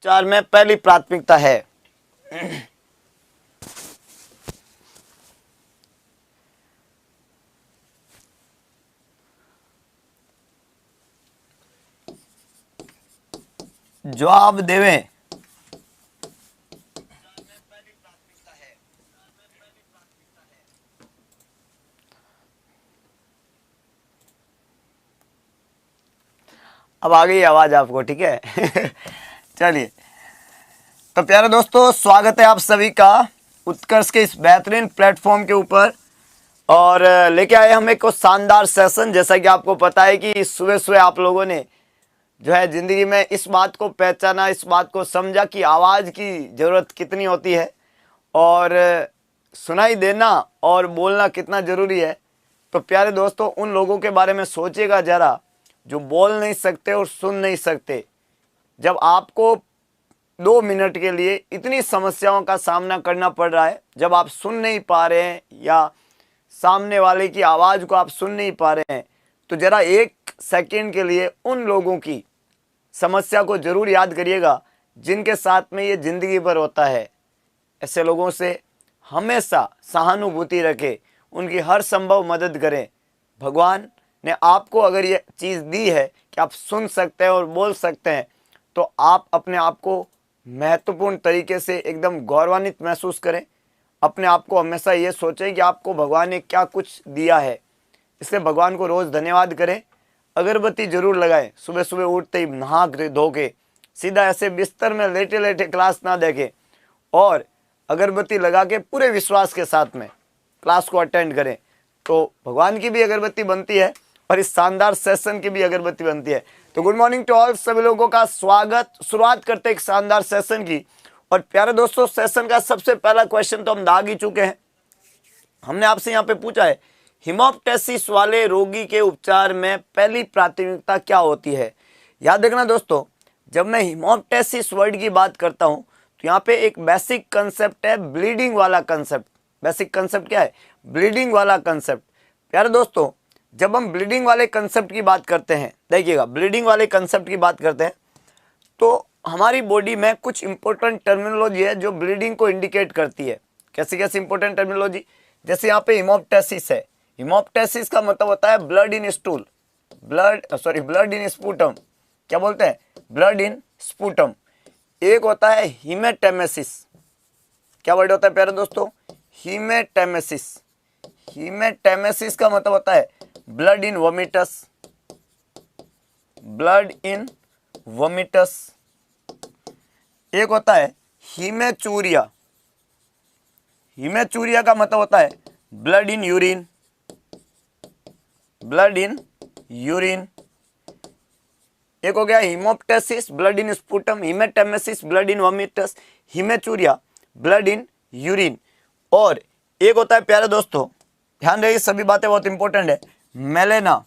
उपचार में पहली प्राथमिकता है। जवाब देवें। अब आ गई आवाज आपको, ठीक है। चलिए, तो प्यारे दोस्तों, स्वागत है आप सभी का उत्कर्ष के इस बेहतरीन प्लेटफॉर्म के ऊपर। और लेके आए हम एक शानदार सेशन। जैसा कि आपको पता है कि सुबह सुबह आप लोगों ने जो है जिंदगी में इस बात को पहचाना, इस बात को समझा कि आवाज़ की ज़रूरत कितनी होती है और सुनाई देना और बोलना कितना ज़रूरी है। तो प्यारे दोस्तों, उन लोगों के बारे में सोचिएगा ज़रा जो बोल नहीं सकते और सुन नहीं सकते। जब आपको 2 मिनट के लिए इतनी समस्याओं का सामना करना पड़ रहा है, जब आप सुन नहीं पा रहे हैं या सामने वाले की आवाज़ को आप सुन नहीं पा रहे हैं, तो ज़रा 1 सेकंड के लिए उन लोगों की समस्या को ज़रूर याद करिएगा जिनके साथ में ये ज़िंदगी भर होता है। ऐसे लोगों से हमेशा सहानुभूति रखें, उनकी हर संभव मदद करें। भगवान ने आपको अगर ये चीज़ दी है कि आप सुन सकते हैं और बोल सकते हैं, तो आप अपने आप को महत्वपूर्ण तरीके से एकदम गौरवान्वित महसूस करें। अपने आप को हमेशा ये सोचें कि आपको भगवान ने क्या कुछ दिया है, इसलिए भगवान को रोज़ धन्यवाद करें। अगरबत्ती जरूर लगाएं, सुबह सुबह उठते ही नहा धो के सीधा ऐसे बिस्तर में लेटे लेटे क्लास ना देखें और अगरबत्ती लगा के पूरे विश्वास के साथ में क्लास को अटेंड करें। तो भगवान की भी अगरबत्ती बनती है और इस शानदार सेशन की भी अगरबत्ती बनती है। तो गुड मॉर्निंग टू ऑल, सभी लोगों का स्वागत। शुरुआत करते हैं एक शानदार सेशन की। और प्यारे दोस्तों, सेशन का सबसे पहला क्वेश्चन तो हम दाग ही चुके हैं। हमने आपसे यहाँ पे पूछा है, हिमोप्टेसिस वाले रोगी के उपचार में पहली प्राथमिकता क्या होती है। याद रखना दोस्तों, जब मैं हिमोप्टेसिस वर्ड की बात करता हूँ तो यहाँ पे एक बेसिक कंसेप्ट है ब्लीडिंग वाला कंसेप्ट। बेसिक कंसेप्ट क्या है? ब्लीडिंग वाला कंसेप्ट। प्यारे दोस्तों, जब हम ब्लीडिंग वाले कंसेप्ट की बात करते हैं, देखिएगा, ब्लीडिंग वाले कंसेप्ट की बात करते हैं तो हमारी बॉडी में कुछ इंपॉर्टेंट टर्मिनोलॉजी है जो ब्लीडिंग को इंडिकेट करती है। कैसी कैसी इंपॉर्टेंट टर्मिनोलॉजी? जैसे यहाँ पे हिमोप्टेसिस है। हिमोप्टेसिस का मतलब होता है blood in stool, blood in sputum. क्या बोलते हैं? Blood in sputum. एक होता है हीमेटेमेसिस। क्या वर्ड होता है प्यारे दोस्तों? हीमेटेमेसिस। हीमेटेमेसिस का मतलब होता है ब्लड इन वोमिटस, ब्लड इन वोमिटस। एक होता है हीमेचूरिया। हीमेचूरिया का मतलब होता है blood in urine, blood in urine. एक हो गया haemoptysis, blood in sputum, haematemesis, blood in vomitus, haematuria, blood in urine. और एक होता है प्यारे दोस्तों, ध्यान रखिए, सभी बातें बहुत इंपॉर्टेंट है, मेलेना।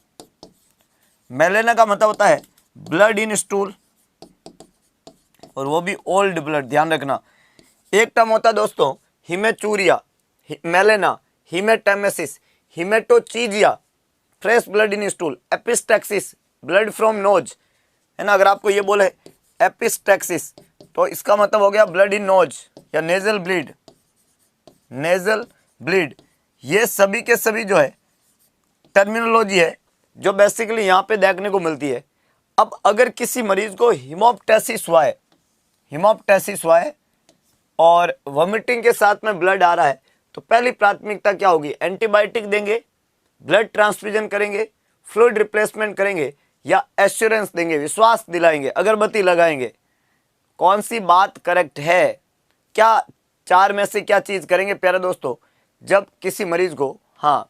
मेलेना का मतलब होता है ब्लड इन स्टूल और वो भी ओल्ड ब्लड। ध्यान रखना, एक टर्म होता है दोस्तों haematuria, melaena, haematemesis, haematochezia, fresh blood in stool, epistaxis, blood from nose, है ना। अगर आपको ये बोले एपिस्टैक्सिस तो इसका मतलब हो गया ब्लड इन नोज या नेजल ब्लीड, नेजल ब्लीड। ये सभी के सभी जो है टर्मिनोलॉजी है जो बेसिकली यहाँ पे देखने को मिलती है। अब अगर किसी मरीज को हिमोप्टेसिस हुआ है, हिमोप्टेसिस हुआ है और वोमिटिंग के साथ में ब्लड आ रहा है, तो पहली प्राथमिकता क्या होगी? एंटीबायोटिक देंगे, ब्लड ट्रांसफ्यूजन करेंगे, फ्लूइड रिप्लेसमेंट करेंगे या एश्योरेंस देंगे, विश्वास दिलाएंगे, अगरबत्ती लगाएंगे। कौन सी बात करेक्ट है? क्या 4 में से क्या चीज करेंगे प्यारे दोस्तों? जब किसी मरीज को, हाँ,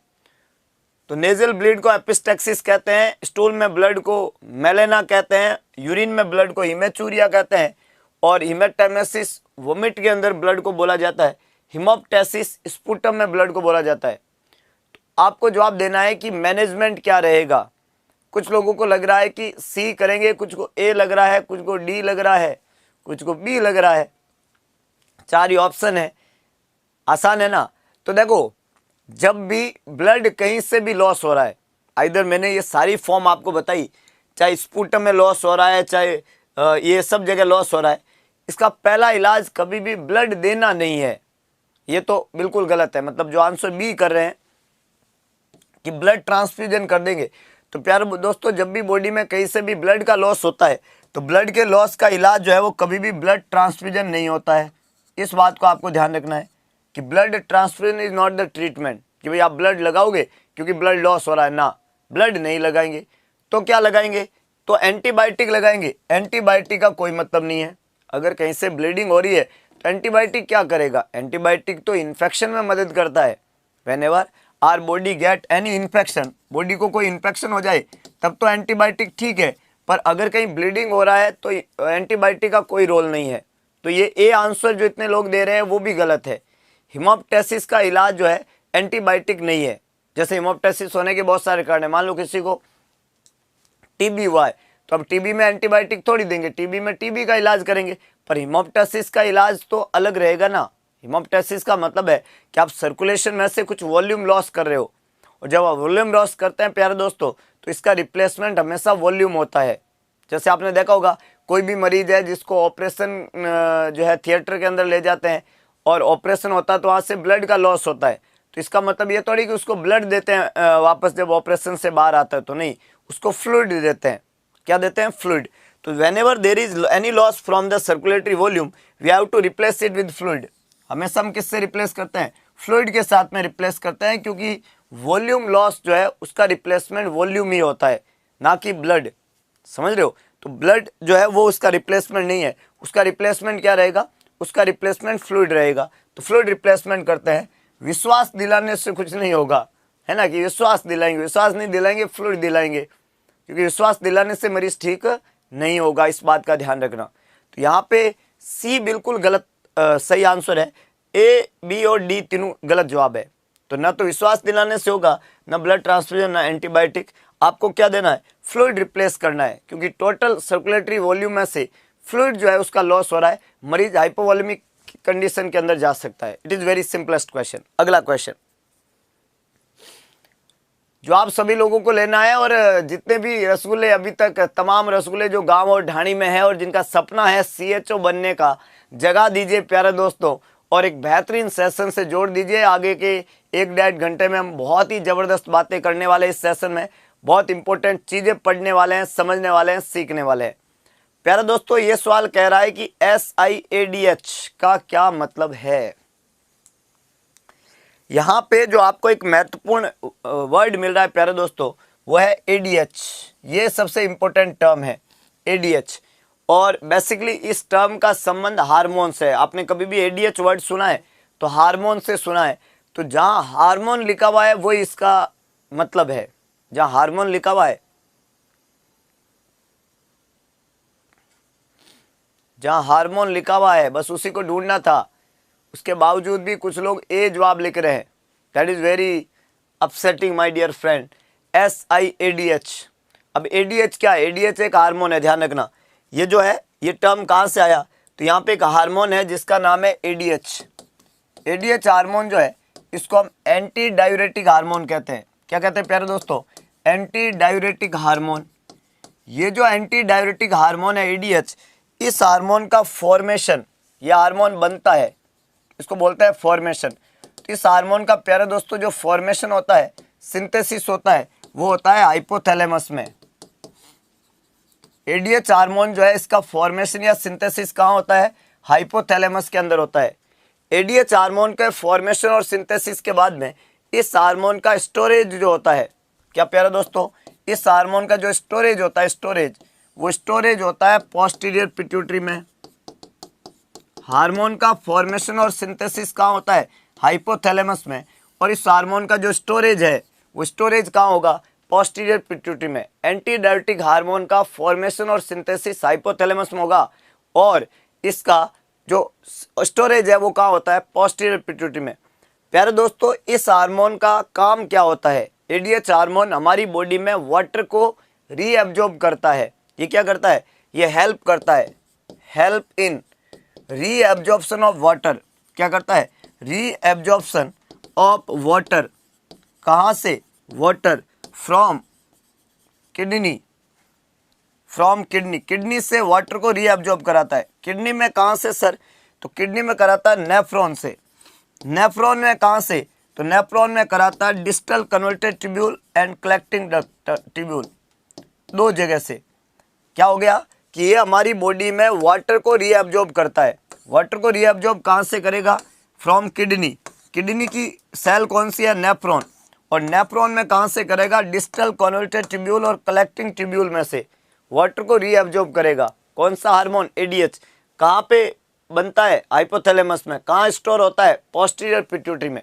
तो नेजल ब्लीड को एपिस्टैक्सिस कहते हैं, स्टूल में ब्लड को मेलेना कहते हैं, यूरिन में ब्लड को हिमेचूरिया कहते हैं और हिमेटेमेसिस वोमिट के अंदर ब्लड को बोला जाता है, हिमोप्टेसिस स्पूटम में ब्लड को बोला जाता है। तो आपको जवाब देना है कि मैनेजमेंट क्या रहेगा। कुछ लोगों को लग रहा है कि सी करेंगे, कुछ को ए लग रहा है, कुछ को डी लग रहा है, कुछ को बी लग रहा है। 4 ही ऑप्शन है, आसान है ना। तो देखो, जब भी ब्लड कहीं से भी लॉस हो रहा है, इधर मैंने ये सारी फॉर्म आपको बताई, चाहे स्पूटम में लॉस हो रहा है, चाहे ये सब जगह लॉस हो रहा है, इसका पहला इलाज कभी भी ब्लड देना नहीं है। ये तो बिल्कुल गलत है, मतलब जो आंसर बी कर रहे हैं कि ब्लड ट्रांसफ्यूजन कर देंगे। तो प्यारे दोस्तों, जब भी बॉडी में कहीं से भी ब्लड का लॉस होता है तो ब्लड के लॉस का इलाज जो है वो कभी भी ब्लड ट्रांसफ्यूजन नहीं होता है। इस बात को आपको ध्यान रखना है कि blood transfusion is not the treatment, कि भाई आप ब्लड लगाओगे क्योंकि ब्लड लॉस हो रहा है, ना, ब्लड नहीं लगाएंगे। तो क्या लगाएंगे? तो एंटीबायोटिक लगाएंगे। एंटीबायोटिक का कोई मतलब नहीं है। अगर कहीं से ब्लीडिंग हो रही है तो एंटीबायोटिक क्या करेगा? एंटीबायोटिक तो इन्फेक्शन में मदद करता है। Whenever our body get any infection, body को कोई इन्फेक्शन हो जाए तब तो एंटीबायोटिक ठीक है, पर अगर कहीं ब्लीडिंग हो रहा है तो एंटीबायोटिक का कोई रोल नहीं है। तो ये ए आंसर जो इतने लोग दे रहे हैं वो भी गलत है। हिमोप्टेसिस का इलाज जो है एंटीबायोटिक नहीं है। जैसे हिमोप्टेसिस होने के बहुत सारे कारण है। मान लो किसी को टीबी हुआ है तो अब टीबी में एंटीबायोटिक थोड़ी देंगे, टीबी में टीबी का इलाज करेंगे, पर हिमोप्टेसिस का इलाज तो अलग रहेगा ना। हिमोप्टेसिस का मतलब है कि आप सर्कुलेशन में से कुछ वॉल्यूम लॉस कर रहे हो, और जब आप वॉल्यूम लॉस करते हैं प्यारे दोस्तों तो इसका रिप्लेसमेंट हमेशा वॉल्यूम होता है। जैसे आपने देखा होगा कोई भी मरीज है जिसको ऑपरेशन जो है थिएटर के अंदर ले जाते हैं और ऑपरेशन होता है तो वहाँ से ब्लड का लॉस होता है, तो इसका मतलब ये थोड़ी कि उसको ब्लड देते हैं वापस जब ऑपरेशन से बाहर आता है, तो नहीं, उसको फ्लूइड देते हैं। क्या देते हैं? फ्लूइड। तो whenever there is any loss from the circulatory volume we have to replace it with fluid. हमेशा हम किससे रिप्लेस करते हैं? फ्लूइड के साथ में रिप्लेस करते हैं, क्योंकि वॉल्यूम लॉस जो है उसका रिप्लेसमेंट वॉल्यूम ही होता है, ना कि ब्लड। समझ रहे हो? तो ब्लड जो है वो उसका रिप्लेसमेंट नहीं है। उसका रिप्लेसमेंट क्या रहेगा? उसका रिप्लेसमेंट फ्लूइड रहेगा। तो फ्लूइड रिप्लेसमेंट करते हैं। विश्वास दिलाने से कुछ नहीं होगा, है ना, कि विश्वास दिलाएंगे, विश्वास नहीं दिलाएंगे, फ्लूइड दिलाएंगे, क्योंकि विश्वास दिलाने से मरीज ठीक नहीं होगा। इस बात का ध्यान रखना। तो यहाँ पे सी बिल्कुल गलत सही आंसर है। ए, बी और डी तीनों गलत जवाब है। तो ना तो विश्वास दिलाने से होगा, ना ब्लड ट्रांसफ्यूजन, ना एंटीबायोटिक। आपको क्या देना है? फ्लूइड रिप्लेस करना है, क्योंकि टोटल सर्कुलेटरी वॉल्यूम में से फ्लूइड जो है उसका लॉस हो रहा है। मरीज हाइपोवॉल्यूमिक कंडीशन के अंदर जा सकता है। It is very simplest question. अगला क्वेश्चन जो आप सभी लोगों को लेना है, और जितने भी रसगुल्ले अभी तक, तमाम रसगुल्ले जो गांव और ढाणी में है और जिनका सपना है सीएचओ बनने का, जगा दीजिए प्यारे दोस्तों, और एक बेहतरीन सेशन से जोड़ दीजिए। आगे के 1-1.5 घंटे में हम बहुत ही ज़बरदस्त बातें करने वाले हैं। इस सेशन में बहुत इंपॉर्टेंट चीज़ें पढ़ने वाले हैं, समझने वाले हैं, सीखने वाले हैं। प्यारे दोस्तों, ये सवाल कह रहा है कि SIADH का क्या मतलब है। यहाँ पे जो आपको एक महत्वपूर्ण वर्ड मिल रहा है प्यारे दोस्तों, वो है ADH। ये सबसे इंपॉर्टेंट टर्म है ADH, और बेसिकली इस टर्म का संबंध हार्मोन से है। आपने कभी भी ADH वर्ड सुना है तो हार्मोन से सुना है। तो जहाँ हार्मोन लिखा हुआ है वो इसका मतलब है। जहाँ हार्मोन लिखा हुआ है, जहाँ हार्मोन लिखा हुआ है बस उसी को ढूंढना था। उसके बावजूद भी कुछ लोग ए जवाब लिख रहे हैं। That is very upsetting my dear friend. SIADH। अब ADH क्या है? ADH एक हार्मोन है, ध्यान रखना। ये जो है ये टर्म कहाँ से आया? तो यहाँ पे एक हार्मोन है जिसका नाम है ADH। ADH हार्मोन जो है इसको हम एंटी डायूरेटिक हार्मोन कहते हैं। क्या कहते हैं प्यारे दोस्तों? Anti diuretic hormone. ये जो एंटी डायूरेटिक हार्मोन है ADH, इस हार्मोन का फॉर्मेशन, ये हार्मोन बनता है, इसको बोलते हैं फॉर्मेशन। तो इस हार्मोन का प्यारे दोस्तों जो फॉर्मेशन होता है, सिंथेसिस होता है, वो होता है हाइपोथैलेमस में। ADH हार्मोन जो है इसका फॉर्मेशन या सिंथेसिस कहाँ होता है? हाइपोथैलेमस के अंदर होता है। ADH हार्मोन के फॉर्मेशन और सिंथेसिस के बाद में इस हार्मोन का स्टोरेज जो होता है, क्या प्यारे दोस्तों, इस हार्मोन का जो स्टोरेज होता है, वो स्टोरेज होता है पोस्टीरियर पिट्यूटरी में। हार्मोन का फॉर्मेशन और सिंथेसिस कहाँ होता है? हाइपोथैलेमस में। और इस हार्मोन का जो स्टोरेज है वो स्टोरेज कहाँ होगा? पोस्टीरियर पिट्यूटरी में। एंटी डायूरेटिक हार्मोन का फॉर्मेशन और सिंथेसिस हाइपोथैलेमस में होगा, और इसका जो स्टोरेज है वो कहाँ होता है? पोस्टीरियर पिट्यूटरी में। प्यारे दोस्तों, इस हार्मोन का काम क्या होता है? ADH हार्मोन हमारी बॉडी में वाटर को रीअब्जॉर्ब करता है। ये क्या करता है? ये हेल्प करता है, help in reabsorption of water. क्या करता है? Reabsorption of water. कहाँ से? Water from kidney, from kidney, kidney से वाटर को रीअब्जॉर्ब कराता है। किडनी में कहाँ से सर? तो किडनी में कराता है नेफ्रॉन से। नेफ्रॉन में कहाँ से? तो नेफ्रॉन में कराता है distal converted tubule and collecting tubule, दो जगह से। क्या हो गया कि ये हमारी बॉडी में वाटर को रीअब्जॉर्ब करता है। वाटर को रीअब्जॉर्ब कहाँ से करेगा? From kidney. किडनी की सेल कौन सी है? नेफ्रॉन। और नेफ्रॉन में कहाँ से करेगा? डिस्टल कन्वर्टेड ट्यूब्यूल और कलेक्टिंग ट्यूब्यूल में से वाटर को रीअब्जॉर्ब करेगा। कौन सा हार्मोन? एडीएच। कहाँ पे बनता है? हाइपोथैलेमस में। कहाँ स्टोर होता है? पोस्टीरियर पिट्यूटरी में।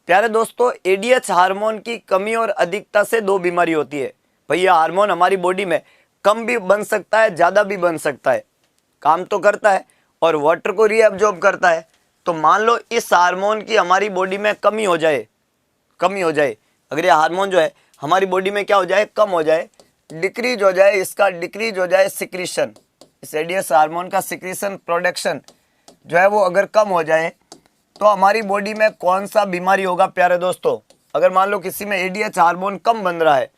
प्यारे दोस्तों, एडीएच हार्मोन की कमी और अधिकता से दो बीमारी होती है। भैया हार्मोन हमारी बॉडी में कम भी बन सकता है, ज़्यादा भी बन सकता है। काम तो करता है और वाटर को रीअब्जॉर्ब करता है। तो मान लो इस हार्मोन की हमारी बॉडी में कमी हो जाए, अगर ये हार्मोन जो है हमारी बॉडी में क्या हो जाए? कम हो जाए, डिक्रीज हो जाए, इसका डिक्रीज हो जाए सिक्रीशन, इस एडीएच हार्मोन का सिक्रीशन प्रोडक्शन जो है वो अगर कम हो जाए तो हमारी बॉडी में कौन सा बीमारी होगा? प्यारे दोस्तों, अगर मान लो किसी में एडीएच हार्मोन कम बन रहा है,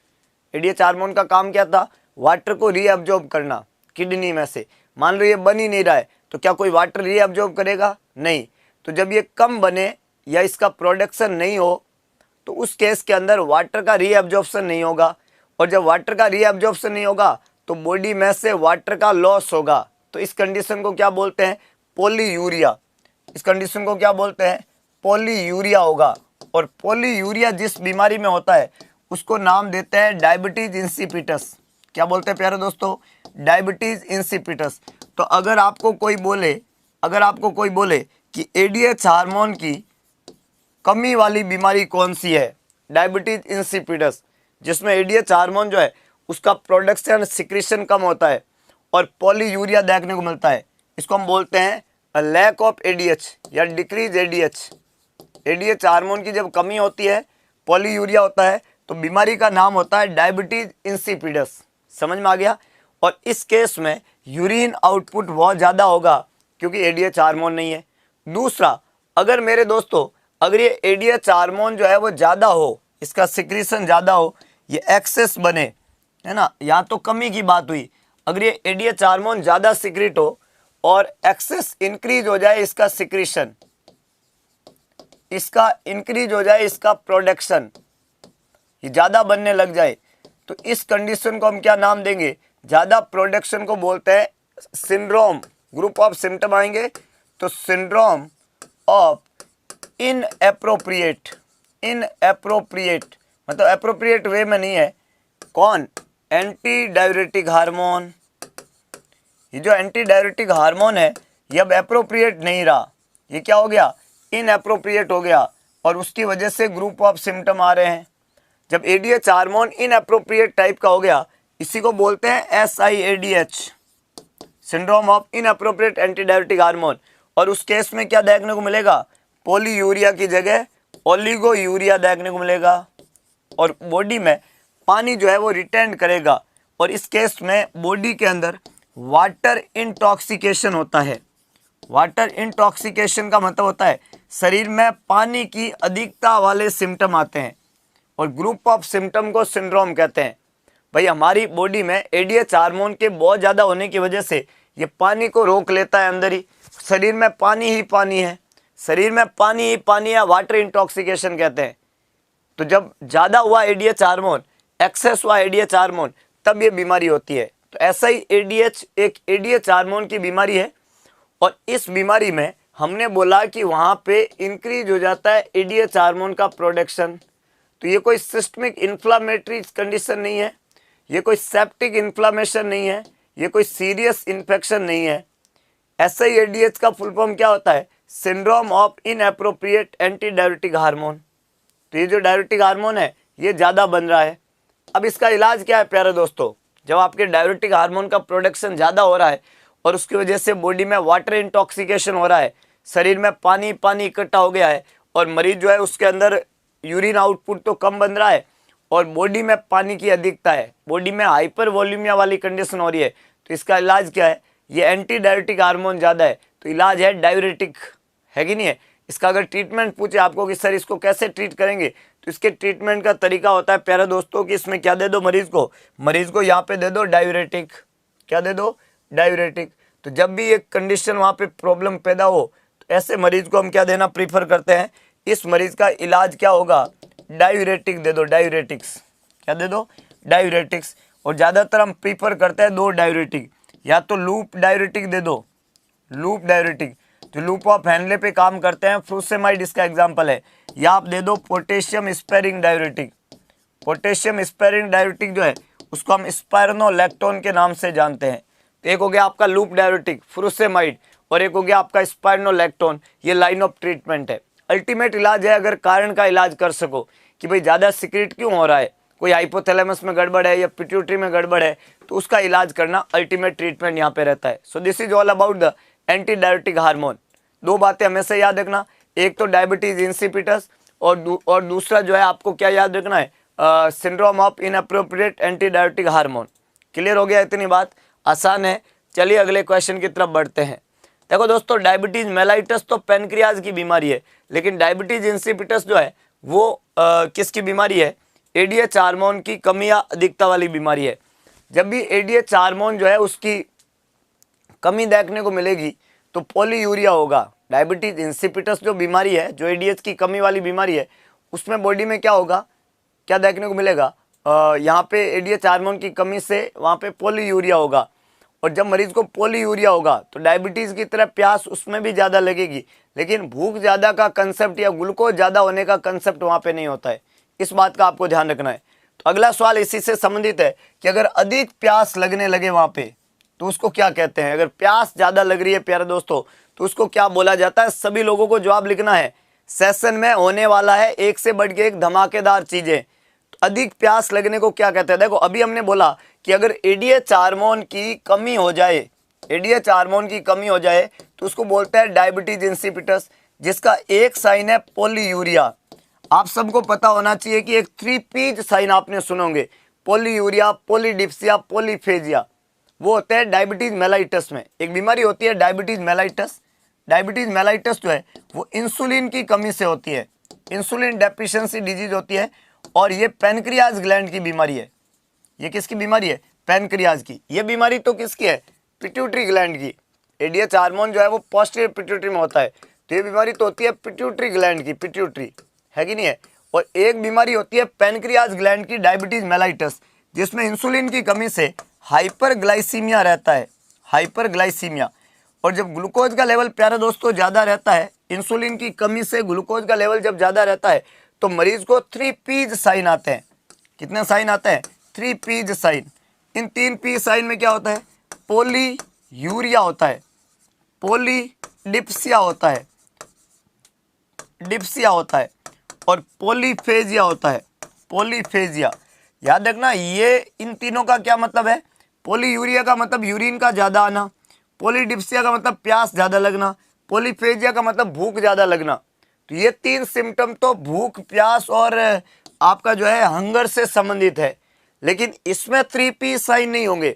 एडीएच हार्मोन का काम क्या था? वाटर को रीअब्जॉर्ब करना किडनी में से। मान लो ये बन ही नहीं रहा है तो क्या कोई वाटर रीअब्जॉर्ब करेगा? नहीं। तो जब ये कम बने या इसका प्रोडक्शन नहीं हो तो उस केस के अंदर वाटर का रीअब्जॉर्प्शन नहीं होगा। और जब वाटर का रीअब्जॉर्प्शन नहीं होगा तो बॉडी में से वाटर का लॉस होगा। तो इस कंडीशन को क्या बोलते हैं? पॉलीयूरिया। इस कंडीशन को क्या बोलते हैं? पॉलीयूरिया होगा। और पॉलीयूरिया जिस बीमारी में होता है उसको नाम देते हैं डायबिटीज इंसिपिटस। क्या बोलते हैं प्यारे दोस्तों? Diabetes insipidus. तो अगर आपको कोई बोले कि एडीएच हार्मोन की कमी वाली बीमारी कौन सी है? डायबिटीज इंसिपिडस, जिसमें एडीएच हार्मोन जो है उसका प्रोडक्शन सिक्रीशन कम होता है और पॉलीयूरिया देखने को मिलता है। इसको हम बोलते हैं लैक ऑफ एडीएच या डिक्रीज एडीएच। एडीएच हार्मोन की जब कमी होती है, पॉलीयूरिया होता है, तो बीमारी का नाम होता है डायबिटीज इंसिपिडस। समझ में आ गया? और इस केस में यूरिन आउटपुट बहुत ज़्यादा होगा क्योंकि एडीएच हार्मोन नहीं है। दूसरा, अगर मेरे दोस्तों अगर ये एडीएच हार्मोन जो है वो ज़्यादा हो, इसका सिक्रीशन ज़्यादा हो, ये एक्सेस बने, है ना, यहाँ तो कमी की बात हुई। अगर ये एडीएच हार्मोन ज़्यादा सिक्रीट हो और एक्सेस इंक्रीज हो जाए इसका सिक्रीशन, इसका इंक्रीज हो जाए इसका प्रोडक्शन, ये ज़्यादा बनने लग जाए, तो इस कंडीशन को हम क्या नाम देंगे? ज़्यादा प्रोडक्शन को बोलते हैं सिंड्रोम। ग्रुप ऑफ सिम्टम आएंगे तो सिंड्रोम ऑफ इनएप्रोप्रिएट मतलब एप्रोप्रिएट वे में नहीं है। कौन? Anti diuretic hormone. ये जो एंटी डाययूरेटिक हार्मोन है ये अब एप्रोप्रिएट नहीं रहा, ये क्या हो गया? इनएप्रोप्रिएट हो गया और उसकी वजह से ग्रुप ऑफ सिम्टम आ रहे हैं। जब एडीएच हार्मोन इनएप्रोप्रिएट टाइप का हो गया, इसी को बोलते हैं SIADH, syndrome of inappropriate anti diuretic hormone. और उस केस में क्या देखने को मिलेगा? पॉलीयूरिया की जगह ओलिगोयूरिया देखने को मिलेगा और बॉडी में पानी जो है वो रिटेन करेगा। और इस केस में बॉडी के अंदर वाटर इंटॉक्सिकेशन होता है। वाटर इंटॉक्सिकेशन का मतलब होता है शरीर में पानी की अधिकता वाले सिम्टम आते हैं और ग्रुप ऑफ सिम्टम को सिंड्रोम कहते हैं। भाई हमारी बॉडी में एडीएच हार्मोन के बहुत ज़्यादा होने की वजह से ये पानी को रोक लेता है अंदर ही, शरीर में पानी ही पानी है, शरीर में पानी ही पानी है, वाटर इंटॉक्सिकेशन कहते हैं। तो जब ज़्यादा हुआ एडीएच हार्मोन, एक्सेस हुआ एडीएच हार्मोन, तब ये बीमारी होती है। तो ऐसा ही एडीएच एक एडीएच हार्मोन की बीमारी है और इस बीमारी में हमने बोला कि वहाँ पे इंक्रीज हो जाता है एडीएच हार्मोन का प्रोडक्शन। तो ये कोई सिस्टमिक इन्फ्लामेटरी कंडीशन नहीं है, ये कोई सेप्टिक इन्फ्लामेशन नहीं है, ये कोई सीरियस इन्फेक्शन नहीं है। SIADH का फुल फॉर्म क्या होता है? Syndrome of inappropriate anti diuretic hormone. तो ये जो डाययूरेटिक हार्मोन है ये ज़्यादा बन रहा है। अब इसका इलाज क्या है प्यारे दोस्तों? जब आपके डाययूरेटिक हार्मोन का प्रोडक्शन ज़्यादा हो रहा है और उसकी वजह से बॉडी में वाटर इंटॉक्सिकेशन हो रहा है, शरीर में पानी पानी इकट्ठा हो गया है और मरीज जो है उसके अंदर यूरिन आउटपुट तो कम बन रहा है और बॉडी में पानी की अधिकता है, बॉडी में हाइपर वॉल्यूमिया वाली कंडीशन हो रही है। तो इसका इलाज क्या है? ये एंटी डाययूरेटिक हार्मोन ज़्यादा है तो इलाज है डाययूरेटिक, है कि नहीं है? इसका अगर ट्रीटमेंट पूछे आपको कि सर इसको कैसे ट्रीट करेंगे, तो इसके ट्रीटमेंट का तरीका होता है प्यारे दोस्तों कि इसमें क्या दे दो मरीज़ को यहाँ पे दे दो डाययूरेटिक, क्या दे दो, डायूरेटिक। तो जब भी एक कंडीशन वहाँ पे प्रॉब्लम पैदा हो तो ऐसे मरीज को हम क्या देना प्रीफर करते हैं, इस मरीज का इलाज क्या होगा, डायूरेटिक दे दो, डायूरेटिक्स। क्या दे दो, डायूरेटिक्स। और ज़्यादातर हम प्रीफर करते हैं 2 डायूरेटिक, या तो लूप डायूरेटिक दे दो, लूप डायूरेटिक जो लूप ऑफ हैंडले पे काम करते हैं, फ्रूसेमाइड इसका एग्जाम्पल है, या आप दे दो potassium sparing diuretic. Potassium sparing diuretic जो है उसको हम स्पायरनोलैक्टोन के नाम से जानते हैं। तो एक हो गया आपका लूप डायूरेटिक फ्रूसेमाइड, और एक हो गया आपका स्पायरनोलैक्टोन। ये लाइन ऑफ ट्रीटमेंट है। अल्टीमेट इलाज है अगर कारण का इलाज कर सको कि भाई ज़्यादा सिक्रेट क्यों हो रहा है, कोई हाइपोथैलेमस में गड़बड़ है या पिट्यूटरी में गड़बड़ है, तो उसका इलाज करना अल्टीमेट ट्रीटमेंट यहाँ पे रहता है। So this is all about the anti diabetic hormone. 2 बातें हमेशा याद रखना, एक तो डायबिटीज इंसिपिटस और दूसरा जो है आपको क्या याद रखना है, syndrome of inappropriate anti diabetic hormone. Clear हो गया, इतनी बात आसान है। चलिए अगले क्वेश्चन की तरफ बढ़ते हैं। देखो दोस्तों, डायबिटीज मेलाइटस तो पेनक्रियाज की बीमारी है, लेकिन डायबिटीज इंसिपिटस जो है वो किसकी बीमारी है, एडीएच हार्मोन की कमी या अधिकता वाली बीमारी है। जब भी एडीएच हार्मोन जो है उसकी कमी देखने को मिलेगी तो पॉलीयूरिया होगा। डायबिटीज इंसिपिटस जो बीमारी है, जो एडीएच की कमी वाली बीमारी है, उसमें बॉडी में क्या होगा, क्या देखने को मिलेगा, यहाँ पे एडीएच हार्मोन की कमी से वहाँ पे पॉलीयूरिया होगा। और जब मरीज को पॉलीयूरिया होगा तो डायबिटीज की तरह प्यास उसमें भी ज़्यादा लगेगी, लेकिन भूख ज़्यादा का कंसेप्ट या ग्लूकोज ज़्यादा होने का कंसेप्ट वहाँ पे नहीं होता है। इस बात का आपको ध्यान रखना है। तो अगला सवाल इसी से संबंधित है कि अगर अधिक प्यास लगने लगे वहाँ पे तो उसको क्या कहते हैं। अगर प्यास ज़्यादा लग रही है प्यारे दोस्तों तो उसको क्या बोला जाता है। सभी लोगों को जवाब लिखना है। सेशन में होने वाला है एक से बढ़ के एक धमाकेदार चीज़ें। अधिक प्यास लगने को क्या कहते हैं। देखो अभी हमने बोला कि अगर एडीएच हार्मोन की कमी हो जाए, एडीएच हार्मोन की कमी हो जाए तो उसको बोलते हैं डायबिटीज इंसिपिटस, जिसका एक साइन है पॉलीयूरिया। आप सबको पता होना चाहिए कि एक 3 पीज साइन आपने सुनोगे, पॉलीयूरिया, पॉलीडिप्सिया, पॉलीफेजिया। वो होते हैं डायबिटीज मेलाइटस में। एक बीमारी होती है डायबिटीज मेलाइटस। डायबिटीज मेलाइटस जो है वो इंसुलिन की कमी से होती है, इंसुलिन डेफिशिएंसी डिजीज होती है। और ये पैनक्रियाज ग्लैंड की बीमारी है। ये किसकी बीमारी है, पैनक्रियाज की। ये बीमारी तो किसकी है, पिट्यूटरी ग्लैंड की। एडीएच हार्मोन जो है वो पोस्टीरियर पिट्यूटरी में होता है, तो ये बीमारी तो होती है पिट्यूटरी ग्लैंड की, पिट्यूटरी है कि नहीं है। और एक बीमारी होती है पैनक्रियाज ग्लैंड की, डायबिटीज मेलाइटस, जिसमें इंसुलिन की कमी से हाइपरग्लाइसीमिया रहता है, हाइपरग्लाइसीमिया। और जब ग्लूकोज का लेवल प्यारे दोस्तों ज़्यादा रहता है, इंसुलिन की कमी से ग्लूकोज का लेवल जब ज़्यादा रहता है तो मरीज को 3 पीज साइन आते हैं। कितने साइन आते हैं, 3 पीज साइन। इन 3 पीज साइन में क्या होता है, पॉलीयूरिया होता है, पॉलीडिप्सिया होता है, डिप्सिया होता है, और पॉलीफेजिया होता है, पॉलीफेजिया। याद रखना ये इन तीनों का क्या मतलब है। पॉलीयूरिया का मतलब यूरिन का ज़्यादा आना, पॉलीडिप्सिया का मतलब प्यास ज़्यादा लगना, पॉलीफेजिया का मतलब भूख ज़्यादा लगना। तो ये 3 सिम्टम तो भूख, प्यास और आपका जो है हंगर से संबंधित है। लेकिन इसमें 3 पी साइन नहीं होंगे,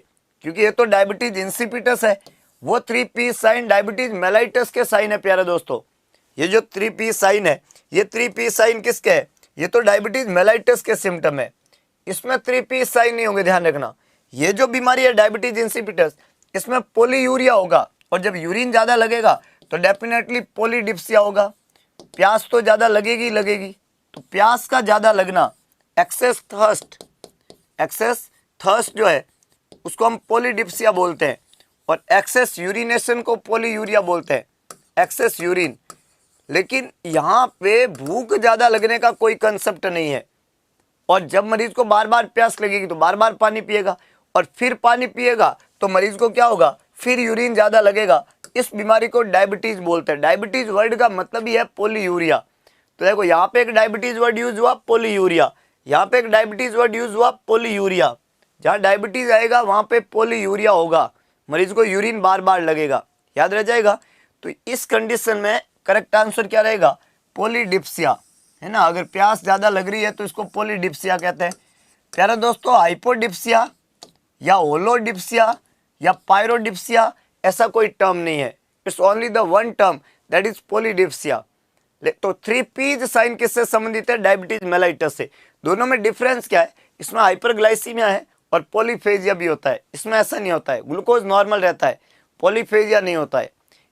क्योंकि ये तो डायबिटीज इंसिपिटस है। वो 3 पी साइन डायबिटीज मेलाइटस के साइन है प्यारे दोस्तों। ये जो 3 पी साइन है, ये 3 पी साइन किसके है, ये तो डायबिटीज मेलाइटस के सिम्टम है। इसमें 3 पी साइन नहीं होंगे, ध्यान रखना। ये जो बीमारी है डायबिटीज इंसिपिटस, इसमें पॉलीयूरिया होगा, और जब यूरिन ज़्यादा लगेगा तो डेफिनेटली पॉलीडिप्सिया होगा। प्यास तो ज़्यादा लगेगी लगेगी, तो प्यास का ज़्यादा लगना, एक्सेस थर्स्ट जो है उसको हम पॉलीडिप्सिया बोलते हैं, और एक्सेस यूरिनेशन को पॉलीयूरिया बोलते हैं, एक्सेस यूरिन। लेकिन यहाँ पे भूख ज़्यादा लगने का कोई कंसेप्ट नहीं है। और जब मरीज को बार बार प्यास लगेगी तो बार बार पानी पिएगा, और फिर पानी पिएगा तो मरीज को क्या होगा, फिर यूरिन ज़्यादा लगेगा। इस बीमारी को डायबिटीज बोलते हैं। डायबिटीज वर्ड का मतलब ही है पॉलीयूरिया। तो देखो यहाँ पे एक डायबिटीज वर्ड यूज हुआ, पॉलीयूरिया। यहाँ पे एक डायबिटीज वर्ड यूज हुआ, पॉलीयूरिया। जहाँ डायबिटीज आएगा वहाँ पे पॉलीयूरिया होगा, मरीज को यूरिन बार बार लगेगा, याद रह जाएगा। तो इस कंडीशन में करेक्ट आंसर क्या रहेगा, पॉलीडिप्सिया, है ना। अगर प्यास ज़्यादा लग रही है तो इसको पॉलीडिप्सिया कहते हैं। प्यारे दोस्तों, हाइपोडिप्सिया या होलोडिप्सिया या पायरोडिप्सिया ऐसा कोई टर्म नहीं है। It's only the one term, that is polydipsia. तो 3 पीज साइन किससे संबंधित है, डायबिटीज मेलाइटस से। दोनों में डिफरेंस क्या है, इसमें हाइपरग्लाइसीमिया है और पॉलीफेजिया भी होता है। इसमें ऐसा नहीं होता है, ग्लूकोज नॉर्मल रहता है, पॉलीफेजिया नहीं होता है।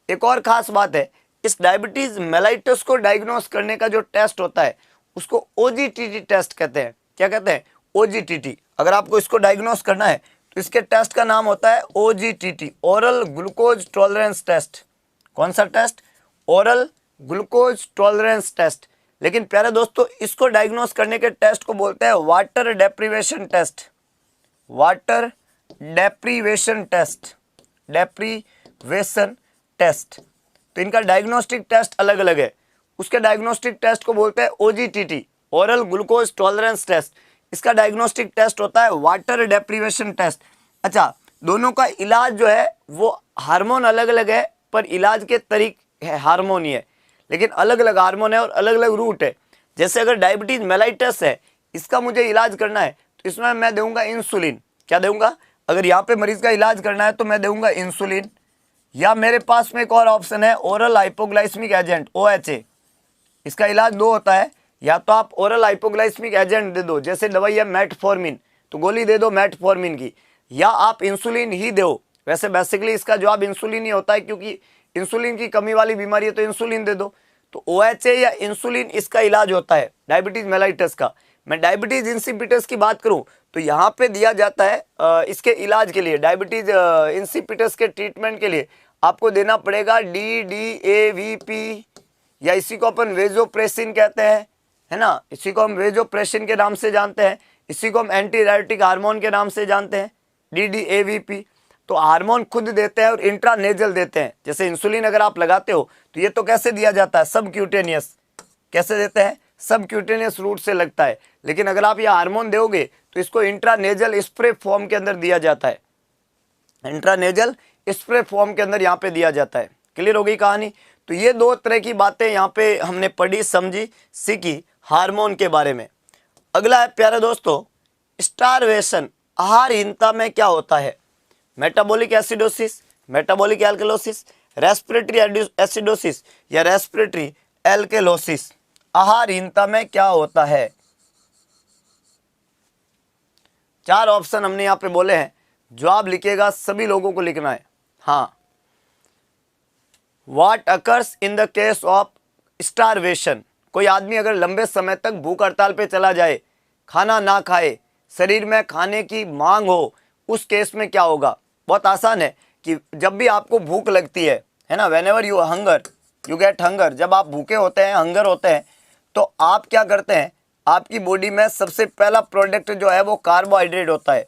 एक और खास बात है, इस डायबिटीज मेलाइटस को डायग्नोस करने का जो टेस्ट होता है उसको ओजीटीटी टेस्ट कहते हैं। क्या कहते हैं? ओजीटीटी। अगर आपको इसको डायग्नोस करना है तो इसके टेस्ट का नाम होता है OGTT, oral glucose tolerance test. कौन सा test? Oral glucose tolerance test. लेकिन प्यारे दोस्तों, इसको डायग्नोस करने के टेस्ट को बोलते हैं water deprivation test. Water deprivation test, deprivation test. तो इनका डायग्नोस्टिक टेस्ट अलग अलग है। उसके डायग्नोस्टिक टेस्ट को बोलते हैं OGTT, oral glucose tolerance test. इसका डायग्नोस्टिक टेस्ट होता है वाटर डेप्रीवेशन टेस्ट। अच्छा, दोनों का इलाज जो है वो हार्मोन अलग अलग है, पर इलाज के तरीके है हार्मोन ही है, लेकिन अलग अलग हार्मोन है और अलग अलग रूट है। जैसे अगर डायबिटीज मेलाइटस है, इसका मुझे इलाज करना है तो इसमें मैं दूंगा इंसुलिन। क्या दूंगा? अगर यहाँ पे मरीज का इलाज करना है तो मैं दूंगा इंसुलिन, या मेरे पास में एक और ऑप्शन है ओरल हाइपोग्लाइसेमिक एजेंट, OHA। इसका इलाज दो होता है, या तो आप ओरल हाइपोग्लाइसेमिक एजेंट दे दो, जैसे दवाई है मेटफॉर्मिन, तो गोली दे दो मेटफॉर्मिन की, या आप इंसुलिन ही दो। वैसे बेसिकली इसका जवाब इंसुलिन ही होता है, क्योंकि इंसुलिन की कमी वाली बीमारी है तो इंसुलिन दे दो। तो OHA या इंसुलिन इसका इलाज होता है डायबिटीज मेलाइटस का। मैं डायबिटीज इंसिपिटस की बात करूं तो यहाँ पे दिया जाता है इसके इलाज के लिए, डायबिटीज इंसिपिटस के ट्रीटमेंट के लिए आपको देना पड़ेगा DDAVP, या इसी को अपन वेजोप्रेसिन कहते हैं, है ना। इसी को हम वेजोप्रेसिन के नाम से जानते हैं, इसी को हम एंटी डायबिटिक हार्मोन के नाम से जानते हैं, DDAVP। तो हार्मोन खुद देते हैं और इंट्रानेजल देते हैं। जैसे इंसुलिन अगर आप लगाते हो तो ये तो कैसे दिया जाता है? सबक्यूटेनियस। कैसे देते हैं? सबक्यूटेनियस रूट से लगता है। लेकिन अगर आप ये हार्मोन दोगे तो इसको इंट्रानेजल स्प्रे फॉर्म के अंदर दिया जाता है, इंट्रानेजल स्प्रे फॉर्म के अंदर यहाँ पे दिया जाता है। क्लियर हो गई कहानी? तो ये दो तरह की बातें यहाँ पे हमने पढ़ी, समझी, सीखी हार्मोन के बारे में। अगला है प्यारे दोस्तों, स्टारवेशन, आहारहीनता में क्या होता है? Metabolic acidosis, metabolic alkalosis, respiratory acidosis या रेस्पिरेटरी एल्कलोसिस। आहारहीनता में क्या होता है? चार ऑप्शन हमने यहाँ पे बोले हैं, जवाब लिखिएगा, सभी लोगों को लिखना है। हाँ, what occurs in the case of starvation, कोई आदमी अगर लंबे समय तक भूख हड़ताल पे चला जाए, खाना ना खाए, शरीर में खाने की मांग हो, उस केस में क्या होगा? बहुत आसान है कि जब भी आपको भूख लगती है ना, when ever you hunger you get hunger, जब आप भूखे होते हैं, हंगर होते हैं, तो आप क्या करते हैं? आपकी बॉडी में सबसे पहला प्रोडक्ट जो है वो कार्बोहाइड्रेट होता है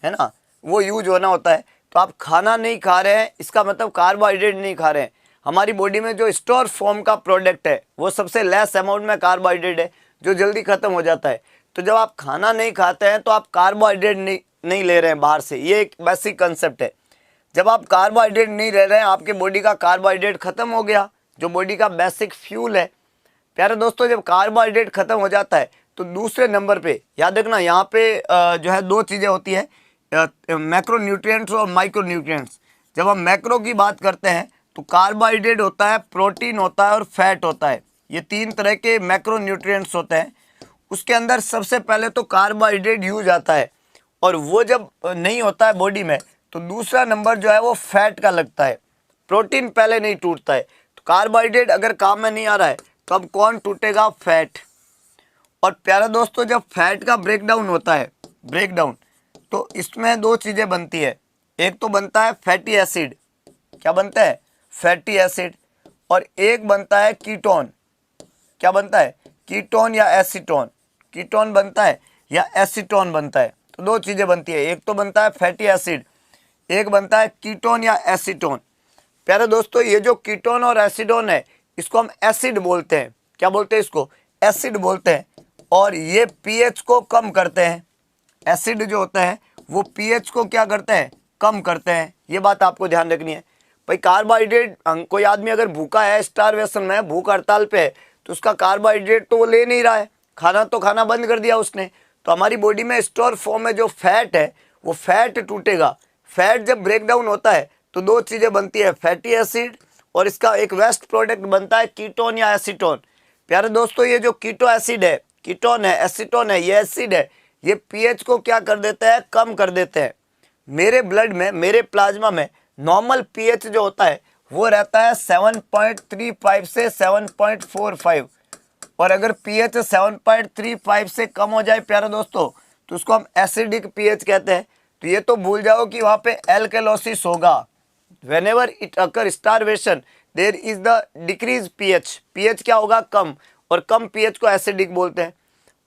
ना, वो यूज होना होता है। तो आप खाना नहीं खा रहे हैं, इसका मतलब कार्बोहाइड्रेट नहीं खा रहे हैं। हमारी बॉडी में जो स्टोर फॉर्म का प्रोडक्ट है वो सबसे लेस अमाउंट में कार्बोहाइड्रेट है, जो जल्दी खत्म हो जाता है। तो जब आप खाना नहीं खाते हैं तो आप कार्बोहाइड्रेट नहीं ले रहे हैं बाहर से, ये एक बेसिक कंसेप्ट है। जब आप कार्बोहाइड्रेट नहीं ले रहे हैं, आपके बॉडी का कार्बोहाइड्रेट खत्म हो गया, जो बॉडी का बेसिक फ्यूल है। प्यारे दोस्तों, जब कार्बोहाइड्रेट खत्म हो जाता है तो दूसरे नंबर पे याद रखना, यहाँ पे जो है दो चीज़ें होती है, मैक्रो न्यूट्रिएंट्स और माइक्रो न्यूट्रिएंट्स। जब हम मैक्रो की बात करते हैं तो कार्बोहाइड्रेट होता है, प्रोटीन होता है और फैट होता है। ये तीन तरह के मैक्रो न्यूट्रिएंट्स होते हैं। उसके अंदर सबसे पहले तो कार्बोहाइड्रेट यूज आता है, और वो जब नहीं होता है बॉडी में तो दूसरा नंबर जो है वो फैट का लगता है। प्रोटीन पहले नहीं टूटता है। तो कार्बोहाइड्रेट अगर काम में नहीं आ रहा है तो अब कौन टूटेगा? फैट। और प्यारे दोस्तों, जब फैट का ब्रेकडाउन होता है, ब्रेकडाउन, तो इसमें दो चीज़ें बनती है। एक तो बनता है फैटी एसिड। क्या बनता है? Fatty acid. और एक बनता है कीटोन। क्या बनता है? कीटोन या एसीटोन। कीटोन बनता है या एसीटोन बनता है। तो दो चीज़ें बनती है, एक तो बनता है फैटी एसिड, एक बनता है कीटोन या एसीटोन। प्यारे दोस्तों, ये जो कीटोन और एसीटोन है इसको हम एसिड बोलते हैं। क्या बोलते हैं इसको? एसिड बोलते हैं। और ये पीएच को कम करते हैं। एसिड जो होता है वो पीएच को क्या करते हैं? कम करते हैं। ये बात आपको ध्यान रखनी है भाई। कार्बोहाइड्रेट, कोई आदमी अगर भूखा है, स्टारवेशन में, भूख हड़ताल पे है, तो उसका कार्बोहाइड्रेट तो वो ले नहीं रहा है, खाना तो खाना बंद कर दिया उसने। तो हमारी बॉडी में स्टोर फॉर्म में जो फैट है वो फैट टूटेगा। फैट जब ब्रेक डाउन होता है तो दो चीज़ें बनती है, फैटी एसिड और इसका एक वेस्ट प्रोडक्ट बनता है कीटोन या एसीटोन। प्यारे दोस्तों, ये जो कीटो एसिड है, कीटोन है, एसीटोन है, ये एसिड है, ये पीएच को क्या कर देते हैं, कम कर देते हैं। मेरे ब्लड में, मेरे प्लाज्मा में नॉर्मल पीएच जो होता है वो रहता है 7.35 से 7.45, और अगर पीएच 7.35 से कम हो जाए प्यारे दोस्तों तो उसको हम एसिडिक पीएच कहते हैं। तो ये तो भूल जाओ कि वहाँ पे एल्केलोसिस होगा। Whenever it occur starvation, there is the decrease pH। pH क्या होगा, कम, और कम pH को एसिडिक बोलते हैं।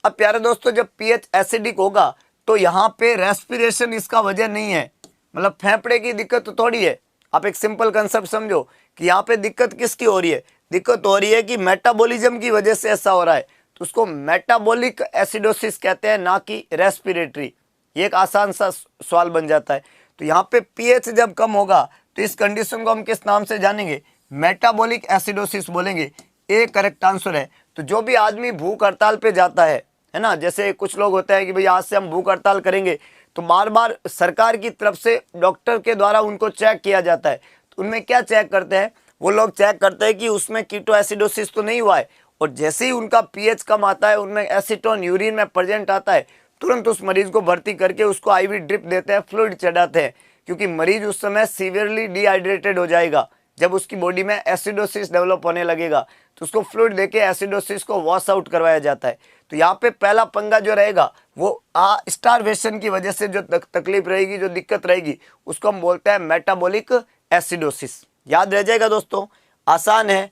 अब प्यारे दोस्तों जब pH एसिडिक होगा तो यहाँ पे रेस्पिरेशन इसका वजह नहीं है, मतलब फेफड़े की दिक्कत तो थोड़ी है। आप एक सिंपल कंसेप्ट समझो कि यहाँ पे दिक्कत किसकी हो रही है, दिक्कत हो रही है कि मेटाबॉलिज्म की वजह से ऐसा हो रहा है, तो उसको मेटाबॉलिक एसिडोसिस कहते हैं, ना कि रेस्पिरेटरी। ये एक आसान सा सवाल बन जाता है। तो यहाँ पे पीएच जब कम होगा तो इस कंडीशन को हम किस नाम से जानेंगे, मेटाबॉलिक एसिडोसिस बोलेंगे। ए करेक्ट आंसर है। तो जो भी आदमी भूख हड़ताल पे जाता है ना, जैसे कुछ लोग होते हैं कि भाई आज से हम भूख हड़ताल करेंगे, तो बार बार सरकार की तरफ से डॉक्टर के द्वारा उनको चेक किया जाता है। तो उनमें क्या चेक करते हैं, वो लोग चेक करते हैं कि उसमें कीटो एसिडोसिस तो नहीं हुआ है, और जैसे ही उनका पीएच कम आता है, उनमें एसीटोन यूरिन में प्रेजेंट आता है, तुरंत उस मरीज को भर्ती करके उसको आईवी ड्रिप देते हैं, फ्लूइड चढ़ाते हैं, क्योंकि मरीज उस समय सीवियरली डिहाइड्रेटेड हो जाएगा। जब उसकी बॉडी में एसिडोसिस डेवलप होने लगेगा तो उसको फ्लूइड देके एसिडोसिस को वॉश आउट करवाया जाता है। तो यहाँ पे पहला पंगा जो रहेगा वो स्टारवेशन की वजह से जो तकलीफ रहेगी, जो दिक्कत रहेगी, उसको हम बोलते हैं मेटाबॉलिक एसिडोसिस। याद रह जाएगा दोस्तों, आसान है।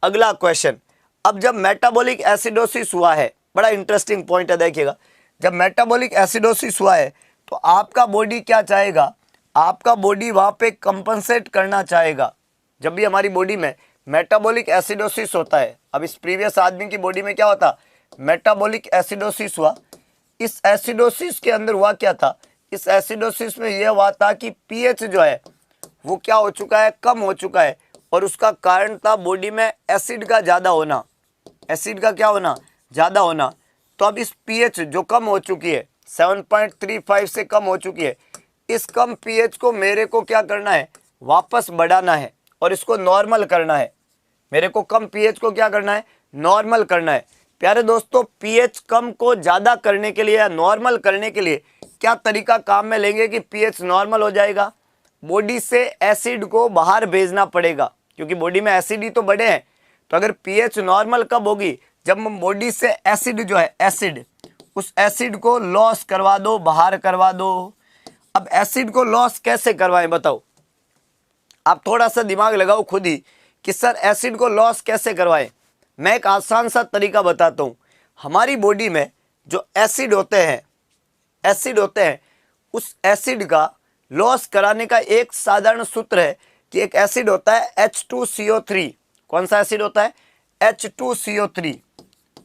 अगला क्वेश्चन, अब जब मेटाबॉलिक एसिडोसिस हुआ है, बड़ा इंटरेस्टिंग पॉइंट है, देखिएगा। जब मेटाबॉलिक एसिडोसिस हुआ है तो आपका बॉडी क्या चाहेगा, आपका बॉडी वहाँ पे कंपनसेट करना चाहेगा। जब भी हमारी बॉडी में मेटाबॉलिक एसिडोसिस होता है, अब इस प्रीवियस आदमी की बॉडी में क्या होता, मेटाबॉलिक एसिडोसिस हुआ। इस एसिडोसिस के अंदर हुआ क्या था, इस एसिडोसिस में यह हुआ था कि पीएच जो है वो क्या हो चुका है, कम हो चुका है, और उसका कारण था बॉडी में एसिड का ज़्यादा होना। एसिड का क्या होना, ज़्यादा होना। तो अब इस पीएच जो कम हो चुकी है, 7.35 से कम हो चुकी है, इस कम पीएच को मेरे को क्या करना है, वापस बढ़ाना है और इसको नॉर्मल करना है। मेरे को कम पीएच को क्या करना है, नॉर्मल करना है। प्यारे दोस्तों, पीएच कम को ज़्यादा करने के लिए या नॉर्मल करने के लिए क्या तरीका काम में लेंगे कि पीएच नॉर्मल हो जाएगा, बॉडी से एसिड को बाहर भेजना पड़ेगा, क्योंकि बॉडी में एसिड ही तो बढ़े हैं। तो अगर पीएच नॉर्मल कब होगी, जब हम बॉडी से एसिड जो है, एसिड, उस एसिड को लॉस करवा दो, बाहर करवा दो। अब एसिड को लॉस कैसे करवाएं बताओ, आप थोड़ा सा दिमाग लगाओ खुद ही कि सर एसिड को लॉस कैसे करवाएं। मैं एक आसान सा तरीका बताता हूँ। हमारी बॉडी में जो एसिड होते हैं, उस एसिड का लॉस कराने का एक साधारण सूत्र है कि एक एसिड होता है H2CO3। कौन सा एसिड होता है, H2CO3।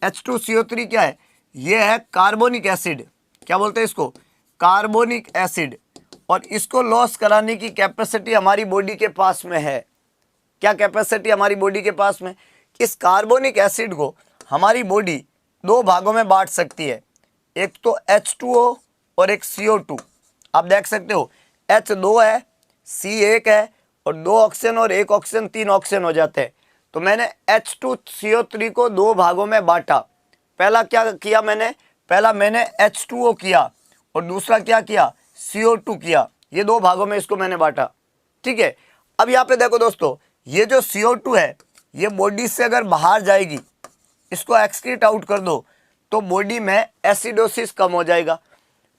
H2CO3 क्या है, ये है कार्बोनिक एसिड। क्या बोलते हैं इसको, कार्बोनिक एसिड। और इसको लॉस कराने की कैपेसिटी हमारी बॉडी के पास में है। क्या कैपेसिटी हमारी बॉडी के पास में, इस कार्बोनिक एसिड को हमारी बॉडी दो भागों में बांट सकती है, एक तो H2O और एक CO2। आप देख सकते हो H2 है, C 1 है, और 2 ऑक्सीजन और 1 ऑक्सीजन, 3 ऑक्सीजन हो जाते हैं। तो मैंने H2CO3 को दो भागों में बांटा। पहला क्या किया मैंने, पहला मैंने H2O किया और दूसरा क्या किया, CO2 किया। ये दो भागों में इसको मैंने बांटा, ठीक है। अब यहाँ पे देखो दोस्तों, ये जो CO2 है ये बॉडी से अगर बाहर जाएगी, इसको एक्सक्रीट आउट कर दो, तो बॉडी में एसिडोसिस कम हो जाएगा।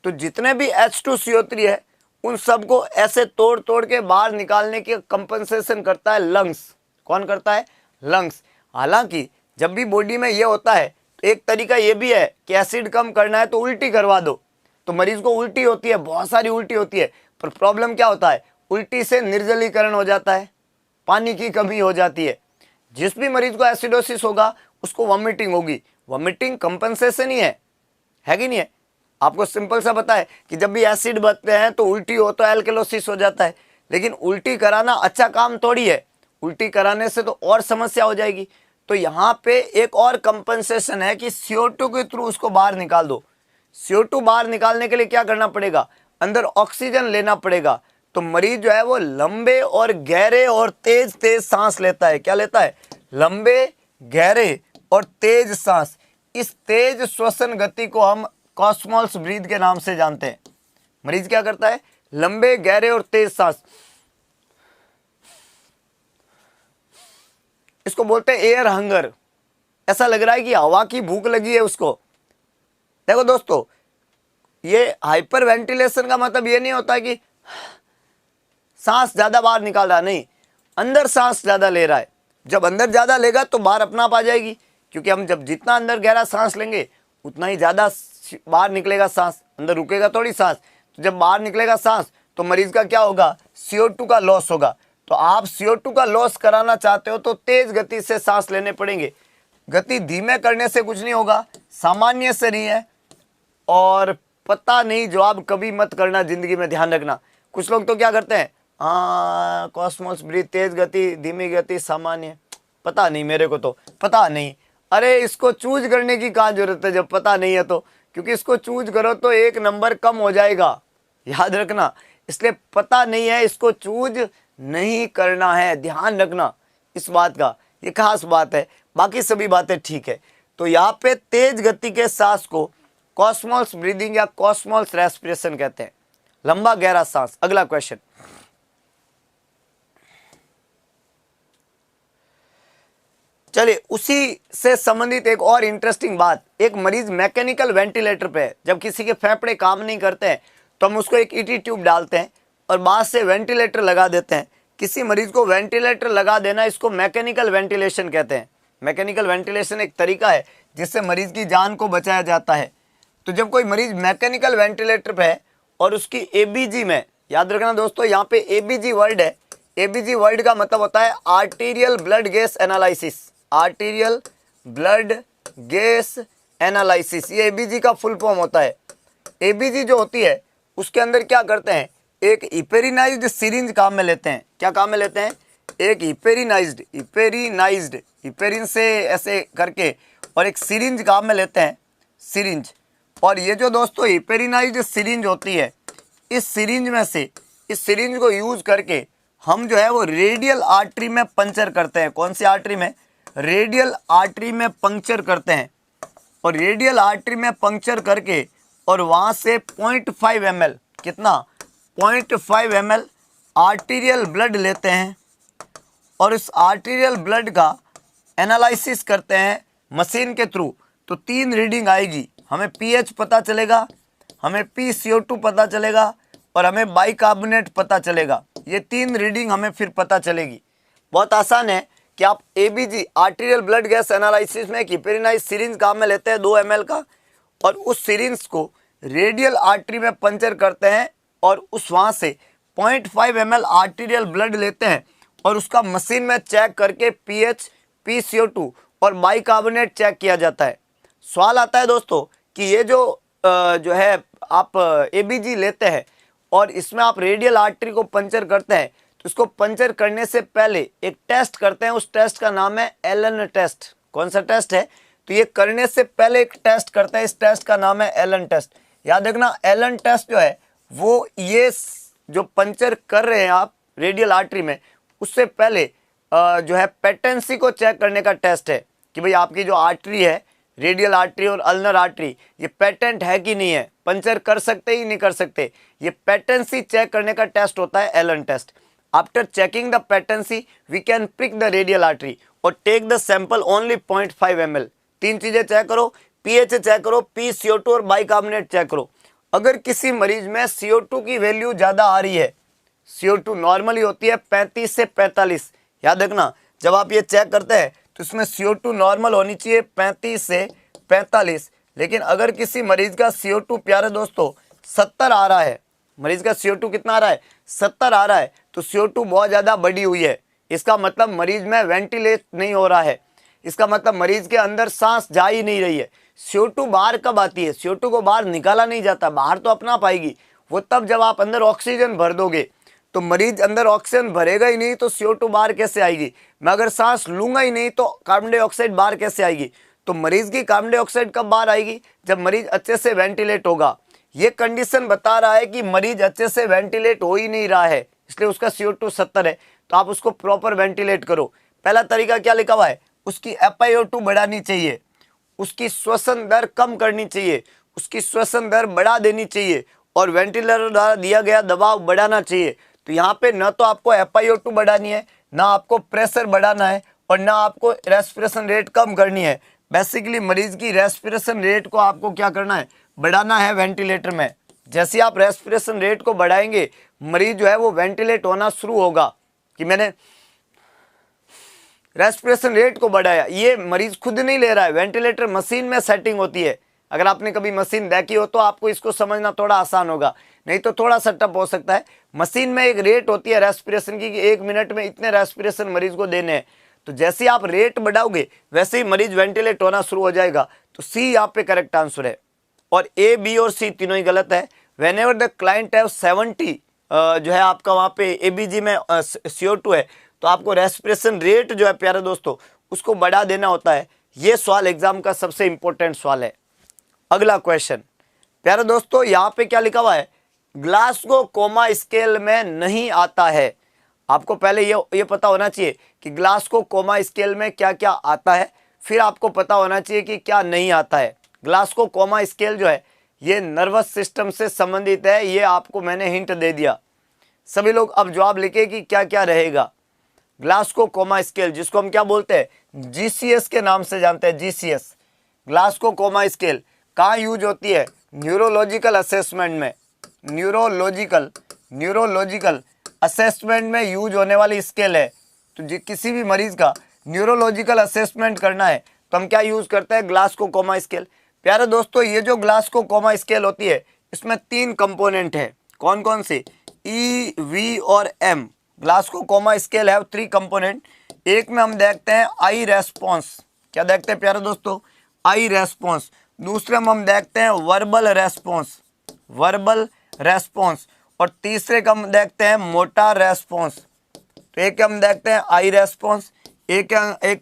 तो जितने भी H2CO3 है उन सबको ऐसे तोड़ तोड़ के बाहर निकालने की कंपनसेशन करता है लंग्स। कौन करता है, लंग्स। हालांकि जब भी बॉडी में ये होता है तो एक तरीका ये भी है कि एसिड कम करना है तो उल्टी करवा दो। तो मरीज को उल्टी होती है, बहुत सारी उल्टी होती है, पर प्रॉब्लम क्या होता है, उल्टी से निर्जलीकरण हो जाता है, पानी की कमी हो जाती है। जिस भी मरीज को एसिडोसिस होगा उसको वॉमिटिंग होगी। वॉमिटिंग कंपनसेशन ही है कि नहीं है। आपको सिंपल सा पता है कि जब भी एसिड बढ़ते हैं तो उल्टी हो तो एल्केलोसिस हो जाता है, लेकिन उल्टी कराना अच्छा काम थोड़ी है, उल्टी कराने से तो और समस्या हो जाएगी। तो यहाँ पे एक और कंपनसेशन है कि CO2 के थ्रू उसको बाहर निकाल दो। CO2 बाहर निकालने के लिए क्या करना पड़ेगा, अंदर ऑक्सीजन लेना पड़ेगा। तो मरीज जो है वो लंबे और गहरे और तेज तेज सांस लेता है। क्या लेता है, लंबे, गहरे और तेज सांस। इस तेज श्वसन गति को हम कॉस्मॉल्स ब्रीथ के नाम से जानते हैं। मरीज क्या करता है, लंबे गहरे और तेज सांस, इसको बोलते हैं एयर हंगर। ऐसा लग रहा है कि हवा की भूख लगी है उसको। देखो दोस्तों, ये हाइपर वेंटिलेशन का मतलब ये नहीं होता कि सांस ज्यादा बाहर निकाल रहा, नहीं, अंदर सांस ज्यादा ले रहा है। जब अंदर ज्यादा लेगा तो बाहर अपना आप आ जाएगी, क्योंकि हम जब जितना अंदर गहरा सांस लेंगे उतना ही ज्यादा बाहर निकलेगा सांस, अंदर रुकेगा थोड़ी सांस। तो जब बाहर निकलेगा सांस तो मरीज का क्या होगा, CO2 का लॉस होगा। तो आप CO2 का लॉस कराना चाहते हो तो तेज गति से सांस लेने पड़ेंगे। गति धीमे करने से कुछ नहीं होगा, सामान्य से नहीं है। और पता नहीं जवाब कभी मत करना जिंदगी में, ध्यान रखना। कुछ लोग तो क्या करते हैं, हाँ कॉस्मॉस ब्रीथ, तेज गति, धीमी गति, सामान्य, पता नहीं, मेरे को तो पता नहीं। अरे इसको चूज करने की कहाँ जरूरत है जब पता नहीं है तो, क्योंकि इसको चूज करो तो 1 नंबर कम हो जाएगा, याद रखना। इसलिए पता नहीं है, इसको चूज नहीं करना है, ध्यान रखना इस बात का, ये खास बात है। बाकी सभी बातें ठीक है। तो यहाँ पे तेज गति के सांस को कॉस्मॉल्स ब्रीदिंग या कॉस्मॉल्स रेस्पिरेशन कहते हैं, लंबा गहरा सांस। अगला क्वेश्चन, चलिए उसी से संबंधित एक और इंटरेस्टिंग बात। एक मरीज मैकेनिकल वेंटिलेटर पे है, जब किसी के फेफड़े काम नहीं करते हैं तो हम उसको एक ET ट्यूब डालते हैं और बाद से वेंटिलेटर लगा देते हैं। किसी मरीज को वेंटिलेटर लगा देना, इसको मैकेनिकल वेंटिलेशन कहते हैं। मैकेनिकल वेंटिलेशन एक तरीका है जिससे मरीज की जान को बचाया जाता है। तो जब कोई मरीज मैकेनिकल वेंटिलेटर पे है और उसकी ABG में, याद रखना दोस्तों यहाँ पे ABG वर्ड है, ABG वर्ड का मतलब होता है arterial blood gas analysis, arterial blood gas analysis, ये ABG का फुल फॉर्म होता है। ABG जो होती है उसके अंदर क्या करते हैं, एक हिपेरिनाइज्ड सिरिंज काम में लेते हैं। क्या काम में लेते हैं, एक हिपेरिनाइज्ड, हिपेरिन से ऐसे करके, और एक सिरिंज काम में लेते हैं, सिरिंज। और ये जो दोस्तों हिपेरिनाइज्ड सिरिंज होती है, इस सिरिंज में से, इस सिरिंज को यूज करके हम जो है वो रेडियल आर्टरी में पंचर करते हैं। कौन सी आर्टरी में, रेडियल आर्टरी में पंक्चर करते हैं। और रेडियल आर्टरी में पंक्चर करके और वहां से 0.5 ml, कितना, 0.5 ml आर्टीरियल ब्लड लेते हैं और इस आर्टीरियल ब्लड का एनालिसिस करते हैं मशीन के थ्रू। तो 3 रीडिंग आएगी, हमें pH पता चलेगा, हमें PCO2 पता चलेगा और हमें बाइकार्बोनेट पता चलेगा। ये 3 रीडिंग हमें फिर पता चलेगी। बहुत आसान है कि आप ABG arterial blood gas analysis में एक हिपेरिनाइज्ड सिरिंज काम में लेते हैं 2 ml का, और उस सिरिंज को रेडियल आर्टरी में पंचर करते हैं और उस वहाँ से 0.5 ml आर्टीरियल ब्लड लेते हैं और उसका मशीन में चेक करके pH, PCO2 और बाइकार्बोनेट चेक किया जाता है। सवाल आता है दोस्तों कि ये जो है आप ABG लेते हैं और इसमें आप रेडियल आर्टरी को पंचर करते हैं, तो इसको पंचर करने से पहले एक टेस्ट करते हैं। उस टेस्ट का नाम है एलन टेस्ट। कौन सा टेस्ट है, तो ये करने से पहले एक टेस्ट करते हैं, इस टेस्ट का नाम है एलन टेस्ट। याद रखना, एलन टेस्ट जो है वो ये जो पंचर कर रहे हैं आप रेडियल आर्टरी में, उससे पहले जो है पेटेंसी को चेक करने का टेस्ट है कि भाई आपकी जो आर्टरी है, रेडियल आर्टरी और अल्नर आर्टरी, ये पेटेंट है कि नहीं है, पंचर कर सकते ही नहीं कर सकते। ये पेटेंसी चेक करने का टेस्ट होता है Allen test. After checking the patency we can pick the radial artery और take the sample only 0.5 ml। 3 चीजें चेक करो, pH चेक करो, PCO2 और बाइकार्बोनेट चेक करो। अगर किसी मरीज में CO2 की वैल्यू ज्यादा आ रही है, CO2 नॉर्मली होती है 35 से 45, याद रखना जब आप ये चेक करते हैं तो इसमें CO2 नॉर्मल होनी चाहिए 35 से 45। लेकिन अगर किसी मरीज का CO2 प्यारे दोस्तों 70 आ रहा है, मरीज का CO2 कितना आ रहा है, 70 आ रहा है, तो CO2 बहुत ज़्यादा बढ़ी हुई है। इसका मतलब मरीज में वेंटिलेट नहीं हो रहा है, इसका मतलब मरीज के अंदर सांस जा ही नहीं रही है। CO2 बाहर कब आती है, CO2 को बाहर निकाला नहीं जाता, बाहर तो अपना पाएगी वो तब जब आप अंदर ऑक्सीजन भर दोगे। तो मरीज अंदर ऑक्सीजन भरेगा ही नहीं तो CO2 बाहर कैसे आएगी। मैं अगर सांस लूंगा ही नहीं तो कार्बन डाइऑक्साइड बाहर कैसे आएगी। तो मरीज की कार्बन डाइऑक्साइड कब बाहर आएगी, जब मरीज अच्छे से वेंटिलेट होगा। ये कंडीशन बता रहा है कि मरीज अच्छे से वेंटिलेट हो ही नहीं रहा है, इसलिए उसका CO2 70 है। तो आप उसको प्रॉपर वेंटिलेट करो। पहला तरीका क्या लिखा हुआ है, उसकी FiO2 बढ़ानी चाहिए, उसकी श्वसन दर कम करनी चाहिए, उसकी श्वसन दर बढ़ा देनी चाहिए और वेंटिलेटर द्वारा दिया गया दबाव बढ़ाना चाहिए। तो यहाँ पे न तो आपको FiO2 बढ़ानी है, ना आपको प्रेशर बढ़ाना है और ना आपको रेस्पिरेशन रेट कम करनी है। बेसिकली मरीज की रेस्पिरेशन रेट को आपको क्या करना है, बढ़ाना है वेंटिलेटर में। जैसे आप रेस्पिरेशन रेट को बढ़ाएंगे मरीज जो है वो वेंटिलेट होना शुरू होगा। कि मैंने रेस्पिरेशन रेट को बढ़ाया, ये मरीज खुद नहीं ले रहा है, वेंटिलेटर मशीन में सेटिंग होती है। अगर आपने कभी मशीन देखी हो तो आपको इसको समझना थोड़ा आसान होगा, नहीं तो थोड़ा सा टफ हो सकता है। मशीन में एक रेट होती है रेस्पिरेशन की कि 1 मिनट में इतने रेस्पिरेशन मरीज को देने हैं। तो जैसे आप रेट बढ़ाओगे वैसे ही मरीज वेंटिलेट होना शुरू हो जाएगा। तो सी यहाँ पे करेक्ट आंसर है और ए, बी और सी तीनों ही गलत है। When ever the client have 70 जो है आपका वहाँ पे ABG में CO2 है तो आपको रेस्पिरेशन रेट जो है प्यारे दोस्तों उसको बढ़ा देना होता है। ये सवाल एग्जाम का सबसे इंपॉर्टेंट सवाल है। अगला क्वेश्चन प्यारे दोस्तों यहाँ पे क्या लिखा हुआ है, ग्लासगो कोमा स्केल में नहीं आता है। आपको पहले ये पता होना चाहिए कि ग्लासगो कोमा स्केल में क्या क्या आता है, फिर आपको पता होना चाहिए कि क्या नहीं आता है। ग्लासगो कोमा स्केल जो है ये नर्वस सिस्टम से संबंधित है, ये आपको मैंने हिंट दे दिया। सभी लोग अब जवाब लिखे कि क्या क्या रहेगा। ग्लासगो कोमा स्केल जिसको हम क्या बोलते हैं, GCS के नाम से जानते हैं, GCS ग्लासगो कोमा स्केल कहाँ यूज होती है, न्यूरोलॉजिकल असेसमेंट में। न्यूरोलॉजिकल असेसमेंट में यूज होने वाली स्केल है। तो किसी भी मरीज का न्यूरोलॉजिकल असेसमेंट करना है तो हम क्या यूज करते हैं, ग्लासगो कोमा स्केल। प्यारे दोस्तों ये जो ग्लासगो कोमा स्केल होती है इसमें 3 कंपोनेंट है। कौन कौन से, E, V और M। ग्लासगो कोमा स्केल है 3 कंपोनेंट। एक में हम देखते हैं आई रेस्पॉन्स, क्या देखते हैं प्यारे दोस्तों, आई रेस्पॉन्स। दूसरे में हम देखते हैं वर्बल रेस्पॉन्स और तीसरे का हम देखते हैं मोटार रेस्पॉन्स। तो एक हम देखते हैं आई रेस्पॉन्स, एक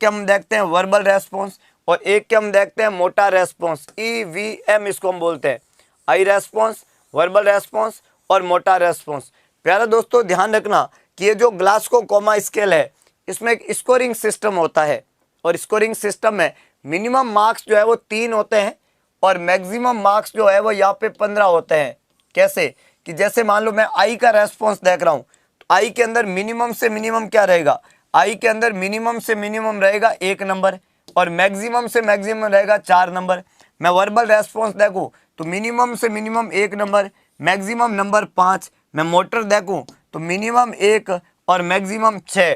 हम देखते हैं वर्बल रेस्पॉन्स और एक हम देखते हैं मोटार रेस्पॉन्स। EVM इसको हम बोलते हैं, आई रेस्पॉन्स, वर्बल रेस्पॉन्स और मोटार रेस्पॉन्स। प्यारे दोस्तों ध्यान रखना कि ये जो ग्लासगो कोमा स्केल है इसमें एक स्कोरिंग सिस्टम होता है और स्कोरिंग सिस्टम में मिनिमम मार्क्स जो है वो 3 होते हैं और मैक्सिमम मार्क्स जो है वो यहाँ पे 15 होते हैं। कैसे कि जैसे मान लो मैं आई का रेस्पॉन्स देख रहा हूँ तो आई के अंदर मिनिमम से मिनिमम क्या रहेगा, आई के अंदर मिनिमम से मिनिमम रहेगा 1 नंबर और मैक्सिमम से मैक्सिमम रहेगा 4 नंबर। मैं वर्बल रेस्पॉन्स देखूँ तो मिनिमम से मिनिमम 1 नंबर, मैक्सिमम नंबर 5। मैं मोटर देखूँ तो मिनिमम 1 और मैक्सिमम 6।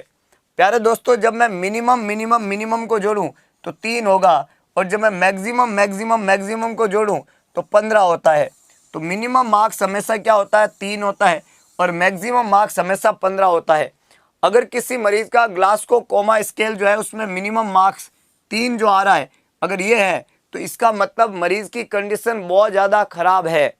प्यारे दोस्तों जब मैं मिनिमम को जोड़ूं तो 3 होगा और जब मैं मैक्सिमम को जोड़ूं तो 15 होता है। तो मिनिमम मार्क्स हमेशा क्या होता है, 3 होता है और मैक्सिमम मार्क्स हमेशा 15 होता है। अगर किसी मरीज का ग्लासगो कोमा स्केल जो है उसमें मिनिमम मार्क्स 3 जो आ रहा है अगर ये है तो इसका मतलब मरीज की कंडीशन बहुत ज़्यादा खराब है,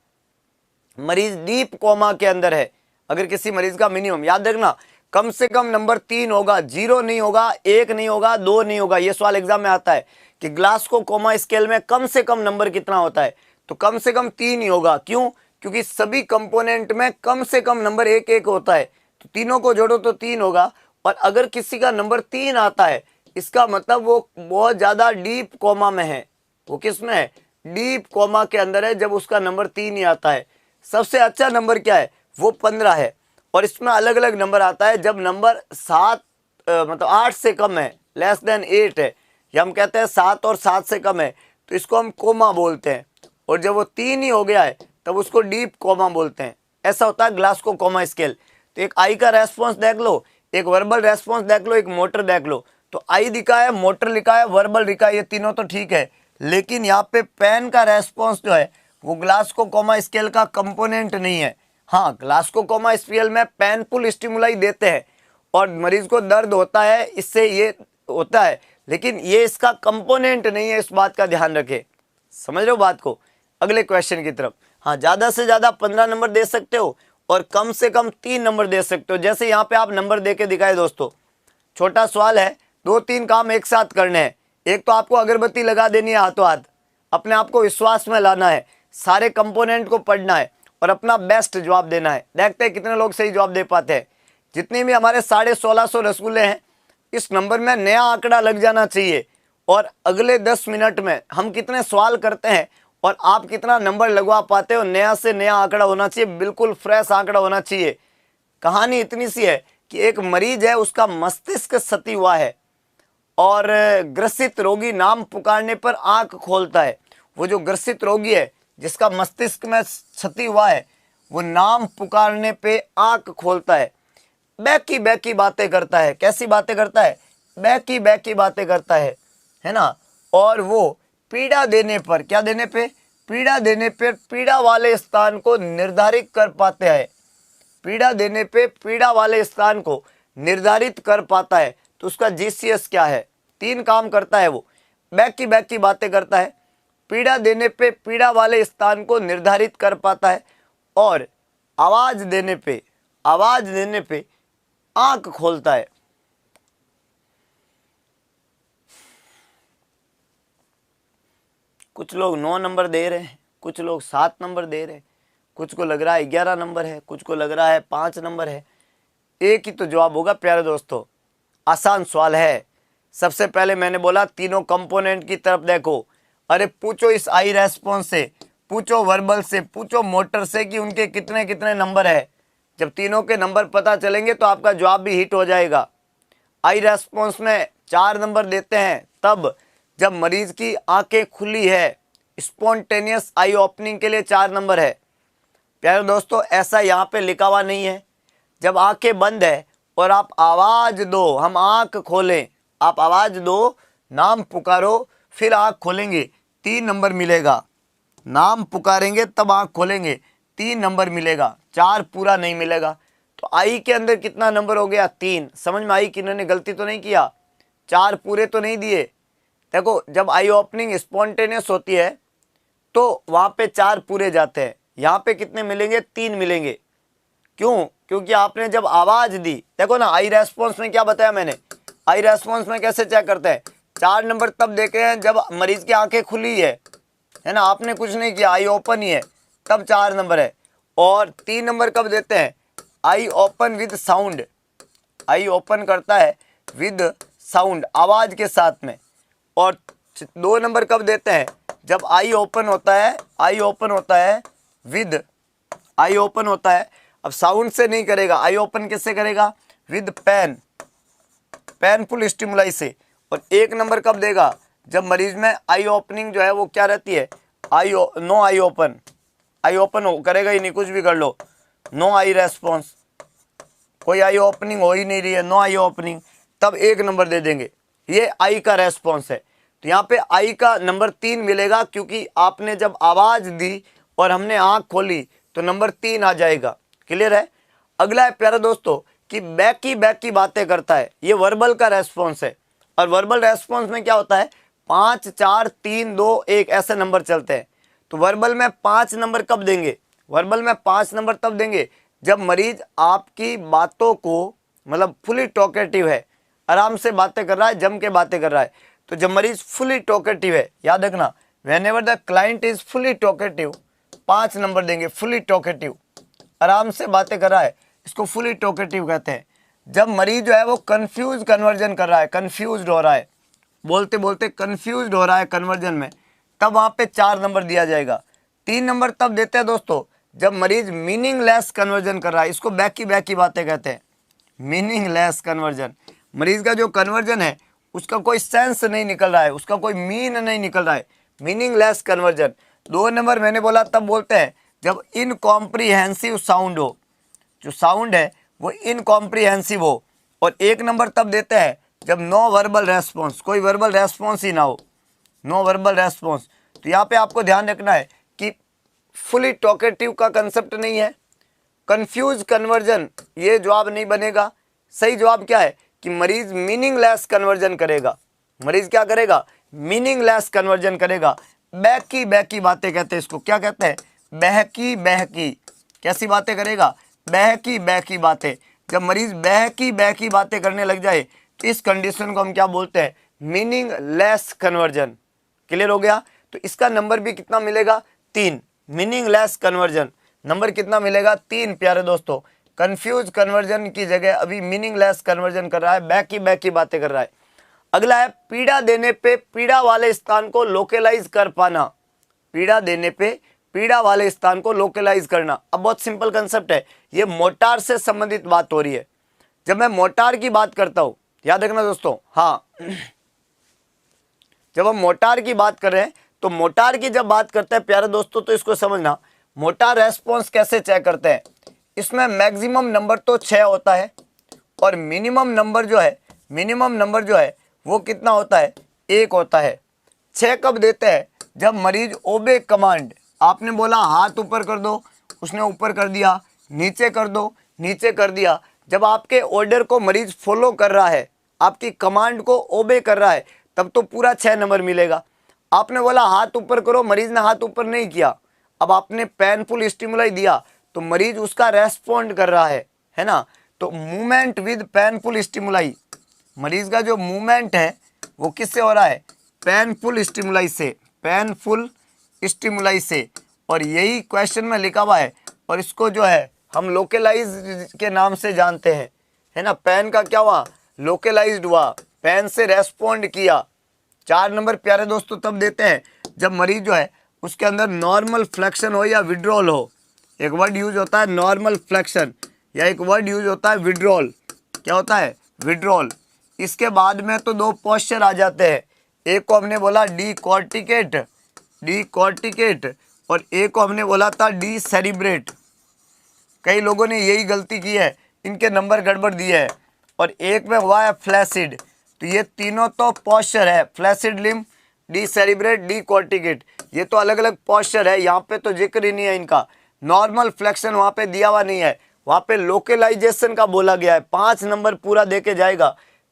मरीज डीप कोमा के अंदर है। अगर किसी मरीज का मिनिमम, याद रखना कम से कम नंबर 3 होगा, 0 नहीं होगा, 1 नहीं होगा, 2 नहीं होगा। ये सवाल एग्जाम में आता है कि ग्लासगो कोमा स्केल में कम से कम नंबर कितना होता है, तो कम से कम 3 ही होगा। क्यों, क्योंकि सभी कंपोनेंट में कम से कम नंबर 1 होता है, तो तीनों को जोड़ो तो 3 होगा। और अगर किसी का नंबर 3 आता है इसका मतलब वो बहुत ज़्यादा डीप कोमा में है। वो किस में है, डीप कोमा के अंदर है जब उसका नंबर 3 ही आता है। सबसे अच्छा नंबर क्या है, वो 15 है और इसमें अलग अलग नंबर आता है। जब नंबर 7 मतलब 8 से कम है, लेस देन 8 है, या हम कहते हैं 7 और 7 से कम है तो इसको हम कोमा बोलते हैं। और जब वो 3 ही हो गया है तब उसको डीप कोमा बोलते हैं। ऐसा होता है ग्लासगो कोमा स्केल। तो एक आई का रेस्पॉन्स देख लो, एक वर्बल रेस्पॉन्स देख लो, एक मोटर देख लो। तो आई दिखा है, मोटर लिखा है, वर्बल लिखा है, ये तीनों तो ठीक है, लेकिन यहाँ पे पेन का रेस्पॉन्स जो है वो ग्लासगो कोमा स्केल का कंपोनेंट नहीं है। हाँ, ग्लासगो कोमा स्केल में पेनफुल स्टिमुलाई देते हैं और मरीज को दर्द होता है, इससे ये होता है, लेकिन ये इसका कंपोनेंट नहीं है। इस बात का ध्यान रखें, समझ रहे हो बात को। अगले क्वेश्चन की तरफ। हाँ, ज़्यादा से ज़्यादा 15 नंबर दे सकते हो और कम से कम 3 नंबर दे सकते हो। जैसे यहाँ पे आप नंबर दे के दिखाए दोस्तों, छोटा सवाल है, 2-3 काम एक साथ करने हैं। एक तो आपको अगरबत्ती लगा देनी है हाथों हाथ, अपने आप को विश्वास में लाना है, सारे कंपोनेंट को पढ़ना है और अपना बेस्ट जवाब देना है। देखते हैं कितने लोग सही जवाब दे पाते हैं। जितने भी हमारे 1650 रसगुल्ले हैं, इस नंबर में नया आंकड़ा लग जाना चाहिए और अगले 10 मिनट में हम कितने सवाल करते हैं और आप कितना नंबर लगवा पाते हो। नया से नया आंकड़ा होना चाहिए, बिल्कुल फ्रेश आंकड़ा होना चाहिए। कहानी इतनी सी है कि एक मरीज है, उसका मस्तिष्क क्षति हुआ है और ग्रसित रोगी नाम पुकारने पर आंख खोलता है। वो जो ग्रसित रोगी है जिसका मस्तिष्क में क्षति हुआ है, वो नाम पुकारने पे आंख खोलता है। बैकी बैकी बातें करता है। कैसी बातें करता है? बैकी बैकी बातें करता है ना। और वो पीड़ा देने पर, क्या देने पे? पीड़ा देने पर पीड़ा वाले स्थान को निर्धारित कर पाते हैं। पीड़ा देने पे पीड़ा वाले स्थान को निर्धारित कर पाता है। तो उसका जीसीएस क्या है? 3 काम करता है वो। बैकी बैकी बातें करता है, पीड़ा देने पे पीड़ा वाले स्थान को निर्धारित कर पाता है, और आवाज देने पे आंख खोलता है। कुछ लोग 9 नंबर दे रहे हैं, कुछ लोग 7 नंबर दे रहे हैं, कुछ को लग रहा है 11 नंबर है, कुछ को लग रहा है 5 नंबर है। एक ही तो जवाब होगा प्यारे दोस्तों। आसान सवाल है। सबसे पहले मैंने बोला तीनों कंपोनेंट की तरफ देखो। अरे पूछो इस आई रेस्पॉन्स से, पूछो वर्बल से, पूछो मोटर से कि उनके कितने कितने नंबर है। जब तीनों के नंबर पता चलेंगे तो आपका जवाब भी हिट हो जाएगा। आई रेस्पॉन्स में 4 नंबर देते हैं तब जब मरीज की आंखें खुली है। स्पॉन्टेनियस आई ओपनिंग के लिए 4 नंबर है। प्यारे दोस्तों, ऐसा यहाँ पे लिखा हुआ नहीं है। जब आंखें बंद है और आप आवाज दो, हम आंख खोलें, आप आवाज दो, नाम पुकारो, फिर आंख खोलेंगे, 3 नंबर मिलेगा। नाम पुकारेंगे तब आंख खोलेंगे, 3 नंबर मिलेगा, 4 पूरा नहीं मिलेगा। तो आई के अंदर कितना नंबर हो गया? 3। समझ में आई कि इन्होंने गलती तो नहीं किया? 4 पूरे तो नहीं दिए। देखो, जब आई ओपनिंग स्पॉन्टेनियस होती है तो वहां पे 4 पूरे जाते हैं। यहाँ पे कितने मिलेंगे? 3 मिलेंगे। क्यों? क्योंकि आपने जब आवाज दी, देखो ना, आई रेस्पॉन्स में क्या बताया मैंने? आई रेस्पॉन्स में कैसे चेक करते हैं? 4 नंबर तब देखे हैं जब मरीज की आंखें खुली है ना, आपने कुछ नहीं किया, आई ओपन ही है, तब 4 नंबर है। और 3 नंबर कब देते हैं? I open with sound. I open करता है विद साउंड, आवाज के साथ में। और 2 नंबर कब देते हैं? जब आई ओपन होता है, आई ओपन होता है विद, आई ओपन होता है, अब साउंड से नहीं करेगा, आई ओपन किससे करेगा? विद पेन, पेनफुल स्टिमुलाई से। और 1 नंबर कब देगा? जब मरीज में आई ओपनिंग जो है वो क्या रहती है? No eye open, eye open हो करेगा ही नहीं, कुछ भी कर लो, नो आई रेस्पॉन्स, कोई आई ओपनिंग हो ही नहीं रही है, नो आई ओपनिंग, तब 1 नंबर दे देंगे। ये आई का रेस्पॉन्स है। तो यहाँ पे आई का नंबर 3 मिलेगा, क्योंकि आपने जब आवाज दी और हमने आंख खोली तो नंबर 3 आ जाएगा। क्लियर है? अगला है प्यारे दोस्तों कि बैकी बैकी बातें करता है। ये वर्बल का रेस्पॉन्स है। और वर्बल रेस्पॉन्स में क्या होता है? 5 4 3 2 1 ऐसे नंबर चलते हैं। तो वर्बल में 5 नंबर कब देंगे? वर्बल में 5 नंबर तब देंगे जब मरीज आपकी बातों को, मतलब फुली टॉकेटिव है, आराम से बातें कर रहा है, जम के बातें कर रहा है। तो जब मरीज फुली टॉकेटिव है, याद रखना, whenever the client is fully talkative, 5 number देंगे। फुली टॉकेटिव, आराम से बातें कर रहा है, इसको फुली टॉकेटिव कहते हैं। जब मरीज जो है वो कंफ्यूज कन्वर्जन कर रहा है, कंफ्यूज हो रहा है, बोलते बोलते कंफ्यूज हो रहा है कन्वर्जन में, तब वहां पे 4 नंबर दिया जाएगा। 3 नंबर तब देते हैं दोस्तों जब मरीज मीनिंगलेस कन्वर्जन कर रहा है, इसको बैकी बैकी बातें कहते हैं। मीनिंगलेस कन्वर्जन, मरीज का जो कन्वर्जन है उसका कोई सेंस नहीं निकल रहा है, उसका कोई मीन नहीं निकल रहा है, मीनिंगलेस कन्वर्जन। 2 नंबर मैंने बोला तब बोलते हैं जब इनकॉम्प्रिहेंसिव साउंड हो, जो साउंड है वो इनकॉम्प्रिहेंसिव हो। और 1 नंबर तब देते हैं जब नो वर्बल रेस्पॉन्स, कोई वर्बल रेस्पॉन्स ही ना हो, नो वर्बल रेस्पॉन्स। तो यहाँ पे आपको ध्यान रखना है कि फुली टॉकेटिव का कंसेप्ट नहीं है, कंफ्यूज कन्वर्जन ये जवाब नहीं बनेगा। सही जवाब क्या है कि मरीज मीनिंगलेस कन्वर्जन करेगा। मरीज क्या करेगा? मीनिंगलेस कन्वर्जन करेगा। बैकी बैकी बातें कहते हैं इसको। क्या कहते हैं? बहकी बहकी। कैसी बातें करेगा? बहकी बहकी बातें। जब मरीज बहकी बहकी बातें करने लग जाए तो इस कंडीशन को हम क्या बोलते हैं? Meaningless conversion. क्लियर हो गया? तो इसका नंबर भी कितना मिलेगा? 3। मीनिंगलेस कन्वर्जन नंबर कितना मिलेगा? 3 प्यारे दोस्तों। कंफ्यूज कन्वर्जन की जगह अभी मीनिंगलेस कन्वर्जन कर रहा है, बैकी बैकी बातें कर रहा है। अगला है पीड़ा देने पे पीड़ा वाले स्थान को लोकेलाइज कर पाना। पीड़ा देने पे पीड़ा वाले स्थान को लोकलाइज करना। अब बहुत सिंपल कंसेप्ट है, ये मोटार से संबंधित बात हो रही है। जब मैं मोटार की बात करता हूं, याद रखना दोस्तों, हाँ, जब हम मोटार की बात कर रहे हैं तो मोटार की जब बात करते हैं प्यारे दोस्तों, तो इसको समझना, मोटार रेस्पॉन्स कैसे चेक करते हैं। इसमें मैक्सिमम नंबर तो 6 होता है और मिनिमम नंबर जो है वो कितना होता है, 1 होता है। 6 कब देते हैं, जब मरीज ओबे कमांड, आपने बोला हाथ ऊपर कर दो, उसने ऊपर कर दिया, नीचे कर दो, नीचे कर दिया। जब आपके ऑर्डर को मरीज फॉलो कर रहा है, आपकी कमांड को ओबे कर रहा है, तब तो पूरा 6 नंबर मिलेगा। आपने बोला हाथ ऊपर करो, मरीज ने हाथ ऊपर नहीं किया, अब आपने पेनफुल स्टिमुलाई दिया तो मरीज उसका रेस्पॉन्ड कर रहा है ना। तो मूवमेंट विद पेनफुल स्टिमुलाई, मरीज का जो मूवमेंट है वो किससे हो रहा है, पेनफुल स्टिमुलाई से। और यही क्वेश्चन में लिखा हुआ है और इसको जो है हम लोकलाइज के नाम से जानते हैं, है ना। पेन का क्या हुआ, लोकलाइज्ड हुआ, पेन से रेस्पॉन्ड किया। 4 नंबर प्यारे दोस्तों तब देते हैं जब मरीज जो है उसके अंदर नॉर्मल फ्लेक्शन हो या विड्रॉल हो। एक वर्ड यूज होता है नॉर्मल फ्लेक्शन या एक वर्ड यूज होता है विड्रॉल। क्या होता है, विड्रॉल। इसके बाद में तो 2 पोस्चर आ जाते हैं, एक को हमने बोला डी कॉर्टिकेट और एक को हमने बोला था डी सेरिब्रेट। कई लोगों ने यही गलती की है, इनके नंबर गड़बड़ दिए है। और एक में हुआ है फ्लैसिड। तो ये तीनों तो पोस्चर है, फ्लैसिड लिम्ब, डी सेरिब्रेट, डी कॉर्टिकेट, ये तो अलग अलग पोस्चर है, यहाँ पे तो जिक्र ही नहीं है इनका। नॉर्मल फ्लेक्शन वहाँ पे दिया हुआ नहीं है, वहाँ पे लोकलाइजेशन का बोला गया है। 5 नंबर पूरा देके जाएगा।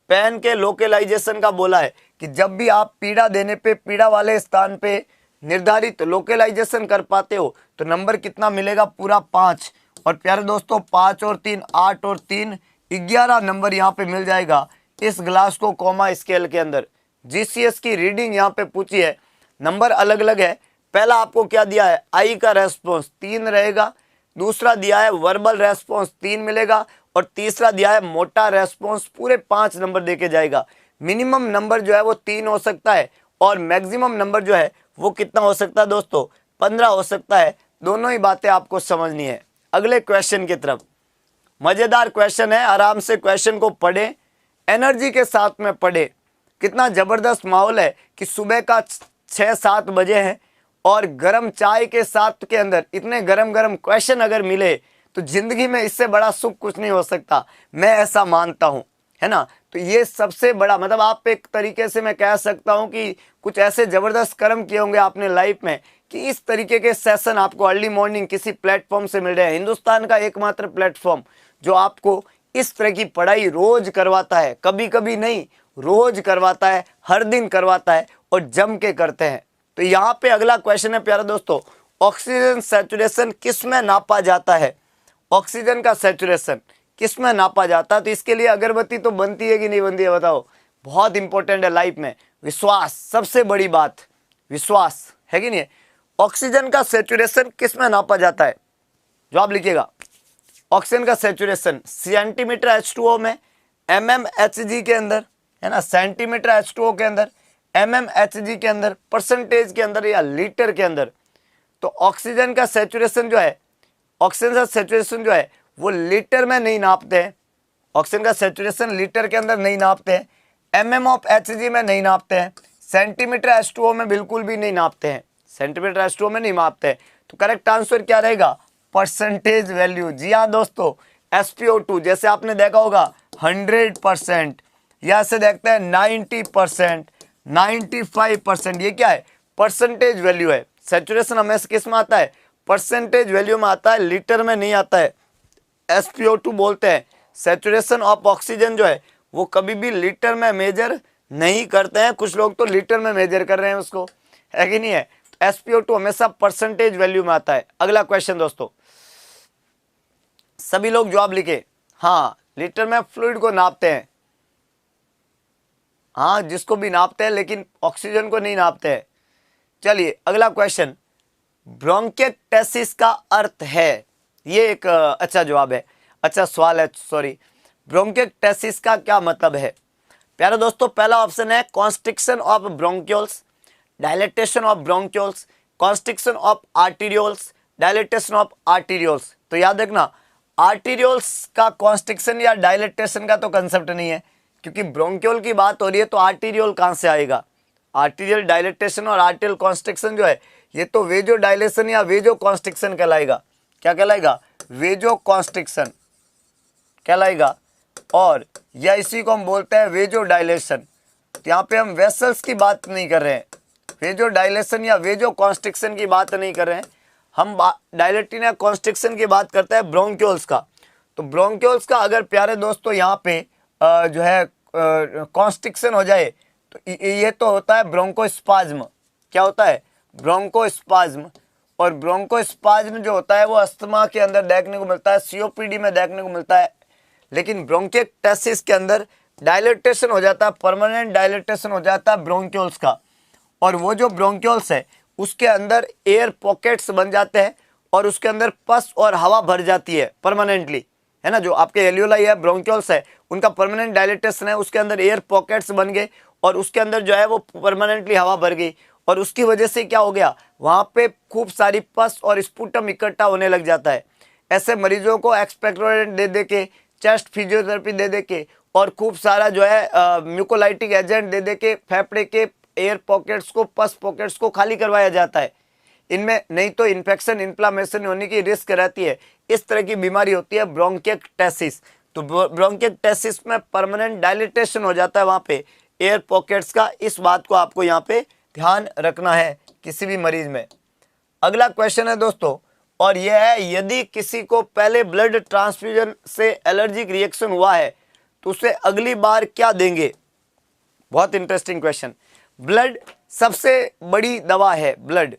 पेन के लोकलाइजेशन का बोला है कि जब भी आप पीड़ा देने पे पीड़ा वाले स्थान पे निर्धारित लोकलाइजेशन कर पाते हो तो नंबर कितना मिलेगा, पूरा 5। और प्यारे दोस्तों 5 और 3 8 और 3 11 नंबर यहाँ पे मिल जाएगा इस ग्लासको कोमा स्केल के अंदर। जीसीएस की रीडिंग यहाँ पे पूछी है, नंबर अलग अलग है। पहला आपको क्या दिया है, आई का रेस्पॉन्स 3 रहेगा, दूसरा दिया है वर्बल रेस्पॉन्स 3 मिलेगा और तीसरा दिया है मोटा रेस्पॉन्स, पूरे 5 नंबर देके जाएगा। मिनिमम नंबर जो है वो 3 हो सकता है और मैक्सिमम नंबर जो है वो कितना हो सकता है दोस्तों, 15 हो सकता है। दोनों ही बातें आपको समझनी है। अगले क्वेश्चन की तरफ, मजेदार क्वेश्चन है, आराम से क्वेश्चन को पढ़ें, एनर्जी के साथ में पढ़े। कितना जबरदस्त माहौल है कि सुबह का 6-7 बजे है और गर्म चाय के साथ के अंदर इतने गरम गरम क्वेश्चन अगर मिले तो जिंदगी में इससे बड़ा सुख कुछ नहीं हो सकता, मैं ऐसा मानता हूं, है ना। तो ये सबसे बड़ा, मतलब आप एक तरीके से मैं कह सकता हूं कि कुछ ऐसे जबरदस्त कर्म किए होंगे आपने लाइफ में कि इस तरीके के सेशन आपको अर्ली मॉर्निंग किसी प्लेटफॉर्म से मिल रहे हैं। हिंदुस्तान का एकमात्र प्लेटफॉर्म जो आपको इस तरह की पढ़ाई रोज करवाता है, कभी कभी नहीं, रोज करवाता है, हर दिन करवाता है और जम के करते हैं। तो यहाँ पे अगला क्वेश्चन है प्यारे दोस्तों, ऑक्सीजन सैचुरेशन किस में नापा जाता है, ऑक्सीजन का सैचुरेशन किस में नापा जाता है। तो इसके लिए अगरबत्ती तो बनती है कि नहीं बनती है, बताओ। बहुत इंपॉर्टेंट है लाइफ में, विश्वास, सबसे बड़ी बात विश्वास है कि नहीं। ऑक्सीजन का सैचुरेशन किस में नापा जाता है, जवाब लिखिएगा। ऑक्सीजन का सैचुरेशन सेंटीमीटर H2O में, mmHg के अंदर, है ना, सेंटीमीटर H2O के अंदर, mmHg के अंदर, परसेंटेज के अंदर या लीटर के अंदर। तो ऑक्सीजन का सैचुरेशन जो है, ऑक्सीजन का सैचुरेशन जो है वो लीटर में नहीं नापते हैं, ऑक्सीजन का सैचुरेशन लीटर के अंदर नहीं नापते हैं, mmHg में नहीं नापते हैं, सेंटीमीटर H2O में बिल्कुल भी नहीं नापते हैं, सेंटीमीटर H2O में नहीं नापते हैं। तो करेक्ट आंसर क्या रहेगा, परसेंटेज वैल्यू। जी हाँ दोस्तों, SpO2 जैसे आपने देखा होगा 100%, या से देखते हैं 90%, 95%, ये क्या है, परसेंटेज वैल्यू है। सैचुरेशन हमेशा किस में आता है, परसेंटेज वैल्यू में आता है, लीटर में नहीं आता है। SpO2 बोलते हैं, सैचुरेशन ऑफ ऑक्सीजन जो है वो कभी भी लीटर में मेजर नहीं करते हैं, कुछ लोग तो लीटर में मेजर कर रहे हैं उसको, है कि नहीं है। तो SpO2 हमेशा परसेंटेज वैल्यू में आता है। अगला क्वेश्चन दोस्तों, सभी लोग जवाब लिखे। हाँ, लीटर में फ्लूइड को नापते हैं, हाँ जिसको भी नापते हैं, लेकिन ऑक्सीजन को नहीं नापते हैं। चलिए अगला क्वेश्चन, ब्रोंकिएक्टेसिस का अर्थ है, ये एक अच्छा जवाब है, अच्छा सवाल है, सॉरी। ब्रोंकिएक्टेसिस का क्या मतलब है प्यारे दोस्तों, पहला ऑप्शन है constriction of bronchioles, dilatation of bronchioles, constriction of arterioles, dilatation of arterioles. तो याद रखना आर्टीरियोल्स का कॉन्स्ट्रिक्शन या डायलेटेशन का तो कंसेप्ट नहीं है, क्योंकि ब्रोंकियोल की बात हो रही है तो आर्टीरियोल कहाँ से आएगा। आर्टीरियल डायलेटेशन और आर्टीरियल कॉन्स्ट्रिक्शन जो है ये तो वेजो डायलेशन या वेजो कॉन्स्ट्रिक्शन कहलाएगा। क्या कहलाएगा? वेजो कॉन्स्ट्रिक्शन कहलाएगा। और या इसी को हम बोलते हैं वेजो डायलेशन। तो यहाँ पे हम वेसल्स की बात नहीं कर रहे हैं, वेजो डायलेशन या वेजो कॉन्स्ट्रिक्शन की बात नहीं कर रहे हैं, हम डायलेटिन या कॉन्स्ट्रिक्शन की बात करते हैं ब्रोंकियोल्स का। तो ब्रोंकियोल्स का अगर प्यारे दोस्तों यहाँ पे जो है कॉन्स्ट्रिक्शन हो जाए तो ये तो होता है ब्रोंकोस्पाज्म। क्या होता है? ब्रोंकोस्पाज्म। और ब्रोंकोस्पाज्म जो होता है वो अस्थमा के अंदर देखने को मिलता है, सीओपीडी में देखने को मिलता है। लेकिन ब्रोंकिएक्टेसिस के अंदर डायलेटेशन हो जाता है, परमानेंट डायलेटेशन हो जाता है ब्रोंकियोल्स का। और वो जो ब्रोंकियोल्स है उसके अंदर एयर पॉकेट्स बन जाते हैं और उसके अंदर पस और हवा भर जाती है परमानेंटली, है ना। जो आपके एल्यूलाई है, ब्रोंकियोल्स है, उनका परमानेंट डायलेटेशन है, उसके अंदर एयर पॉकेट्स बन गए और उसके अंदर जो है वो परमानेंटली हवा भर गई। और उसकी वजह से क्या हो गया, वहाँ पे खूब सारी पस और स्पुटम इकट्ठा होने लग जाता है। ऐसे मरीजों को एक्सपेक्टोरेंट दे दे के, चेस्ट फिजियोथेरेपी दे दे के और खूब सारा जो है म्यूकोलाइटिक एजेंट दे दे के फेफड़े के एयर पॉकेट्स को, पस पॉकेट्स को खाली करवाया जाता है। इनमें नहीं तो इन्फेक्शन, इन्फ्लामेशन होने की रिस्क रहती है। इस तरह की बीमारी होती है ब्रोंकिएक्टेसिस। तो ब्रोंकिएक्टेसिस में परमानेंट डायलिटेशन हो जाता है वहाँ पे एयर पॉकेट्स का। इस बात को आपको यहाँ पे ध्यान रखना है किसी भी मरीज में। अगला क्वेश्चन है दोस्तों, और यह है यदि किसी को पहले ब्लड ट्रांसफ्यूजन से एलर्जिक रिएक्शन हुआ है तो उसे अगली बार क्या देंगे? बहुत इंटरेस्टिंग क्वेश्चन। ब्लड सबसे बड़ी दवा है, ब्लड,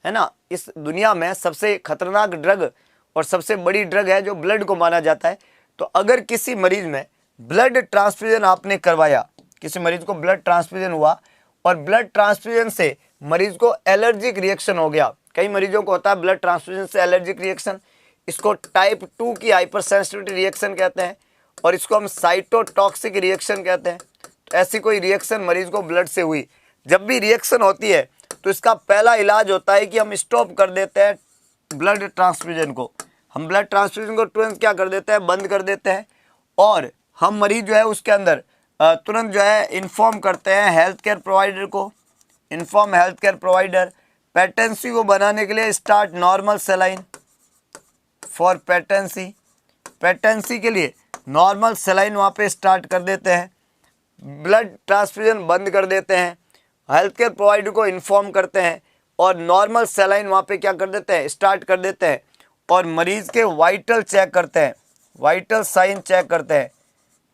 है ना। इस दुनिया में सबसे खतरनाक ड्रग और सबसे बड़ी ड्रग है जो ब्लड को माना जाता है। तो अगर किसी मरीज में ब्लड ट्रांसफ्यूजन आपने करवाया, किसी मरीज को ब्लड ट्रांसफ्यूजन हुआ और ब्लड ट्रांसफ्यूजन से मरीज को एलर्जिक रिएक्शन हो गया, कई मरीजों को होता है ब्लड ट्रांसफ्यूजन से एलर्जिक रिएक्शन, इसको टाइप 2 की हाइपर सेंसिटिविटी रिएक्शन कहते हैं और इसको हम साइटोटॉक्सिक रिएक्शन कहते हैं। तो ऐसी कोई रिएक्शन मरीज को ब्लड से हुई, जब भी रिएक्शन होती है तो इसका पहला इलाज होता है कि हम स्टॉप कर देते हैं ब्लड ट्रांसफ्यूजन को। हम ब्लड ट्रांसफ्यूजन को तुरंत क्या कर देते हैं, बंद कर देते हैं। और हम मरीज जो है उसके अंदर तुरंत जो है इन्फॉर्म करते हैं हेल्थ केयर प्रोवाइडर को, inform health care provider. Patency को बनाने के लिए start normal saline for patency, patency के लिए नॉर्मल सेलाइन वहाँ पे स्टार्ट कर देते हैं। ब्लड ट्रांसफ्यूजन बंद कर देते हैं, हेल्थ केयर प्रोवाइडर को इन्फॉर्म करते हैं और नॉर्मल सेलाइन वहाँ पे क्या कर देते हैं, स्टार्ट कर देते हैं। और मरीज के वाइटल चेक करते हैं, वाइटल साइन चेक करते हैं।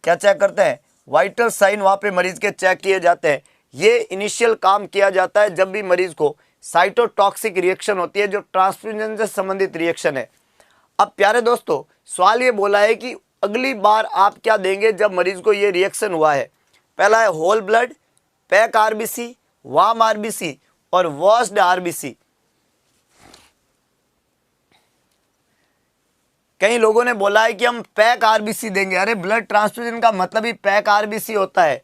क्या चेक करते हैं? वाइटल साइन वहाँ पे मरीज के चेक किए जाते हैं। ये इनिशियल काम किया जाता है जब भी मरीज को साइटोटॉक्सिक रिएक्शन होती है जो ट्रांसफ्यूजन से संबंधित रिएक्शन है। अब प्यारे दोस्तों सवाल ये बोला है कि अगली बार आप क्या देंगे जब मरीज को ये रिएक्शन हुआ है। पहला है whole blood, pack RBC, warm RBC और वॉश्ड आरबीसी। कई लोगों ने बोला है कि हम पैक आरबीसी देंगे। अरे ब्लड ट्रांसफ्यूजन का मतलब ही पैक आरबीसी होता है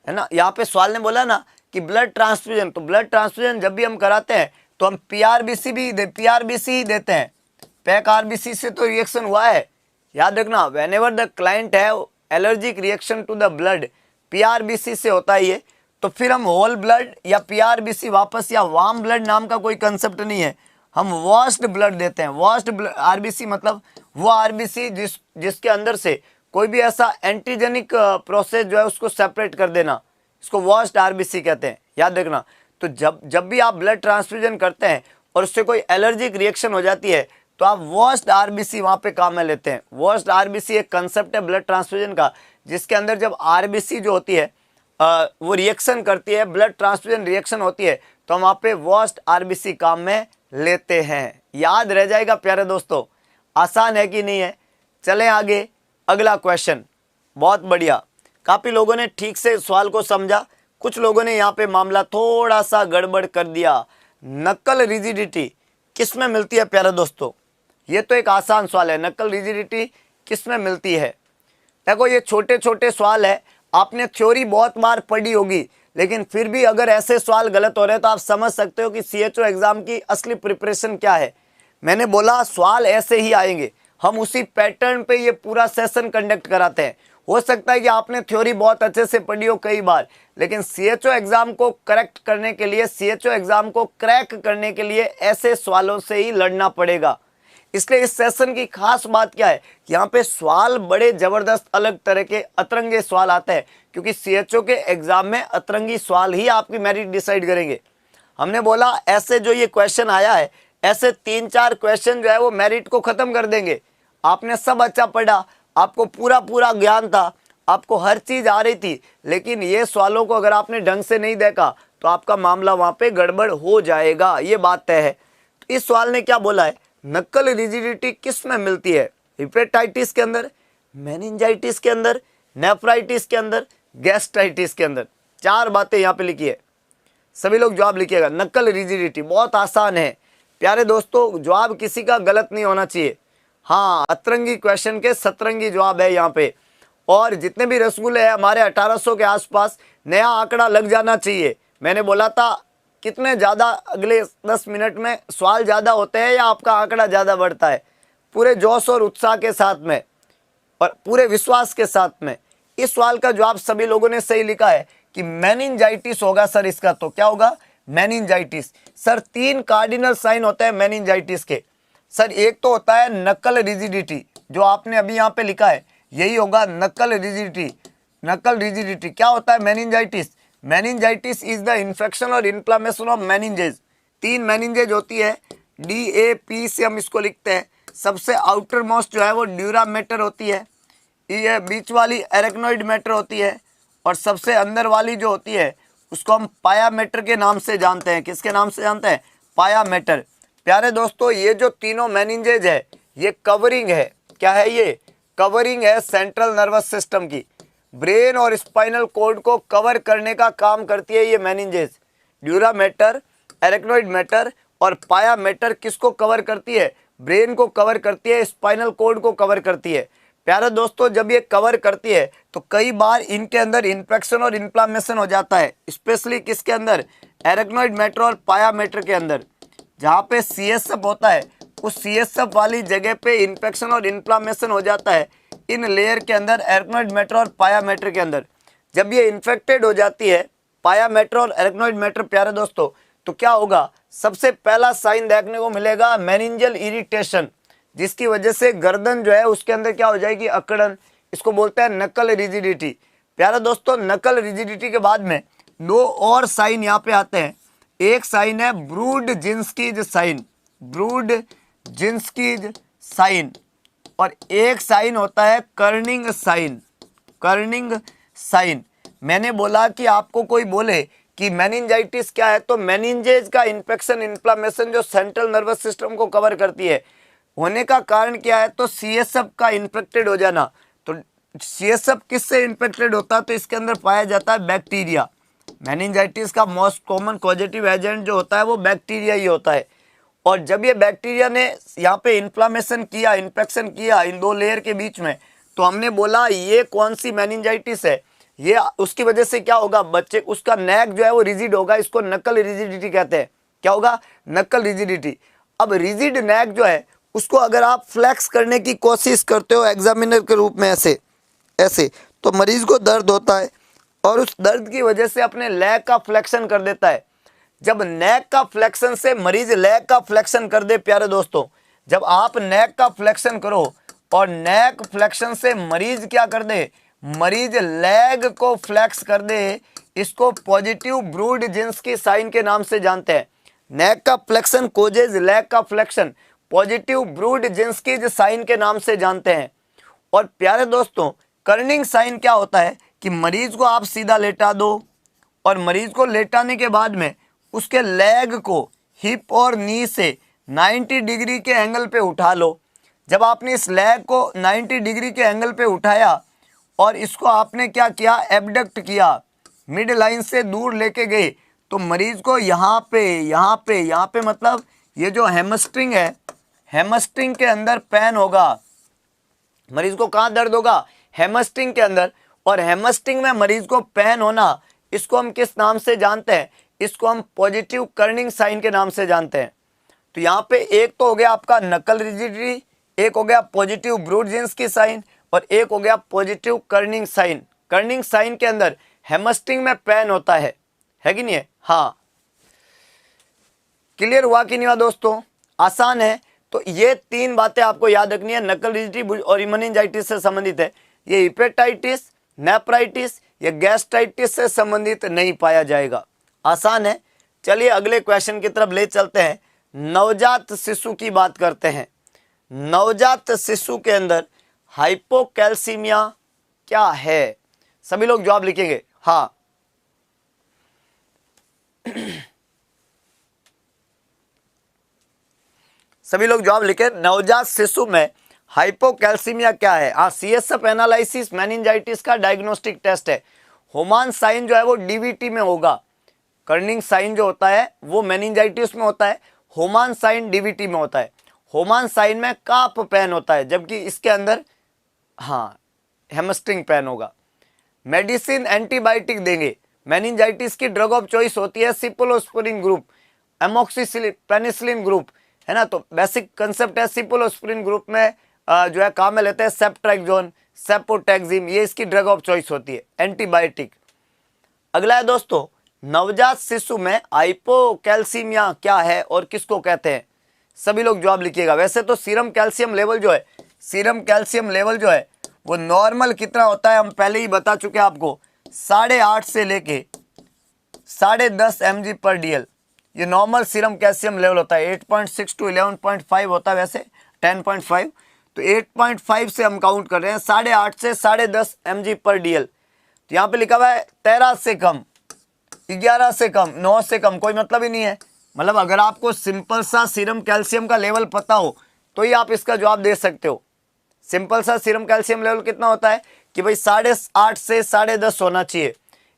ना। यहाँ पे सवाल ने बोला ना कि ब्लड ट्रांसफ्यूजन, तो ब्लड ट्रांसफ्यूजन जब भी हम कराते हैं तो हम पीआरबीसी ही देते हैं। पैक आरबीसी से तो रिएक्शन हुआ है, याद रखना। वेन एवर द क्लाइंट है allergic reaction to the blood, PRBC से होता है ये। तो फिर हम होल ब्लड या पीआरबीसी वापस, या वार्म ब्लड नाम का कोई कंसेप्ट नहीं है, हम वॉश्ड ब्लड देते हैं। वॉश्ड आरबीसी मतलब वो आरबीसी जिसके अंदर से कोई भी ऐसा एंटीजेनिक प्रोसेस जो है उसको सेपरेट कर देना, इसको वॉश्ड आरबीसी कहते हैं, याद रखना। तो जब भी आप ब्लड ट्रांसफ्यूजन करते हैं और उससे कोई एलर्जिक रिएक्शन हो जाती है तो आप वॉश्ड आरबीसी वहाँ पे काम में लेते हैं। वॉश्ड आरबीसी एक कंसेप्ट है ब्लड ट्रांसफ्यूजन का, जिसके अंदर जब आरबीसी जो होती है वो रिएक्शन करती है, ब्लड ट्रांसफ्यूजन रिएक्शन होती है, तो हम वहाँ पे वॉश्ड आरबीसी काम में लेते हैं। याद रह जाएगा प्यारे दोस्तों, आसान है कि नहीं है। चलें आगे, अगला क्वेश्चन। बहुत बढ़िया, काफ़ी लोगों ने ठीक से सवाल को समझा, कुछ लोगों ने यहाँ पे मामला थोड़ा सा गड़बड़ कर दिया। नक्कल रिजिडिटी किस में मिलती है प्यारे दोस्तों? ये तो एक आसान सवाल है, नक्कल रिजिडिटी किस में मिलती है? देखो ये छोटे छोटे सवाल है, आपने थ्योरी बहुत बार पढ़ी होगी, लेकिन फिर भी अगर ऐसे सवाल गलत हो रहे हैं तो आप समझ सकते हो कि CHO एग्जाम की असली प्रिपरेशन क्या है। मैंने बोला सवाल ऐसे ही आएंगे, हम उसी पैटर्न पे ये पूरा सेशन कंडक्ट कराते हैं। हो सकता है कि आपने थ्योरी बहुत अच्छे से पढ़ी हो कई बार, लेकिन CHO एग्जाम को करेक्ट करने के लिए, CHO एग्जाम को क्रैक करने के लिए ऐसे सवालों से ही लड़ना पड़ेगा। इसलिए इस सेशन की खास बात क्या है कि यहाँ पे सवाल बड़े जबरदस्त अलग तरह के अतरंगे सवाल आते हैं, क्योंकि CHO के एग्जाम में अतरंगी सवाल ही आपकी मेरिट डिसाइड करेंगे। हमने बोला ऐसे जो ये क्वेश्चन आया है, ऐसे 3-4 क्वेश्चन जो है वो मेरिट को खत्म कर देंगे। आपने सब अच्छा पढ़ा, आपको पूरा ज्ञान था, आपको हर चीज आ रही थी, लेकिन ये सवालों को अगर आपने ढंग से नहीं देखा तो आपका मामला वहां पे गड़बड़ हो जाएगा, ये बात तय है। तो इस सवाल ने क्या बोला है, नक्कल रिजिडिटी किस में मिलती है? हिपेटाइटिस के अंदर, मेनिंजाइटिस के अंदर, नेफ्राइटिस के अंदर, गैस्ट्राइटिस के अंदर। 4 बातें यहाँ पे लिखी है, सभी लोग जवाब लिखिएगा। नक्कल रिजिडिटी बहुत आसान है प्यारे दोस्तों, जवाब किसी का गलत नहीं होना चाहिए। हाँ, अतरंगी क्वेश्चन के सतरंगी जवाब है यहाँ पे। और जितने भी रसगुल्ले हैं हमारे 1800 के आसपास, नया आंकड़ा लग जाना चाहिए। मैंने बोला था कितने ज़्यादा अगले 10 मिनट में सवाल ज़्यादा होते हैं या आपका आंकड़ा ज़्यादा बढ़ता है? पूरे जोश और उत्साह के साथ में और पूरे विश्वास के साथ में। इस सवाल का जवाब सभी लोगों ने सही लिखा है कि मेनिंजाइटिस होगा सर इसका। तो क्या होगा? मेनिंजाइटिस। सर 3 कार्डिनल साइन होते हैं मेनिंजाइटिस के। सर एक तो होता है नक्कल रिजिडिटी, जो आपने अभी यहाँ पे लिखा है, यही होगा नक्कल रिजिडिटी। नक्कल रिजिडिटी क्या होता है? Meningitis. Meningitis is the infection और इन्फ्लामेशन ऑफ मेनिंजेज। 3 मेनिंजेज होती है, DAP से हम इसको लिखते हैं। सबसे आउटर मोस्ट जो है वो ड्यूरा मैटर होती है, ये बीच वाली एरेक्नोइड मैटर होती है, और सबसे अंदर वाली जो होती है उसको हम पाया मैटर के नाम से जानते हैं। किसके नाम से जानते हैं? पाया मैटर। प्यारे दोस्तों, ये जो तीनों मेनिंजेज है ये कवरिंग है। क्या है? ये कवरिंग है सेंट्रल नर्वस सिस्टम की। ब्रेन और स्पाइनल कॉर्ड को कवर करने का काम करती है ये मेनिंजेज। ड्यूरा मैटर, एरेक्नोइड मैटर और पाया मैटर किसको कवर करती है? ब्रेन को कवर करती है, स्पाइनल कॉर्ड को कवर करती है। प्यारे दोस्तों, जब ये कवर करती है तो कई बार इनके अंदर इन्फेक्शन और इन्फ्लामेशन हो जाता है, स्पेशली किसके अंदर? एरेक्नोइड मैटर और पाया मैटर के अंदर। जहाँ पे CSF होता है उस CSF वाली जगह पे इन्फेक्शन और इन्फ्लामेशन हो जाता है इन लेयर के अंदर, एरेक्नोइड मैटर और पाया मैटर के अंदर। जब ये इन्फेक्टेड हो जाती है पाया मैटर और एरेक्नोइड मैटर, प्यारे दोस्तों, तो क्या होगा? सबसे पहला साइन देखने को मिलेगा मेनिंजल इरिटेशन, जिसकी वजह से गर्दन जो है उसके अंदर क्या हो जाएगी? अकड़न। इसको बोलते हैं नक्कल रिजिडिटी। प्यारे दोस्तों, नक्कल रिजिडिटी के बाद में 2 और साइन यहाँ पे आते हैं। एक साइन है ब्रूड-जिंस्कीज साइन, ब्रूड-जिंस्कीज साइन, और एक साइन होता है कर्निंग साइन, कर्निंग साइन। मैंने बोला कि आपको कोई बोले कि मेनिंजाइटिस क्या है, तो मेनिंजेज का इन्फेक्शन, इन्फ्लामेशन जो सेंट्रल नर्वस सिस्टम को कवर करती है, होने का कारण क्या है? तो CSF का इन्फेक्टेड हो जाना। तो CSF किससे इन्फेक्टेड होता है? तो इसके अंदर पाया जाता है बैक्टीरिया। मेनिंजाइटिस का मोस्ट कॉमन कॉजेटिव एजेंट जो होता है वो बैक्टीरिया ही होता है। और जब ये बैक्टीरिया ने यहाँ पे इन्फ्लामेशन किया, इन्फेक्शन किया इन 2 लेयर के बीच में, तो हमने बोला ये कौन सी मेनिंजाइटिस है? ये उसकी वजह से क्या होगा? बच्चे उसका नेक जो है वो रिजिड होगा, इसको नक्कल रिजिडिटी कहते हैं। क्या होगा? नक्कल रिजिडिटी। अब रिजिड नेक जो है उसको अगर आप फ्लेक्स करने की कोशिश करते हो एग्जामिनर के रूप में, ऐसे ऐसे, तो मरीज को दर्द होता है और उस दर्द की वजह से अपने लेग का फ्लेक्शन कर देता है। जब नेक का फ्लेक्शन से मरीज लेग का फ्लेक्शन कर दे, प्यारे दोस्तों, जब आप नेक का फ्लेक्शन करो और नेक फ्लेक्शन से मरीज क्या कर दे? मरीज लेग को फ्लेक्स कर दे, इसको पॉजिटिव ब्रूड-जिंस्की साइन के नाम से जानते हैं। नेक का फ्लेक्शन कोजेज लेग का फ्लेक्शन, पॉजिटिव ब्रूड-जिंस्की साइन के नाम से जानते हैं। और प्यारे दोस्तों, कर्निंग साइन क्या होता है कि मरीज को आप सीधा लेटा दो और मरीज को लेटाने के बाद में उसके लेग को हिप और नी से 90 डिग्री के एंगल पे उठा लो। जब आपने इस लेग को 90 डिग्री के एंगल पे उठाया और इसको आपने क्या किया? एबडक्ट किया, मिड लाइन से दूर लेके गए, तो मरीज को यहाँ पे मतलब ये जो हैमस्ट्रिंग है, हैमस्ट्रिंग के अंदर पेन होगा। मरीज को कहाँ दर्द होगा? हैमस्ट्रिंग के अंदर। और हैमस्ट्रिंग में मरीज को पेन होना, इसको हम किस नाम से जानते हैं? इसको हम पॉजिटिव कर्निंग साइन के नाम से जानते हैं। तो यहाँ पे एक तो हो गया आपका नकल रिजिडिटी, एक हो गया पॉजिटिव ब्रूडजेंस्की साइन, और एक हो गया positive Kernig sign. Kernig sign के अंदर हैमस्टिंग में पेन होता है कि नहीं है? हाँ, क्लियर हुआ कि नहीं हुआ दोस्तों? आसान है। तो ये 3 बातें आपको याद रखनी है, नकल रिजिडिटी और मेनिंजाइटिस से संबंधित है। ये हिपेटाइटिस, नेफ्राइटिस या गैस्ट्राइटिस से संबंधित नहीं पाया जाएगा। आसान है। चलिए अगले क्वेश्चन की तरफ ले चलते हैं। नवजात शिशु की बात करते हैं। नवजात शिशु के अंदर हाइपोकैल्सीमिया क्या है? सभी लोग जवाब लिखेंगे। हाँ, सभी लोग जवाब लिखे। नवजात शिशु में हाइपोकैल्सीमिया क्या है? हाँ, CSF एनालिसिस मेनिंजाइटिस का डायग्नोस्टिक टेस्ट है। होमान साइन जो है वो डीवीटी में होगा। कर्निंग साइन जो होता है वो मेनिंजाइटिस में होता है, होमान साइन डीवीटी में होता है। होमान साइन में काफ पेन होता है, जबकि इसके अंदर हाँ हैमस्ट्रिंग पेन होगा। मेडिसिन एंटीबायोटिक देंगे। मेनिंजाइटिस की ड्रग ऑफ चॉइस होती है सिप्रोस्पुरिन ग्रुप, एमोक्सिसिलिन, पेनिसिलिन ग्रुप, है ना। तो बेसिक कंसेप्ट है, सिप्रोस्पुरिन ग्रुप में जो है काम में लेते हैं सेप्ट्राइक्सोन, सेपोटेक्सिम, ये इसकी ड्रग ऑफ चॉइस होती है, एंटीबायोटिक। अगला है दोस्तों, नवजात शिशु में हाइपोकैल्सीमिया क्या है और किसको कहते हैं? सभी लोग जवाब लिखिएगा। वैसे तो सीरम कैल्शियम लेवल जो है, सीरम कैल्शियम लेवल जो है वो नॉर्मल कितना होता है हम पहले ही बता चुके हैं आपको, 8.5 से लेके 10.5 mg/dl। ये नॉर्मल सीरम कैल्शियम लेवल होता है। 8.6 to 11.5 होता है, वैसे 10.5, तो 8.5 से हम काउंट कर रहे हैं, 8.5 से 10.5 mg/dl। तो यहाँ पे लिखा हुआ है 13 से कम, 11 से कम, 9 से कम, कोई मतलब ही नहीं है। मतलब अगर आपको सिंपल सा सीरम कैल्शियम का लेवल पता हो तो ही आप इसका जवाब दे सकते हो। सिंपल सा सीरम कैल्शियम लेवल कितना होता है कि भाई 8.5 से 10.5 होना चाहिए।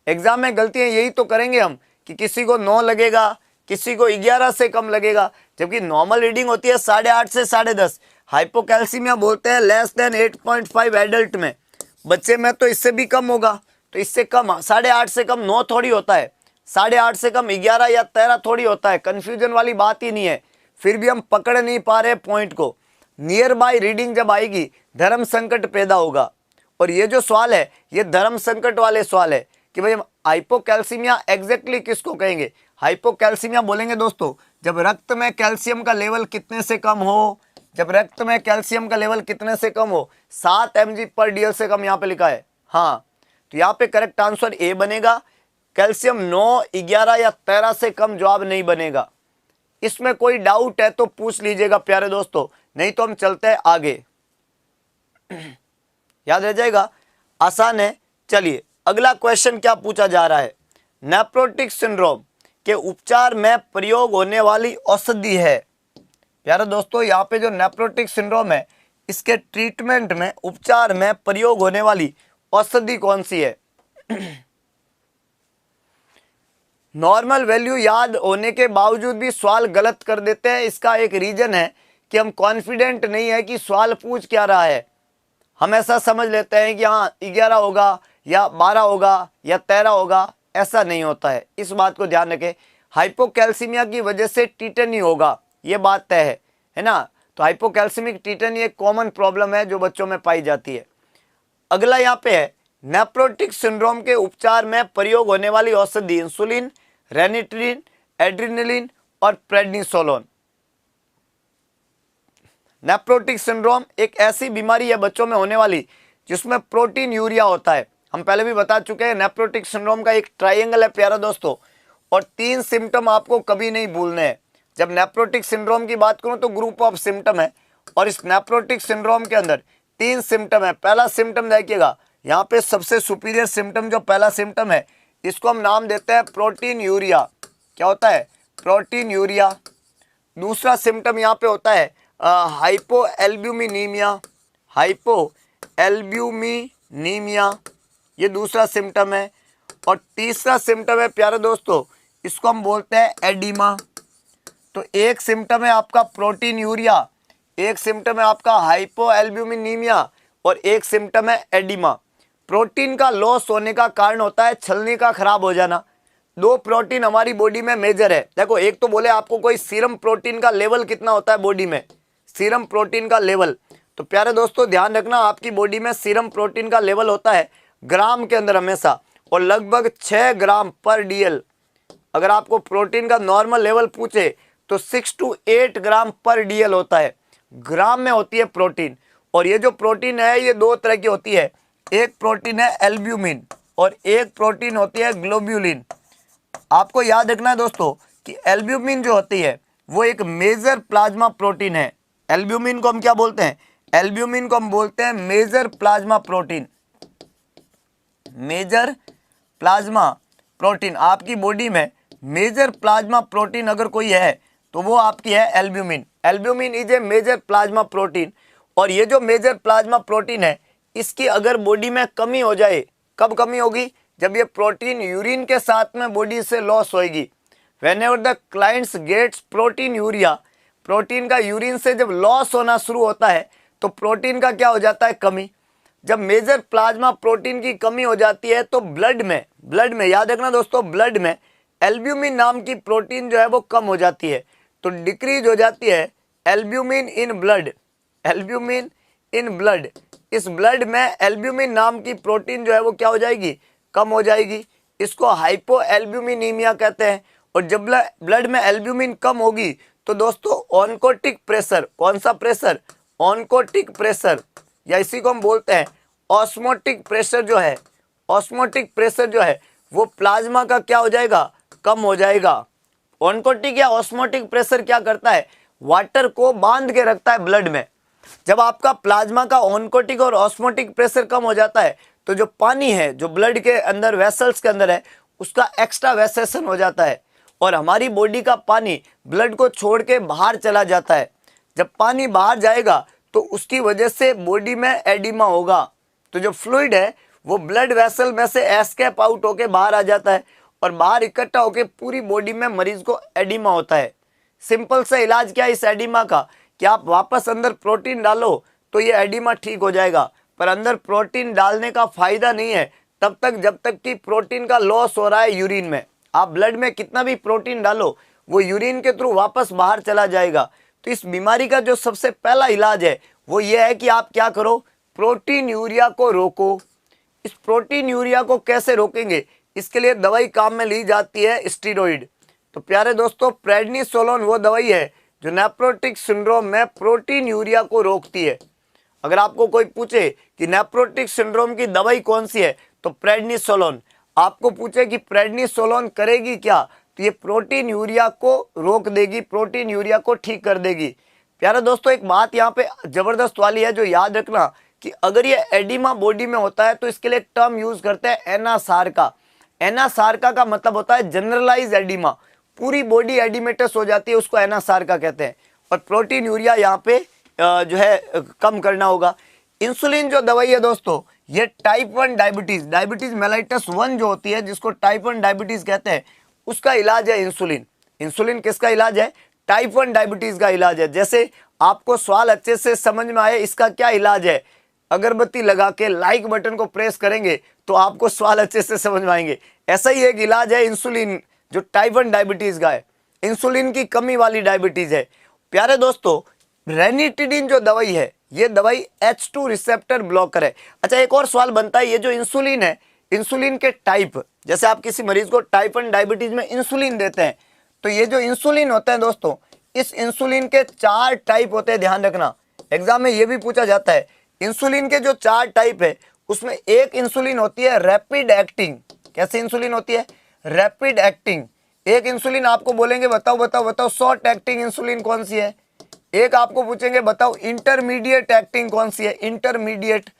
एग्जाम में गलतियां यही तो करेंगे हम कि किसी को 9 लगेगा, किसी को 11 से कम लगेगा, जबकि नॉर्मल रीडिंग होती है 8.5 से 10.5। हाइपोकैल्सीमिया बोलते हैं लेस देन 8.5 एडल्ट में, बच्चे में तो इससे भी कम होगा। तो इससे कम 8.5 से कम 9 थोड़ी होता है, 8.5 से कम 11 या 13 थोड़ी होता है। कंफ्यूजन वाली बात ही नहीं है। फिर भी हम पकड़ नहीं पा रहे पॉइंट को। नियर बाय रीडिंग जब आएगी धर्म संकट पैदा होगा। और ये जो सवाल है ये धर्म संकट वाले सवाल है कि भाई हम हाइपोकैल्सीमिया एग्जैक्टली किसको कहेंगे? हाइपोकैल्सीमिया बोलेंगे दोस्तों जब रक्त में कैल्शियम का लेवल कितने से कम हो, जब रक्त में कैल्शियम का लेवल कितने से कम हो, 7 mg/dl से कम यहाँ पे लिखा है। हाँ, तो यहाँ पे करेक्ट आंसर ए बनेगा। कैल्शियम 9, 11 या 13 से कम जवाब नहीं बनेगा। इसमें कोई डाउट है तो पूछ लीजिएगा प्यारे दोस्तों, नहीं तो हम चलते हैं आगे। याद रह जाएगा, आसान है। चलिए अगला क्वेश्चन क्या पूछा जा रहा है? नेफ्रोटिक सिंड्रोम के उपचार में प्रयोग होने वाली औषधि है। प्यारे दोस्तों यहाँ पे जो नेफ्रोटिक सिंड्रोम है इसके ट्रीटमेंट में, उपचार में प्रयोग होने वाली औषधि कौन सी है? नॉर्मल वैल्यू याद होने के बावजूद भी सवाल गलत कर देते हैं। इसका एक रीजन है कि हम कॉन्फिडेंट नहीं है कि सवाल पूछ क्या रहा है। हम ऐसा समझ लेते हैं कि हाँ 11 होगा या 12 होगा या 13 होगा, ऐसा नहीं होता है। इस बात को ध्यान रखें। हाइपोकैल्सीमिया की वजह से टिटनी होगा, ये बात तय है ना। तो हाइपोकैल्सीमिक टिटनी एक कॉमन प्रॉब्लम है जो बच्चों में पाई जाती है। अगला यहाँ पे है नेफ्रोटिक सिंड्रोम के उपचार में प्रयोग होने वाली औषधि इंसुलिन, रेनिट्रिन, एड्रेनलिन और प्रेडनिसोलोन। नेफ्रोटिक सिंड्रोम एक ऐसी बीमारी है बच्चों में होने वाली जिसमें प्रोटीन यूरिया होता है। हम पहले भी बता चुके हैं नेफ्रोटिक सिंड्रोम का एक ट्रायंगल है प्यारा दोस्तों, और 3 सिम्टम आपको कभी नहीं भूलने हैं। जब नेफ्रोटिक सिंड्रोम की बात करूं तो ग्रुप ऑफ सिम्टम है, और इस नेफ्रोटिक सिंड्रोम के अंदर 3 सिम्टम है। पहला सिम्टम देखिएगा, यहाँ पे सबसे सुपीरियर सिम्टम जो पहला सिम्टम है इसको हम नाम देते हैं प्रोटीन यूरिया। क्या होता है? Protein urea. दूसरा सिम्टम यहाँ पे होता है हाइपोएल्ब्यूमिनीमिया, हाइपोएल्ब्यूमिनीमिया, ये दूसरा सिम्टम है। और तीसरा सिम्टम है प्यारे दोस्तों, इसको हम बोलते हैं एडिमा। तो एक सिम्टम है आपका प्रोटीन यूरिया, एक सिम्टम है आपका हाइपोएल्ब्यूमिनीमिया और एक सिम्टम है एडिमा। प्रोटीन का लॉस होने का कारण होता है छलनी का खराब हो जाना। दो प्रोटीन हमारी बॉडी में मेजर है। देखो, एक तो बोले आपको कोई सीरम प्रोटीन का लेवल कितना होता है बॉडी में, सीरम प्रोटीन का लेवल। तो प्यारे दोस्तों ध्यान रखना, आपकी बॉडी में सीरम प्रोटीन का लेवल होता है ग्राम के अंदर हमेशा, और लगभग 6 ग्राम पर डीएल। अगर आपको प्रोटीन का नॉर्मल लेवल पूछे तो 6 to 8 ग्राम पर डीएल होता है, ग्राम में होती है प्रोटीन। और ये जो प्रोटीन है ये दो तरह की होती है, एक प्रोटीन है एल्ब्यूमिन और एक प्रोटीन होती है ग्लोब्यूलिन। आपको याद रखना है दोस्तों कि एल्ब्यूमिन जो होती है वो एक मेजर प्लाज्मा प्रोटीन है। एल्ब्यूमिन को हम क्या बोलते हैं? एल्ब्यूमिन को हम बोलते हैं major plasma protein. Major plasma protein, आपकी बॉडी में मेजर प्लाज्मा प्रोटीन अगर कोई है तो वो आपकी है albumin. Albumin is a major plasma protein. और ये जो मेजर प्लाज्मा प्रोटीन है इसकी अगर बॉडी में कमी हो जाए, कब कमी होगी? जब ये प्रोटीन यूरिन के साथ में बॉडी से लॉस होएगी। Whenever the clients gets proteinuria, protein का यूरिन से जब लॉस होना शुरू होता है तो प्रोटीन का क्या हो जाता है? कमी। जब मेजर प्लाज्मा प्रोटीन की कमी हो जाती है तो ब्लड में याद रखना दोस्तों, ब्लड में एल्ब्यूमिन नाम की प्रोटीन जो है वो कम हो जाती है, तो डिक्रीज हो जाती है albumin in blood. Albumin in blood, इस ब्लड में एल्ब्यूमिन नाम की प्रोटीन जो है वो क्या हो जाएगी? कम हो जाएगी। इसको हाइपो एल्ब्यूमिनीमिया कहते हैं। और जब ब्लड में एल्ब्यूमिन कम होगी तो दोस्तों ऑन्कोटिक प्रेशर, कौन सा प्रेशर? ऑन्कोटिक प्रेशर, या इसी को हम बोलते हैं ऑस्मोटिक प्रेशर जो है, ऑस्मोटिक प्रेशर जो है वो प्लाज्मा का क्या हो जाएगा? कम हो जाएगा। ऑन्कोटिक या ऑस्मोटिक प्रेशर क्या करता है? वाटर को बांध के रखता है ब्लड में। जब आपका प्लाज्मा का ऑन्कोटिक और ऑस्मोटिक प्रेशर कम हो जाता है तो जो पानी है जो ब्लड के अंदर वेसल्स के अंदर है उसका एक्स्ट्रा वेसेशन हो जाता है और हमारी बॉडी का पानी ब्लड को छोड़ के बाहर चला जाता है। जब पानी बाहर जाएगा तो उसकी वजह से बॉडी में एडिमा होगा। तो जो फ्लूइड है वो ब्लड वेसल में से एस्केप आउट होके बाहर आ जाता है और बाहर इकट्ठा होके पूरी बॉडी में मरीज को एडिमा होता है। सिंपल सा इलाज क्या है इस एडिमा का कि आप वापस अंदर प्रोटीन डालो तो ये एडिमा ठीक हो जाएगा। पर अंदर प्रोटीन डालने का फायदा नहीं है तब तक जब तक कि प्रोटीन का लॉस हो रहा है यूरिन में। आप ब्लड में कितना भी प्रोटीन डालो वो यूरिन के थ्रू वापस बाहर चला जाएगा। तो इस बीमारी का जो सबसे पहला इलाज है वो ये है कि आप क्या करो? प्रोटीन यूरिया को रोको। इस प्रोटीन यूरिया को कैसे रोकेंगे? इसके लिए दवाई काम में ली जाती है स्टीरॉइड। तो प्यारे दोस्तों प्रेडनिसोलोन वो दवाई है जो नेफ्रोटिक सिंड्रोम में प्रोटीन यूरिया को रोकती है। अगर आपको कोई पूछे कि नेफ्रोटिक सिंड्रोम की दवाई कौन सी है तो प्रेडनिसोलोन। आपको पूछे कि प्रेडनिसोलोन करेगी क्या, तो ये प्रोटीन यूरिया को रोक देगी, प्रोटीन यूरिया को ठीक कर देगी। प्यारे दोस्तों एक बात यहाँ पे जबरदस्त वाली है जो याद रखना कि अगर ये एडिमा बॉडी में होता है तो इसके लिए एक टर्म यूज करते हैं एनासार्का। एनासार्का का मतलब होता है जनरलाइज एडिमा, पूरी बॉडी एडिमेटस हो जाती है, उसको एनासार्का कहते हैं। और प्रोटीन यूरिया यहाँ पे जो है कम करना होगा। इंसुलिन जो दवाई है दोस्तों ये टाइप 1 डायबिटीज, डायबिटीज मेलाइटस 1 जो होती है जिसको टाइप 1 डायबिटीज कहते हैं, उसका इलाज है इंसुलिन। इंसुलिन किसका इलाज है? टाइप 1 डायबिटीज का इलाज है। जैसे आपको सवाल अच्छे से समझ में आए इसका क्या इलाज है, अगरबत्ती लगा के लाइक बटन को प्रेस करेंगे तो आपको सवाल अच्छे से समझ में आएंगे। ऐसा ही एक इलाज है इंसुलिन जो टाइप 1 डायबिटीज का है, इंसुलिन की कमी वाली डायबिटीज है। प्यारे दोस्तों रेनिटिडिन जो दवाई है ये दवाई H2 रिसेप्टर ब्लॉकर है। अच्छा एक और सवाल बनता है, ये जो इंसुलिन है इंसुलिन के टाइप, जैसे आप किसी मरीज को टाइप 1 डायबिटीज में इंसुलिन देते हैं तो ये जो इंसुलिन होता है दोस्तों इस इंसुलिन के 4 टाइप होते हैं, ध्यान रखना। एग्जाम में ये भी पूछा जाता है इंसुलिन के जो 4 टाइप है उसमें एक इंसुलिन होती है रैपिड एक्टिंग। कैसे इंसुलिन होती है? Rapid acting. एक इंसुलिन आपको बोलेंगे बताओ बताओ बताओ शॉर्ट एक्टिंग इंसुलिन कौन सी है। एक आपको पूछेंगे बताओ इंटरमीडिएट एक्टिंग कौन सी है, इंटरमीडिएट।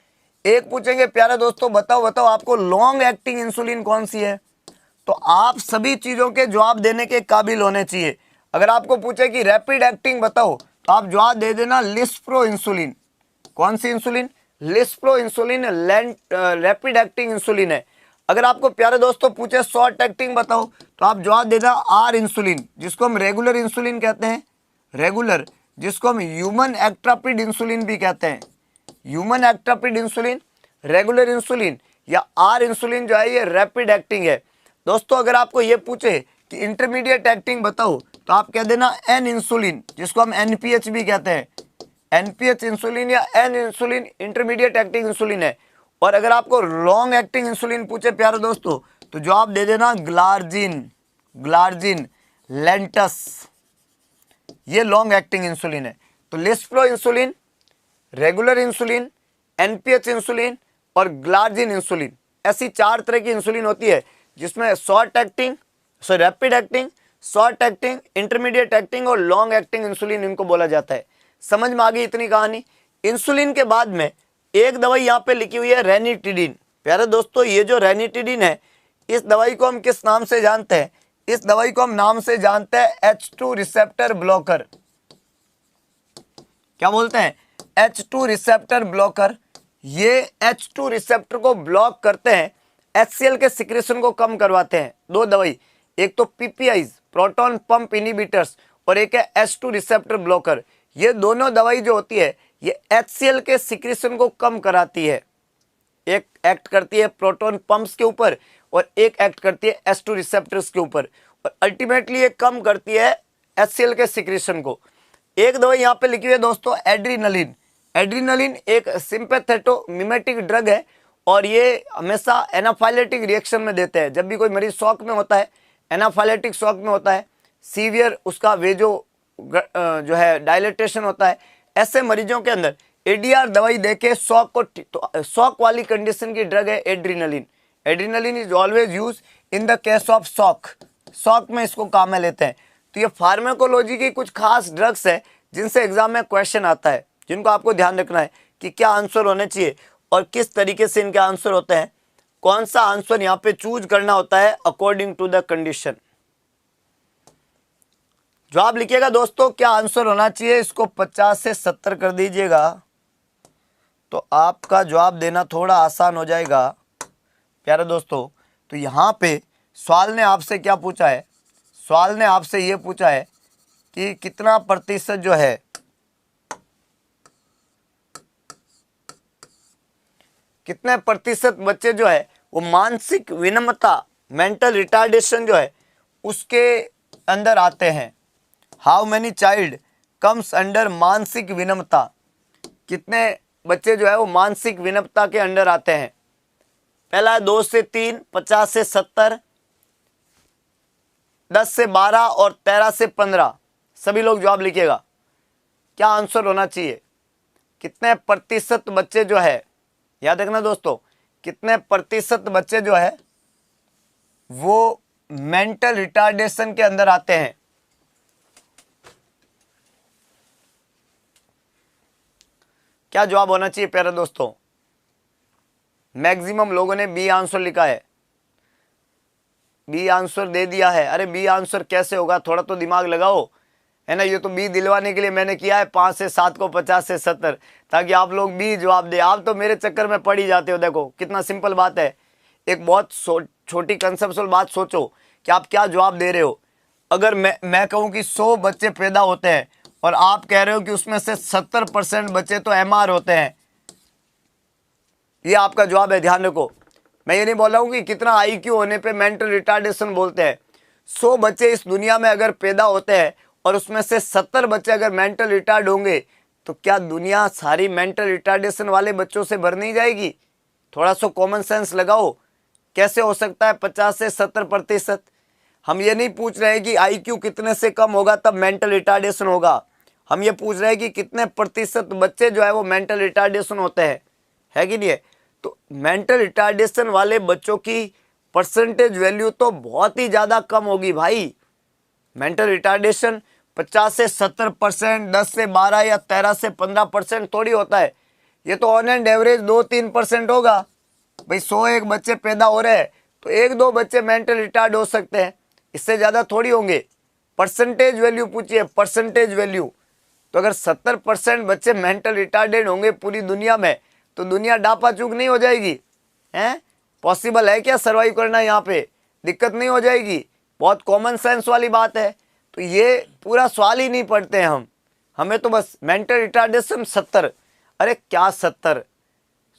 एक पूछेंगे प्यारे दोस्तों बताओ बताओ आपको लॉन्ग एक्टिंग इंसुलिन कौन सी है। तो आप सभी चीजों के जवाब देने के काबिल होने चाहिए। अगर आपको पूछे कि रैपिड एक्टिंग बताओ तो आप जवाब दे देना लिस्प्रो इंसुलिन। कौन सी insulin? Lispro insulin rapid acting insulin है। अगर आपको प्यारे दोस्तों पूछे शॉर्ट एक्टिंग बताओ तो आप जवाब देना आर इंसुलिन, जिसको हम रेगुलर इंसुलिन कहते हैं, रेगुलर, जिसको हम ह्यूमन एक्ट्रापिड इंसुलिन भी कहते हैं। ह्यूमन एक्ट्रापिड इंसुलिन, रेगुलर इंसुलिन, या आर इंसुलिन जो है ये रैपिड एक्टिंग है। दोस्तों अगर आपको ये पूछे कि इंटरमीडिएट एक्टिंग बताओ तो आप कह देना एन इंसुलिन, जिसको हम एनपीएच भी कहते हैं। एनपीएच इंसुलिन या N insulin intermediate acting insulin है। और अगर आपको लॉन्ग एक्टिंग इंसुलिन पूछे प्यारे दोस्तों तो जवाब दे देना ग्लार्जिन, ग्लार्जिन, लेंटस, ये लॉन्ग एक्टिंग इंसुलिन है। तो list flow insulin, regular insulin, NPH insulin और ग्लार्जिन इंसुलिन, ऐसी 4 तरह की इंसुलिन होती है जिसमें short acting, rapid acting, short acting, intermediate acting और लॉन्ग एक्टिंग इंसुलिन इनको बोला जाता है। समझ में आ गई इतनी कहानी। इंसुलिन के बाद में एक दवाई यहाँ पे लिखी हुई है रेनिटिडिन। प्यारे दोस्तों ये जो रेनिटिडिन है इस दवाई को हम किस नाम से जानते हैं? इस दवाई को हम नाम से जानते हैं H2 रिसेप्टर ब्लॉकर। क्या बोलते हैं? H2 receptor blocker. ये H2 रिसेप्टर को ब्लॉक करते हैं, HCl के सिक्रेशन को कम करवाते हैं। 2 दवाई, एक तो PPIs प्रोटॉन पंप इनहिबिटर्स और एक है H2 रिसेप्टर ब्लॉकर। ये दोनों दवाई जो होती है ये HCl के सिक्रेशन को कम कराती है। एक एक्ट करती है प्रोटॉन पंप्स के ऊपर और एक एक्ट करती है H2 रिसेप्टर्स के ऊपर, और अल्टीमेटली ये कम करती है HCl के सिक्रेशन को। एक दवाई यहाँ पे लिखी हुई है दोस्तों एड्रीनलिन। एड्रीनलिन एक सिंपैथेटोमिमेटिक ड्रग है और ये हमेशा एनाफाइलेटिक रिएक्शन में देते हैं। जब भी कोई मरीज शॉक में होता है, एनाफाइलेटिक शॉक में होता है, सीवियर उसका वेजो जो है डायलेटेशन होता है, ऐसे मरीजों के अंदर एडीआर दवाई देके शॉक को, तो शॉक वाली कंडीशन की ड्रग है adrenaline. Adrenaline is always use in the case of shock, shock में इसको काम में लेते हैं। तो ये फार्माकोलॉजी की कुछ खास ड्रग्स है जिनसे एग्जाम में क्वेश्चन आता है, जिनको आपको ध्यान रखना है कि क्या आंसर होने चाहिए और किस तरीके से इनके आंसर होते हैं, कौन सा आंसर यहाँ पे चूज करना होता है अकॉर्डिंग टू द कंडीशन। जवाब लिखिएगा दोस्तों क्या आंसर होना चाहिए, इसको 50 से 70 कर दीजिएगा तो आपका जवाब देना थोड़ा आसान हो जाएगा प्यारे दोस्तों। तो यहाँ पे सवाल ने आपसे क्या पूछा है? सवाल ने आपसे ये पूछा है कि कितना प्रतिशत जो है कितने प्रतिशत बच्चे जो है वो मानसिक विनम्रता, मेंटल रिटार्डेशन जो है उसके अंदर आते हैं। How many child comes under मानसिक विनम्रता, कितने बच्चे जो है वो मानसिक विनम्रता के अंडर आते हैं? पहला है 2 से 3, 50 से 70, 10 से 12 और 13 से 15। सभी लोग जवाब लिखिएगा क्या आंसर होना चाहिए, कितने प्रतिशत बच्चे जो है, याद रखना दोस्तों, कितने प्रतिशत बच्चे जो है वो मेंटल रिटार्डेशन के अंदर आते हैं? क्या जवाब होना चाहिए प्यारे दोस्तों? मैक्सिमम लोगों ने बी आंसर लिखा है, बी आंसर दे दिया है। अरे बी आंसर कैसे होगा, थोड़ा तो दिमाग लगाओ, है ना। ये तो बी दिलवाने के लिए मैंने किया है 5 से 7 को 50 से 70, ताकि आप लोग बी जवाब दे। आप तो मेरे चक्कर में पड़ ही जाते हो। देखो कितना सिंपल बात है, एक बहुत छोटी कंसेप्चुअल बात सोचो कि आप क्या जवाब दे रहे हो। अगर मैं कहूँ कि 100 बच्चे पैदा होते हैं और आप कह रहे हो कि उसमें से 70% बच्चे तो एमआर होते हैं, ये आपका जवाब है। ध्यान रखो, मैं ये नहीं बोल रहा हूँ कि कितना आईक्यू होने पे मेंटल रिटार्डेशन बोलते हैं। 100 बच्चे इस दुनिया में अगर पैदा होते हैं और उसमें से 70 बच्चे अगर मेंटल रिटार्ड होंगे तो क्या दुनिया सारी मेंटल रिटार्डेशन वाले बच्चों से भर नहीं जाएगी? थोड़ा सा कॉमन सेंस लगाओ, कैसे हो सकता है 50 से 70%? हम ये नहीं पूछ रहे हैं कि आईक्यू कितने से कम होगा तब मेंटल रिटार्डेशन होगा, हम ये पूछ रहे हैं कि कितने प्रतिशत बच्चे जो है वो मेंटल रिटार्डेशन होते हैं, है कि नहीं है। तो मेंटल रिटार्डेशन वाले बच्चों की परसेंटेज वैल्यू तो बहुत ही ज़्यादा कम होगी भाई। मेंटल रिटार्डेशन 50 से 70%, 10 से 12 या 13 से 15% थोड़ी होता है। ये तो ऑन एंड एवरेज 2-3% होगा भाई। 101 बच्चे पैदा हो रहे हैं तो 1-2 बच्चे मेंटल रिटार्ड हो सकते हैं, इससे ज़्यादा थोड़ी होंगे। परसेंटेज वैल्यू पूछिए, परसेंटेज वैल्यू। तो अगर 70% बच्चे मेंटल रिटार्डेड होंगे पूरी दुनिया में तो दुनिया डापा चूक नहीं हो जाएगी? हैं, पॉसिबल है क्या सर्वाइव करना? यहाँ पे दिक्कत नहीं हो जाएगी? बहुत कॉमन सेंस वाली बात है। तो ये पूरा सवाल ही नहीं पढ़ते हैं हम, हमें तो बस मेंटल रिटार्डेशन 70। अरे क्या 70?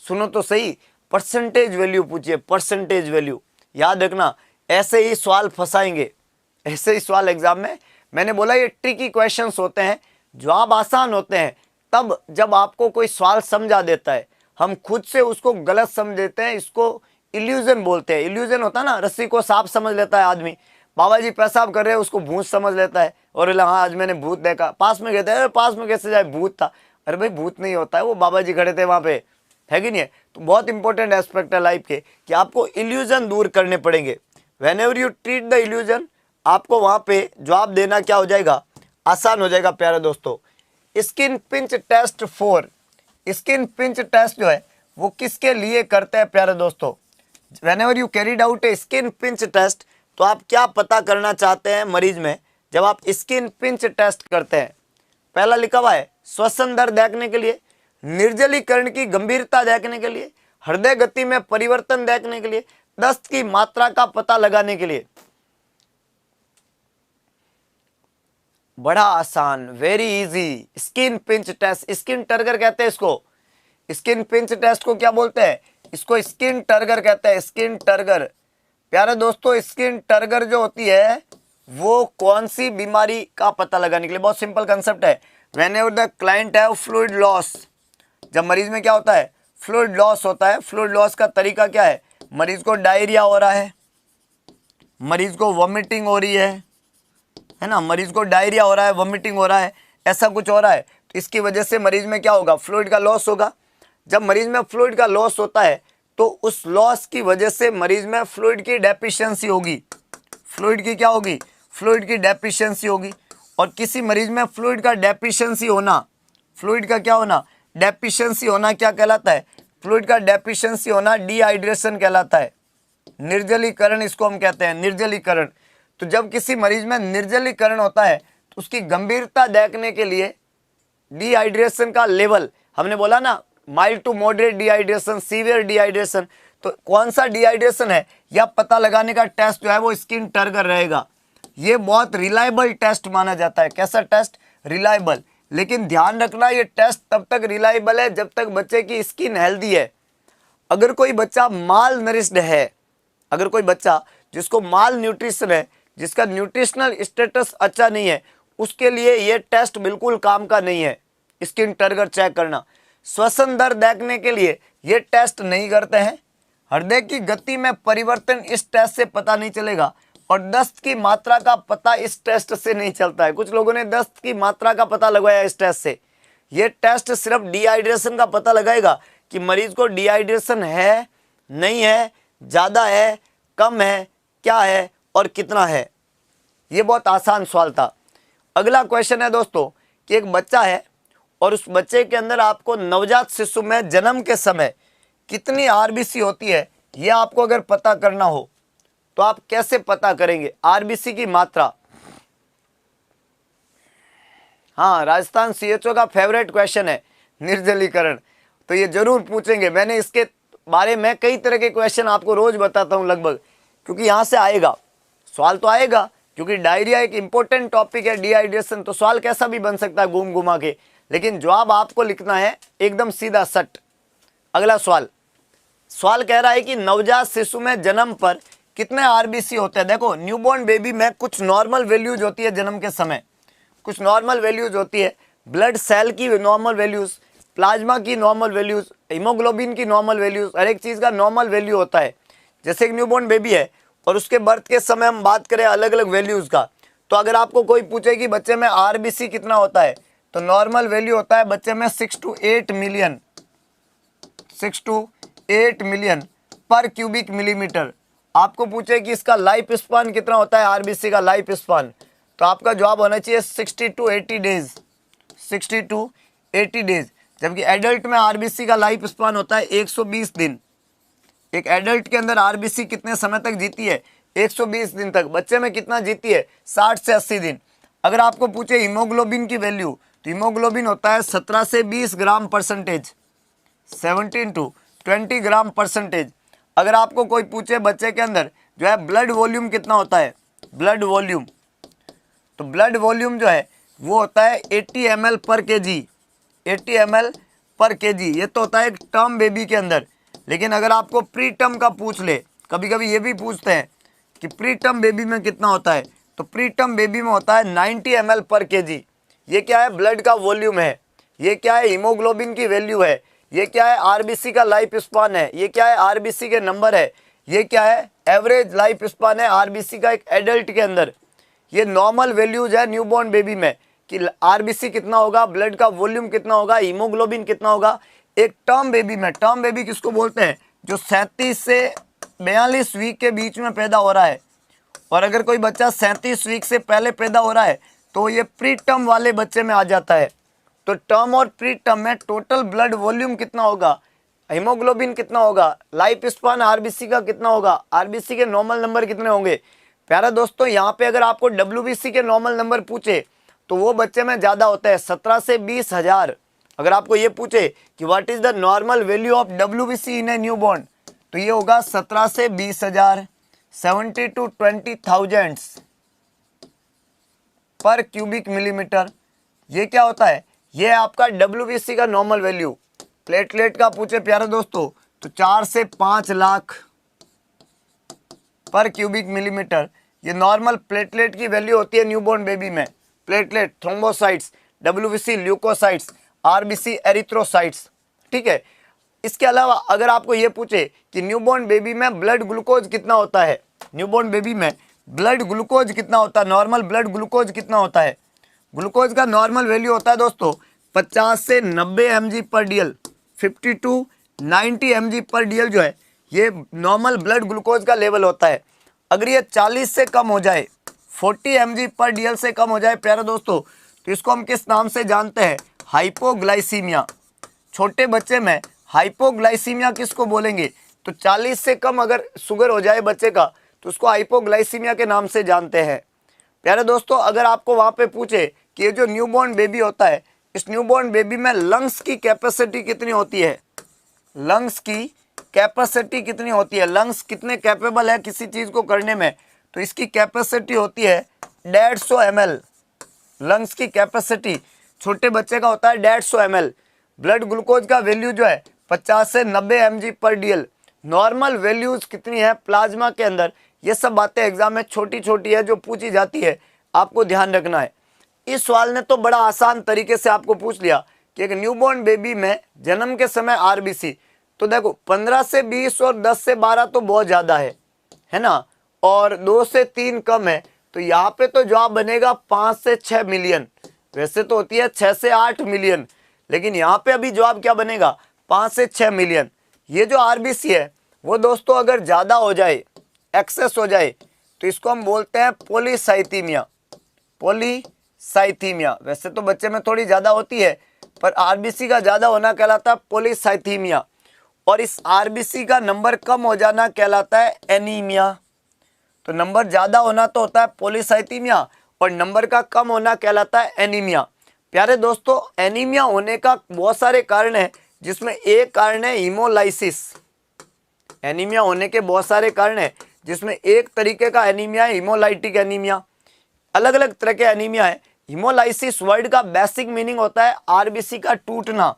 सुनो तो सही, परसेंटेज वैल्यू पूछिए, परसेंटेज वैल्यू। याद रखना, ऐसे ही सवाल फंसाएंगे, ऐसे ही सवाल एग्जाम में। मैंने बोला ये ट्रिकी क्वेश्चंस होते हैं, जवाब आसान होते हैं तब जब आपको कोई सवाल समझा देता है। हम खुद से उसको गलत समझ देते हैं, इसको इल्यूजन बोलते हैं। इल्यूजन होता है ना, रस्सी को सांप समझ लेता है आदमी। बाबा जी पेशाब कर रहे हैं, उसको भूत समझ लेता है और हाँ आज मैंने भूत देखा। पास में कहते हैं पास में कैसे जाए, भूत था। अरे भाई भूत नहीं होता है, वो बाबा जी खड़े थे वहां पे, है कि नहीं है। तो बहुत इंपॉर्टेंट एस्पेक्ट है लाइफ के कि आपको इल्यूजन दूर करने पड़ेंगे। When ever you treat the illusion, आपको वहां पे जवाब देना क्या हो जाएगा, आसान हो जाएगा। प्यारे दोस्तों, skin pinch test 4, skin pinch test जो है वो किसके लिए करते हैं प्यारे दोस्तों। Whenever you carried out a skin pinch test, तो आप क्या पता करना चाहते हैं मरीज में जब आप स्किन पिंच टेस्ट करते हैं। पहला लिखा हुआ है श्वसन दर देखने के लिए, निर्जलीकरण की गंभीरता देखने के लिए, हृदय गति में परिवर्तन देखने के लिए, दस्त की मात्रा का पता लगाने के लिए। बड़ा आसान, very easy. Skin pinch test, skin turgor कहते हैं इसको। स्किन पिंच टेस्ट को क्या बोलते हैं, इसको स्किन टर्गर कहते हैं, स्किन टर्गर। प्यारे दोस्तों, स्किन टर्गर जो होती है वो कौन सी बीमारी का पता लगाने के लिए, बहुत सिंपल कंसेप्ट है। When ever the client have fluid loss, जब मरीज में क्या होता है, फ्लूइड लॉस होता है। फ्लूइड लॉस का तरीका क्या है, मरीज को डायरिया हो रहा है, मरीज को वॉमिटिंग हो रही है ना, मरीज को डायरिया हो रहा है, वॉमिटिंग हो रहा है, ऐसा कुछ हो रहा है, तो इसकी वजह से मरीज में क्या होगा, फ्लूइड का लॉस होगा। जब मरीज में फ्लूइड का लॉस होता है तो उस लॉस की वजह से मरीज में फ्लूइड की डेफिशिएंसी होगी। फ्लूइड की क्या होगी, फ्लूइड की डेफिशिएंसी होगी। और किसी मरीज में फ्लूइड का डेफिशिएंसी होना, फ्लूइड का क्या होना, डेफिशिएंसी होना क्या कहलाता है, फ्लूइड का डेफिशिएंसी होना डिहाइड्रेशन कहलाता है। निर्जलीकरण इसको हम कहते हैं, निर्जलीकरण। तो जब किसी मरीज में निर्जलीकरण होता है तो उसकी गंभीरता देखने के लिए डिहाइड्रेशन का लेवल, हमने बोला ना mild to moderate dehydration, severe dehydration, तो कौन सा डिहाइड्रेशन है यह पता लगाने का टेस्ट जो है वो स्किन टर्गर रहेगा। ये बहुत रिलायबल टेस्ट माना जाता है। कैसा टेस्ट, रिलायबल। लेकिन ध्यान रखना ये टेस्ट तब तक रिलायबल है जब तक बच्चे की स्किन हेल्दी है। अगर कोई बच्चा माल नरिश्ड है, अगर कोई बच्चा जिसको माल न्यूट्रिशन है, जिसका न्यूट्रिशनल स्टेटस अच्छा नहीं है, उसके लिए ये टेस्ट बिल्कुल काम का नहीं है, स्किन टर्गर चेक करना। श्वसन दर देखने के लिए ये टेस्ट नहीं करते हैं। हृदय की गति में परिवर्तन इस टेस्ट से पता नहीं चलेगा और दस्त की मात्रा का पता इस टेस्ट से नहीं चलता है। कुछ लोगों ने दस्त की मात्रा का पता लगाया इस टेस्ट से। ये टेस्ट सिर्फ डिहाइड्रेशन का पता लगाएगा कि मरीज को डिहाइड्रेशन है, नहीं है, ज़्यादा है, कम है, क्या है और कितना है। ये बहुत आसान सवाल था। अगला क्वेश्चन है दोस्तों कि एक बच्चा है और उस बच्चे के अंदर आपको नवजात शिशु में जन्म के समय कितनी आरबीसी होती है, ये आपको अगर पता करना हो तो आप कैसे पता करेंगे आरबीसी की मात्रा। हाँ, राजस्थान सीएचओ का फेवरेट क्वेश्चन है निर्जलीकरण, तो ये जरूर पूछेंगे। मैंने इसके बारे में कई तरह के क्वेश्चन आपको रोज बताता हूं लगभग, क्योंकि यहां से आएगा सवाल, तो आएगा क्योंकि डायरिया एक इंपॉर्टेंट टॉपिक है, डिहाइड्रेशन। तो सवाल कैसा भी बन सकता है घूम घुमा के, लेकिन जवाब आपको लिखना है एकदम सीधा सट। अगला सवाल, सवाल कह रहा है कि नवजात शिशु में जन्म पर कितने आरबीसी होते हैं। देखो, न्यूबॉर्न बेबी में कुछ नॉर्मल वैल्यूज होती है जन्म के समय, कुछ नॉर्मल वैल्यूज होती है, ब्लड सेल की नॉर्मल वैल्यूज, प्लाज्मा की नॉर्मल वैल्यूज, हीमोग्लोबिन की नॉर्मल वैल्यूज, हर एक चीज़ का नॉर्मल वैल्यू होता है। जैसे एक न्यूबॉर्न बेबी है और उसके बर्थ के समय हम बात करें अलग अलग वैल्यूज का, तो अगर आपको कोई पूछे कि बच्चे में आरबीसी कितना होता है, तो नॉर्मल वैल्यू होता है बच्चे में 6 to 8 मिलियन, 6 to 8 मिलियन पर क्यूबिक मिलीमीटर। आपको पूछे कि इसका लाइफ स्पान कितना होता है, आरबीसी का लाइफ स्पान, तो आपका जवाब होना चाहिए 60 to 80 डेज, 60 to 80 डेज। जबकि एडल्ट में आरबीसी का लाइफ स्पान होता है 120 दिन। एक एडल्ट के अंदर आरबीसी कितने समय तक जीती है, 120 दिन तक। बच्चे में कितना जीती है, 60 से 80 दिन। अगर आपको पूछे हीमोग्लोबिन की वैल्यू, तो हीमोग्लोबिन होता है 17 से 20 gram percentage, 17 to 20 gram percentage. अगर आपको कोई पूछे बच्चे के अंदर जो है ब्लड वॉल्यूम कितना होता है, ब्लड वॉल्यूम, तो ब्लड वॉल्यूम जो है वो होता है 80 ml पर केजी, 80 ml पर केजी। ये तो होता है एक टर्म बेबी के अंदर। लेकिन अगर आपको प्री टर्म का पूछ ले, कभी कभी ये भी पूछते हैं कि प्री टर्म बेबी में कितना होता है, तो प्री टर्म बेबी में होता है 90 ml पर केजी। ये क्या है, ब्लड का वॉल्यूम है। ये क्या है, हीमोग्लोबिन की वैल्यू है। ये क्या है, आरबीसी का लाइफ स्पान है। ये क्या है, आरबीसी के नंबर है। ये क्या है, एवरेज लाइफ स्पान है आरबीसी का एक एडल्ट के अंदर। ये नॉर्मल वैल्यूज है न्यूबॉर्न बेबी में कि आरबीसी कितना होगा, ब्लड का वॉल्यूम कितना होगा, हीमोग्लोबिन कितना होगा। एक टर्म बेबी में, टर्म बेबी किसको बोलते हैं, जो 37 से 42 वीक के बीच में पैदा हो रहा है। और अगर कोई बच्चा 37 वीक से पहले पैदा हो रहा है तो ये प्री टर्म वाले बच्चे में आ जाता है। तो टर्म और प्री टर्म में टोटल ब्लड वॉल्यूम कितना होगा, हीमोग्लोबिन कितना होगा, लाइफ स्पान आरबीसी का कितना होगा, आरबीसी के नॉर्मल नंबर कितने होंगे। प्यारा दोस्तों, यहाँ पे अगर आपको डब्ल्यूबीसी के नॉर्मल नंबर पूछे तो वो बच्चे में ज़्यादा होता है, 17 से 20 हजार। अगर आपको ये पूछे कि what is the normal value of WBC in A newborn, तो ये होगा 17 से 20 हजार, 70 to 20,000 पर क्यूबिक मिलीमीटर। ये क्या होता है, ये आपका डब्ल्यूबीसी का नॉर्मल वैल्यू। प्लेटलेट का पूछे प्यारे दोस्तों तो 4 से 5 लाख पर क्यूबिक मिलीमीटर। ये नॉर्मल प्लेटलेट की वैल्यू होती है न्यूबॉर्न बेबी में। Platelet, thrombocytes, WBC leukocytes, RBC erythrocytes, ठीक है। इसके अलावा अगर आपको ये पूछे कि न्यूबॉर्न बेबी में ब्लड ग्लूकोज कितना होता है, न्यूबॉर्न बेबी में ब्लड ग्लूकोज कितना होता है, नॉर्मल ब्लड ग्लूकोज कितना होता है। ग्लूकोज का नॉर्मल वैल्यू होता है दोस्तों 50 से 90 mg पर डीएल, 50 to 90 mg पर डीएल जो है ये नॉर्मल ब्लड ग्लूकोज का लेवल होता है। अगर ये 40 से कम हो जाए, 40 mg पर डीएल से कम हो जाए प्यारे दोस्तों, तो इसको हम किस नाम से जानते हैं, हाइपोग्लाइसीमिया। छोटे बच्चे में हाइपोग्लाइसीमिया किसको बोलेंगे, तो 40 से कम अगर शुगर हो जाए बच्चे का तो उसको हाइपोग्लाइसीमिया के नाम से जानते हैं। प्यारे दोस्तों, अगर आपको वहाँ पे पूछे कि ये जो न्यूबॉर्न बेबी होता है, इस न्यूबॉर्न बेबी में लंग्स की कैपेसिटी कितनी होती है, लंग्स की कैपेसिटी कितनी होती है, लंग्स कितने कैपेबल है किसी चीज़ को करने में, तो इसकी कैपेसिटी होती है 150 ml। लंग्स की कैपेसिटी छोटे बच्चे का होता है 150 ml। ब्लड ग्लूकोज का वैल्यू जो है 50 से 90 mg पर डीएल। नॉर्मल वैल्यूज कितनी है प्लाज्मा के अंदर, ये सब बातें एग्जाम में छोटी छोटी है जो पूछी जाती है, आपको ध्यान रखना है। इस सवाल ने तो बड़ा आसान तरीके से आपको पूछ लिया कि एक न्यूबॉर्न बेबी में जन्म के समय आरबीसी, तो देखो 15 से 20 और 10 से 12 तो बहुत ज़्यादा है ना, और 2 से 3 कम है, तो यहाँ पे तो जवाब बनेगा 5 से 6 मिलियन। वैसे तो होती है 6 से 8 मिलियन, लेकिन यहाँ पे अभी जवाब क्या बनेगा, 5 से 6 मिलियन। ये जो आरबीसी है वो दोस्तों अगर ज़्यादा हो जाए, एक्सेस हो जाए, तो इसको हम बोलते हैं पॉलीसाइथीमिया। पॉलीसाइथीमिया, वैसे तो बच्चे में थोड़ी ज़्यादा होती है पर आरबीसी का ज़्यादा होना कहलाता है पॉलीसाइथीमिया, और इस आरबीसी का नंबर कम हो जाना कहलाता है एनीमिया। तो नंबर ज़्यादा होना तो होता है पॉलीसाइथीमिया और नंबर का कम होना कहलाता है एनीमिया। प्यारे दोस्तों, एनीमिया होने का बहुत सारे कारण हैं, जिसमें एक कारण है हीमोलाइसिस। एनीमिया होने के बहुत सारे कारण हैं, जिसमें एक तरीके का एनीमिया है हीमोलाइटिक एनीमिया। अलग अलग तरह के एनीमिया है। हीमोलाइसिस वर्ड का बेसिक मीनिंग होता है आरबीसी का टूटना,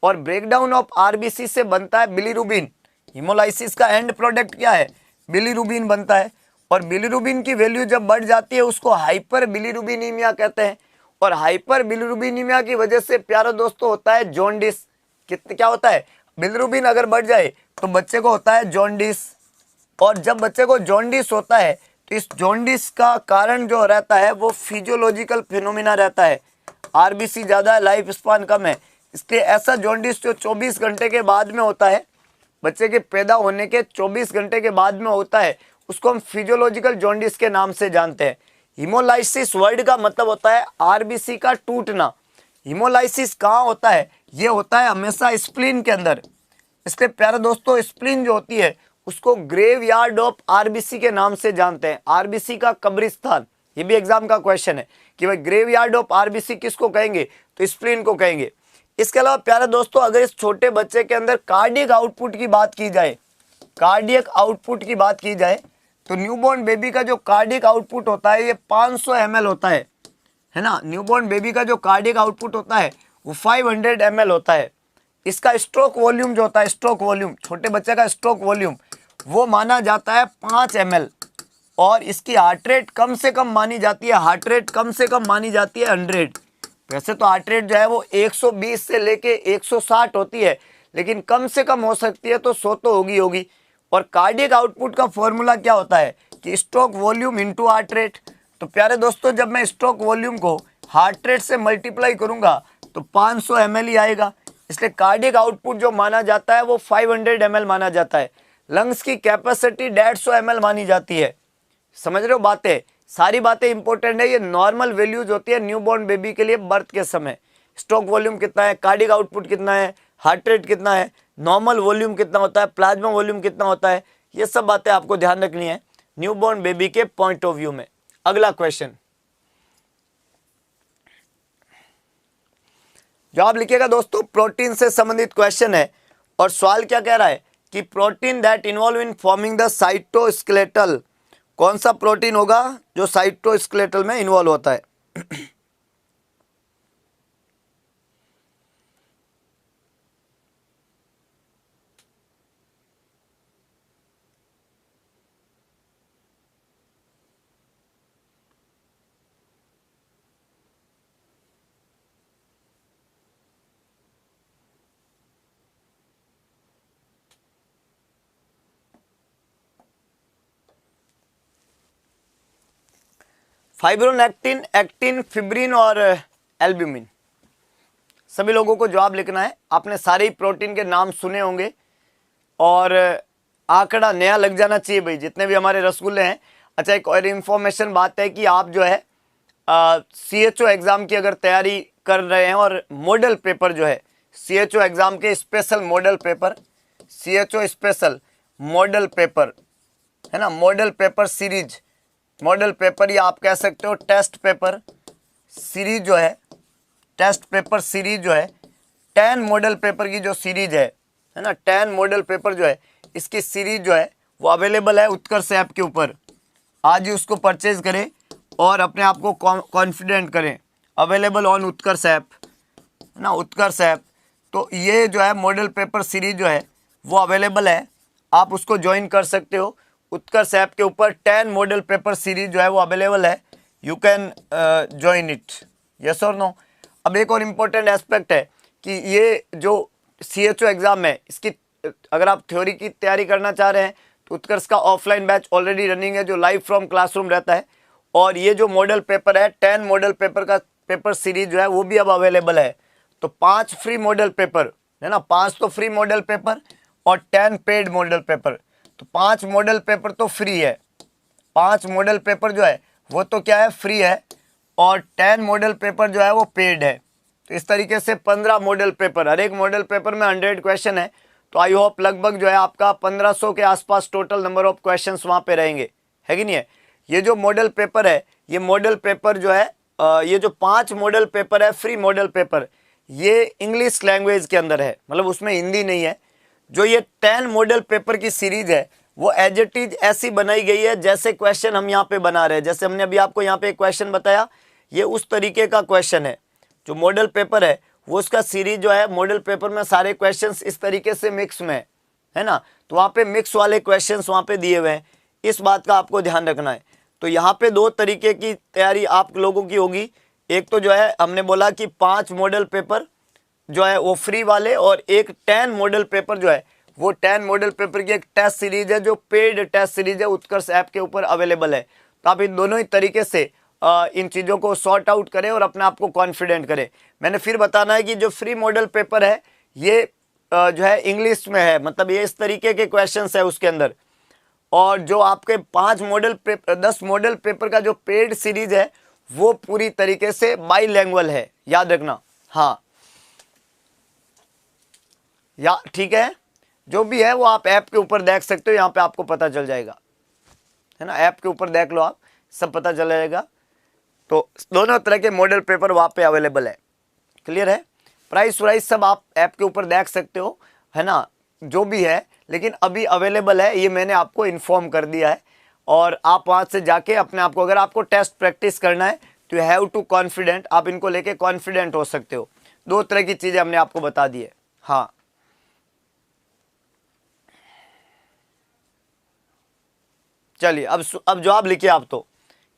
और ब्रेकडाउन ऑफ आरबीसी से बनता है बिलीरुबिन। हीमोलाइसिस का एंड प्रोडक्ट क्या है, बिलीरुबिन बनता है, और बिलीरुबिन की वैल्यू जब बढ़ जाती है उसको हाइपर बिलीरुबिनीमिया कहते हैं। और हाइपर बिलीरुबिनीमिया की वजह से प्यारे दोस्तों होता है जॉन्डिस। क्या होता है, बिलीरुबिन अगर बढ़ जाए तो बच्चे को होता है जॉन्डिस, और जब बच्चे को जॉन्डिस होता है तो इस जॉन्डिस का कारण जो रहता है वो फिजियोलॉजिकल फिनोमिना रहता है। आरबीसी ज़्यादा है, लाइफ स्पान कम है, इसलिए ऐसा जॉन्डिस जो 24 घंटे के बाद में होता है, बच्चे के पैदा होने के 24 घंटे के बाद में होता है, उसको हम फिजियोलॉजिकल जॉन्डिस के नाम से जानते हैं। हीमोलाइसिस वर्ड का मतलब होता है आरबीसी का टूटना। हीमोलाइसिस कहाँ होता है, ये होता है हमेशा स्प्लीन के अंदर। इसलिए प्यारे दोस्तों, स्प्लीन जो होती है उसको ग्रेवयार्ड ऑफ आरबीसी के नाम से जानते हैं, आरबीसी का कब्रिस्तान। ये भी एग्जाम का क्वेश्चन है कि भाई ग्रेवयार्ड ऑफ आरबीसी किसको कहेंगे, तो स्प्लीन को कहेंगे। इसके अलावा प्यारे दोस्तों, अगर इस छोटे बच्चे के अंदर कार्डियक आउटपुट की बात की जाए, कार्डियक आउटपुट की बात की जाए, तो न्यूबॉर्न बेबी का जो कार्डियक आउटपुट होता है ये 500 ml होता है ना। न्यूबॉर्न बेबी का जो कार्डियक आउटपुट होता है वो 500 ml होता है। इसका स्ट्रोक वॉल्यूम जो होता है, स्ट्रोक वॉल्यूम, छोटे बच्चे का स्ट्रोक वॉल्यूम वो माना जाता है 5 ml, और इसकी हार्ट रेट कम से कम मानी जाती है, हार्ट रेट कम से कम मानी जाती है 100। वैसे तो हार्ट रेट जो है वो 120 से लेके 160 होती है, लेकिन कम से कम हो सकती है तो 100 तो होगी। और कार्डियक आउटपुट का फॉर्मूला क्या होता है कि stroke volume into heart rate. तो प्यारे दोस्तों, जब मैं स्ट्रोक वॉल्यूम को हार्ट रेट से मल्टीप्लाई करूंगा तो 500 ml ही आएगा, इसलिए कार्डियक आउटपुट जो माना जाता है वो 500 ml माना जाता है। लंग्स की कैपेसिटी 150 ml मानी जाती है। समझ रहे हो बातें, सारी बातें इंपॉर्टेंट है, ये नॉर्मल वैल्यूज होती है न्यूबॉर्न बेबी के लिए बर्थ के समय। स्ट्रोक वॉल्यूम कितना है, कार्डियक आउटपुट कितना है, हार्ट रेट कितना है, नॉर्मल वॉल्यूम कितना होता है, प्लाज्मा वॉल्यूम कितना होता है, ये सब बातें आपको ध्यान रखनी है न्यूबॉर्न बेबी के पॉइंट ऑफ व्यू में। अगला क्वेश्चन जो आप लिखिएगा दोस्तों, प्रोटीन से संबंधित क्वेश्चन है, और सवाल क्या कह रहा है कि protein that involve in forming the cytoskeletal, कौन सा प्रोटीन होगा जो साइटोस्केलेटल में इन्वॉल्व होता है। फाइब्रोनेक्टिन, एक्टिन, फिब्रिन और एल्ब्यूमिन, सभी लोगों को जवाब लिखना है। आपने सारे ही प्रोटीन के नाम सुने होंगे, और आंकड़ा नया लग जाना चाहिए भाई, जितने भी हमारे रसगुल्ले हैं। अच्छा, एक और इन्फॉर्मेशन बात है कि आप जो है CHO एग्ज़ाम की अगर तैयारी कर रहे हैं, और मॉडल पेपर जो है CHO एग्ज़ाम के special model paper, CHO special model paper है ना, model paper series, model paper या आप कह सकते हो टेस्ट पेपर सीरीज जो है, टेस्ट पेपर सीरीज जो है, 10 मॉडल पेपर की जो सीरीज है ना, 10 मॉडल पेपर जो है, इसकी सीरीज जो है वो अवेलेबल है उत्कर्ष ऐप के ऊपर। आज ही उसको परचेज करें और अपने आप को कॉन्फिडेंट करें। अवेलेबल ऑन उत्कर्ष ऐप ना, उत्कर्ष ऐप। तो ये जो है मॉडल पेपर सीरीज जो है वो अवेलेबल है, आप उसको ज्वाइन कर सकते हो। उत्कर्ष ऐप के ऊपर 10 मॉडल पेपर सीरीज जो है वो अवेलेबल है, you can join it, yes और नो। अब एक और इम्पोर्टेंट एस्पेक्ट है कि ये जो CHO एग्ज़ाम है, इसकी अगर आप थ्योरी की तैयारी करना चाह रहे हैं तो उत्कर्ष का ऑफलाइन बैच ऑलरेडी रनिंग है, जो लाइव फ्रॉम क्लासरूम रहता है। और ये जो मॉडल पेपर है, 10 मॉडल पेपर का पेपर सीरीज जो है वो भी अब अवेलेबल है। तो 5 फ्री मॉडल पेपर है ना, 5 तो फ्री मॉडल पेपर और 10 पेड मॉडल पेपर। तो 5 मॉडल पेपर तो फ्री है, 5 मॉडल पेपर जो है वो तो क्या है, फ्री है, और 10 मॉडल पेपर जो है वो पेड है। तो इस तरीके से 15 मॉडल पेपर, हर एक मॉडल पेपर में 100 क्वेश्चन है। तो आई होप लगभग जो है आपका 1500 के आसपास टोटल नंबर ऑफ क्वेश्चंस वहाँ पे रहेंगे, है कि नहीं है। ये जो मॉडल पेपर है, ये मॉडल पेपर जो है, ये जो 5 मॉडल पेपर है फ्री मॉडल पेपर, ये इंग्लिश लैंग्वेज के अंदर है, मतलब उसमें हिंदी नहीं है। जो ये 10 मॉडल पेपर की सीरीज है वो एज इट इज ऐसी बनाई गई है जैसे क्वेश्चन हम यहाँ पे बना रहे हैं। जैसे हमने अभी आपको यहाँ पे एक क्वेश्चन बताया, ये उस तरीके का क्वेश्चन है। जो मॉडल पेपर है वो उसका सीरीज जो है, मॉडल पेपर में सारे क्वेश्चंस इस तरीके से मिक्स में है ना, तो वहाँ पे मिक्स वाले क्वेश्चंस वहाँ पे दिए हुए हैं, इस बात का आपको ध्यान रखना है। तो यहाँ पे 2 तरीके की तैयारी आप लोगों की होगी। एक तो जो है हमने बोला कि 5 मॉडल पेपर जो है वो फ्री वाले, और एक 10 मॉडल पेपर जो है वो 10 मॉडल पेपर की एक टेस्ट सीरीज है, जो पेड टेस्ट सीरीज है, उत्कर्ष ऐप के ऊपर अवेलेबल है। तो आप इन दोनों ही तरीके से इन चीज़ों को सॉर्ट आउट करें और अपने आप को कॉन्फिडेंट करें। मैंने फिर बताना है कि जो फ्री मॉडल पेपर है ये जो है इंग्लिश में है, मतलब ये इस तरीके के क्वेश्चंस है उसके अंदर। और जो आपके 5 मॉडल पेपर, 10 मॉडल पेपर का जो पेड सीरीज है वो पूरी तरीके से बाईलैंग्वेज है, याद रखना। हाँ या ठीक है, जो भी है वो आप ऐप के ऊपर देख सकते हो, यहाँ पे आपको पता चल जाएगा, है ना। ऐप के ऊपर देख लो आप, सब पता चल जाएगा। तो दोनों तरह के मॉडल पेपर वहाँ पे अवेलेबल है, क्लियर है। प्राइस वाइस सब आप ऐप के ऊपर देख सकते हो, है ना, जो भी है, लेकिन अभी अवेलेबल है, ये मैंने आपको इन्फॉर्म कर दिया है। और आप वहाँ से जाके अपने आप को, अगर आपको टेस्ट प्रैक्टिस करना है तो यू हैव टू कॉन्फिडेंट, आप इनको लेके कॉन्फिडेंट हो सकते हो। 2 तरह की चीज़ें हमने आपको बता दी है, हाँ, चलिए अब जवाब लिखिए आप, तो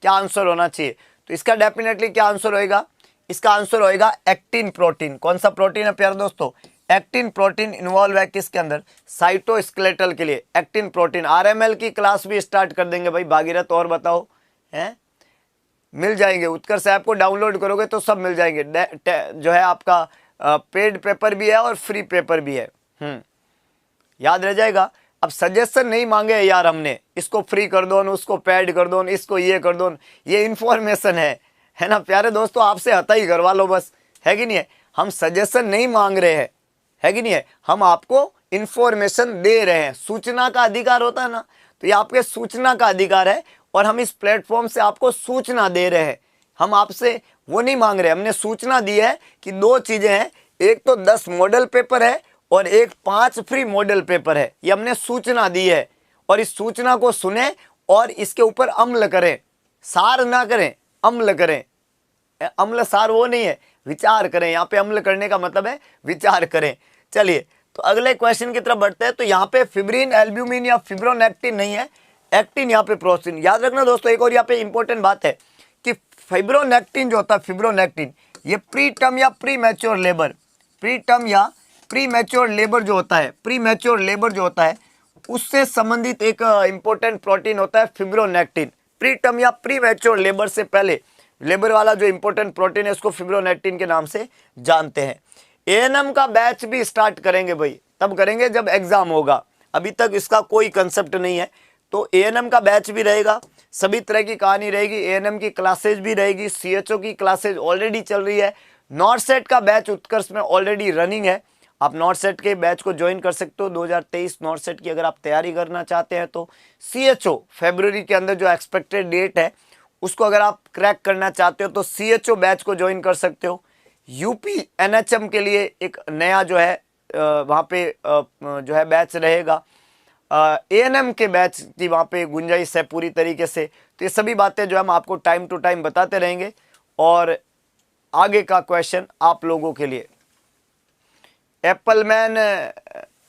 क्या आंसर होना चाहिए? तो इसका डेफिनेटली क्या आंसर होएगा? इसका आंसर होएगा एक्टिन प्रोटीन। कौन सा प्रोटीन है प्यारे दोस्तों? एक्टिन प्रोटीन इन्वॉल्व है किसके अंदर? साइटोस्केलेटल के लिए एक्टिन प्रोटीन। आरएमएल की क्लास भी स्टार्ट कर देंगे भाई भागीरथ, और बताओ हैं? मिल जाएंगे, उत्कर्ष ऐप को डाउनलोड करोगे तो सब मिल जाएंगे। जो है आपका पेड पेपर भी है और फ्री पेपर भी है। याद रह जाएगा। अब सजेशन नहीं मांगे यार हमने, इसको फ्री कर दो, उसको पेड कर दो, इसको ये कर दो, ये इन्फॉर्मेशन है ना प्यारे दोस्तों, आपसे हता ही करवा लो बस, है कि नहीं है? हम सजेशन नहीं मांग रहे हैं, है कि नहीं है? हम आपको इन्फॉर्मेशन दे रहे हैं। सूचना का अधिकार होता है ना, तो ये आपके सूचना का अधिकार है, और हम इस प्लेटफॉर्म से आपको सूचना दे रहे हैं। हम आपसे वो नहीं मांग रहे, हमने सूचना दी है कि दो चीजें हैं, एक तो 10 मॉडल पेपर है और एक 5 फ्री मॉडल पेपर है। ये हमने सूचना दी है, और इस सूचना को सुने और इसके ऊपर अमल करें। सार ना करें, अमल करें। अम्ल सार वो नहीं है, विचार करें। यहाँ पे अम्ल करने का मतलब है विचार करें। चलिए तो अगले क्वेश्चन की तरफ बढ़ते हैं। तो यहाँ पे फिब्रिन, एल्ब्यूमिन या फिब्रोनेक्टिन नहीं है, एक्टिन यहाँ पे प्रोस्टिन। याद रखना दोस्तों, एक और यहाँ पे इंपॉर्टेंट बात है कि फिब्रोनेक्टिन जो होता है, फिब्रोनेक्टिन ये प्री टर्म या pre mature labour, pre term या प्री मैच्योर लेबर जो होता है, प्री मैच्योर लेबर जो होता है उससे संबंधित एक इंपॉर्टेंट प्रोटीन होता है फिब्रोनेक्टिन। प्री टर्म या प्री मैच्योर लेबर से पहले लेबर वाला जो इंपॉर्टेंट प्रोटीन है उसको फिब्रोनेक्टिन के नाम से जानते हैं। एएनएम का बैच भी स्टार्ट करेंगे भाई, तब करेंगे जब एग्जाम होगा, अभी तक इसका कोई कंसेप्ट नहीं है। तो एएनएम का बैच भी रहेगा, सभी तरह की कहानी रहेगी, एएनएम की क्लासेज भी रहेगी, सीएचओ की क्लासेज ऑलरेडी चल रही है, नॉर्सेट का बैच उत्कर्ष में ऑलरेडी रनिंग है। आप नॉर्सेट के बैच को ज्वाइन कर सकते हो। 2023 नॉर्सेट की अगर आप तैयारी करना चाहते हैं तो सीएचओ फरवरी के अंदर जो एक्सपेक्टेड डेट है उसको अगर आप क्रैक करना चाहते हो तो सीएचओ बैच को ज्वाइन कर सकते हो। यूपी एनएचएम के लिए एक नया जो है वहाँ पे जो है बैच रहेगा। एएनएम के बैच की वहाँ पे गुंजाइश है पूरी तरीके से। तो ये सभी बातें जो हम आपको टाइम टू टाइम बताते रहेंगे। और आगे का क्वेश्चन आप लोगों के लिए, एप्पल मैन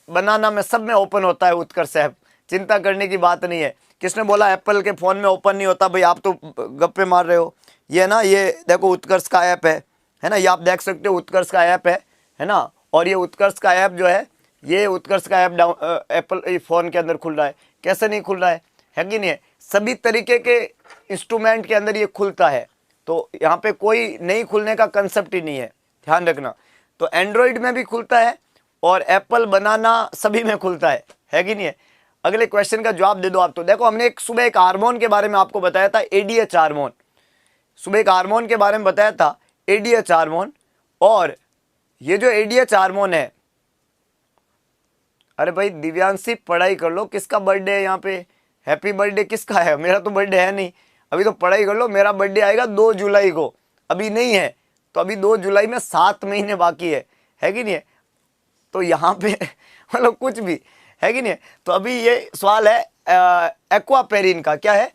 बनाना में सब में ओपन होता है उत्कर्ष ऐप, चिंता करने की बात नहीं है। किसने बोला एप्पल के फ़ोन में ओपन नहीं होता? भाई आप तो गप्पे मार रहे हो। ये ना, ये देखो उत्कर्ष का ऐप है ना, ये आप देख सकते हो उत्कर्ष का ऐप है ना। और ये उत्कर्ष का ऐप जो है, ये उत्कर्ष का ऐप एप्पल फ़ोन के अंदर खुल रहा है। कैसे नहीं खुल रहा है कि नहीं है? सभी तरीके के इंस्ट्रूमेंट के अंदर ये खुलता है, तो यहाँ पे कोई नहीं खुलने का कंसेप्ट ही नहीं है, ध्यान रखना। तो एंड्रॉयड में भी खुलता है और एप्पल बनाना सभी में खुलता है कि नहीं है? अगले क्वेश्चन का जवाब दे दो आप। तो देखो, हमने सुबह एक हार्मोन के बारे में आपको बताया था, एडीएच हार्मोन। सुबह एक हार्मोन के बारे में बताया था, एडीएच हार्मोन। और ये जो एडीएच हार्मोन है, अरे भाई दिव्यांशी पढ़ाई कर लो, किसका बर्थडे है यहाँ पे? हैप्पी बर्थडे किसका है? मेरा तो बर्थडे है नहीं, अभी तो पढ़ाई कर लो। मेरा बर्थडे आएगा 2 जुलाई को, अभी नहीं है, तो अभी 2 जुलाई में 7 महीने बाकी है कि नहीं है? तो यहाँ पे मतलब कुछ भी है कि नहीं? तो अभी ये सवाल है एक्वापोरिन का। क्या है?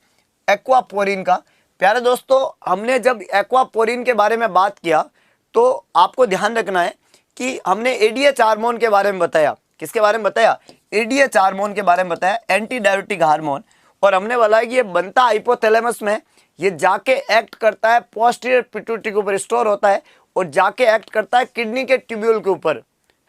एक्वापोरिन का। प्यारे दोस्तों, हमने जब एक्वापोरिन के बारे में बात किया तो आपको ध्यान रखना है कि हमने एडीएच हार्मोन के बारे में बताया। किसके बारे में बताया? एडीएच हार्मोन के बारे में बताया, एंटी डायबिटिक हार्मोन। और हमने बोला कि ये बनता हाइपोथैलेमस में, ये जाके एक्ट करता है पोस्टीरियर पिट्यूटरी के ऊपर, स्टोर होता है और जाके एक्ट करता है किडनी के ट्यूब्यूल के ऊपर,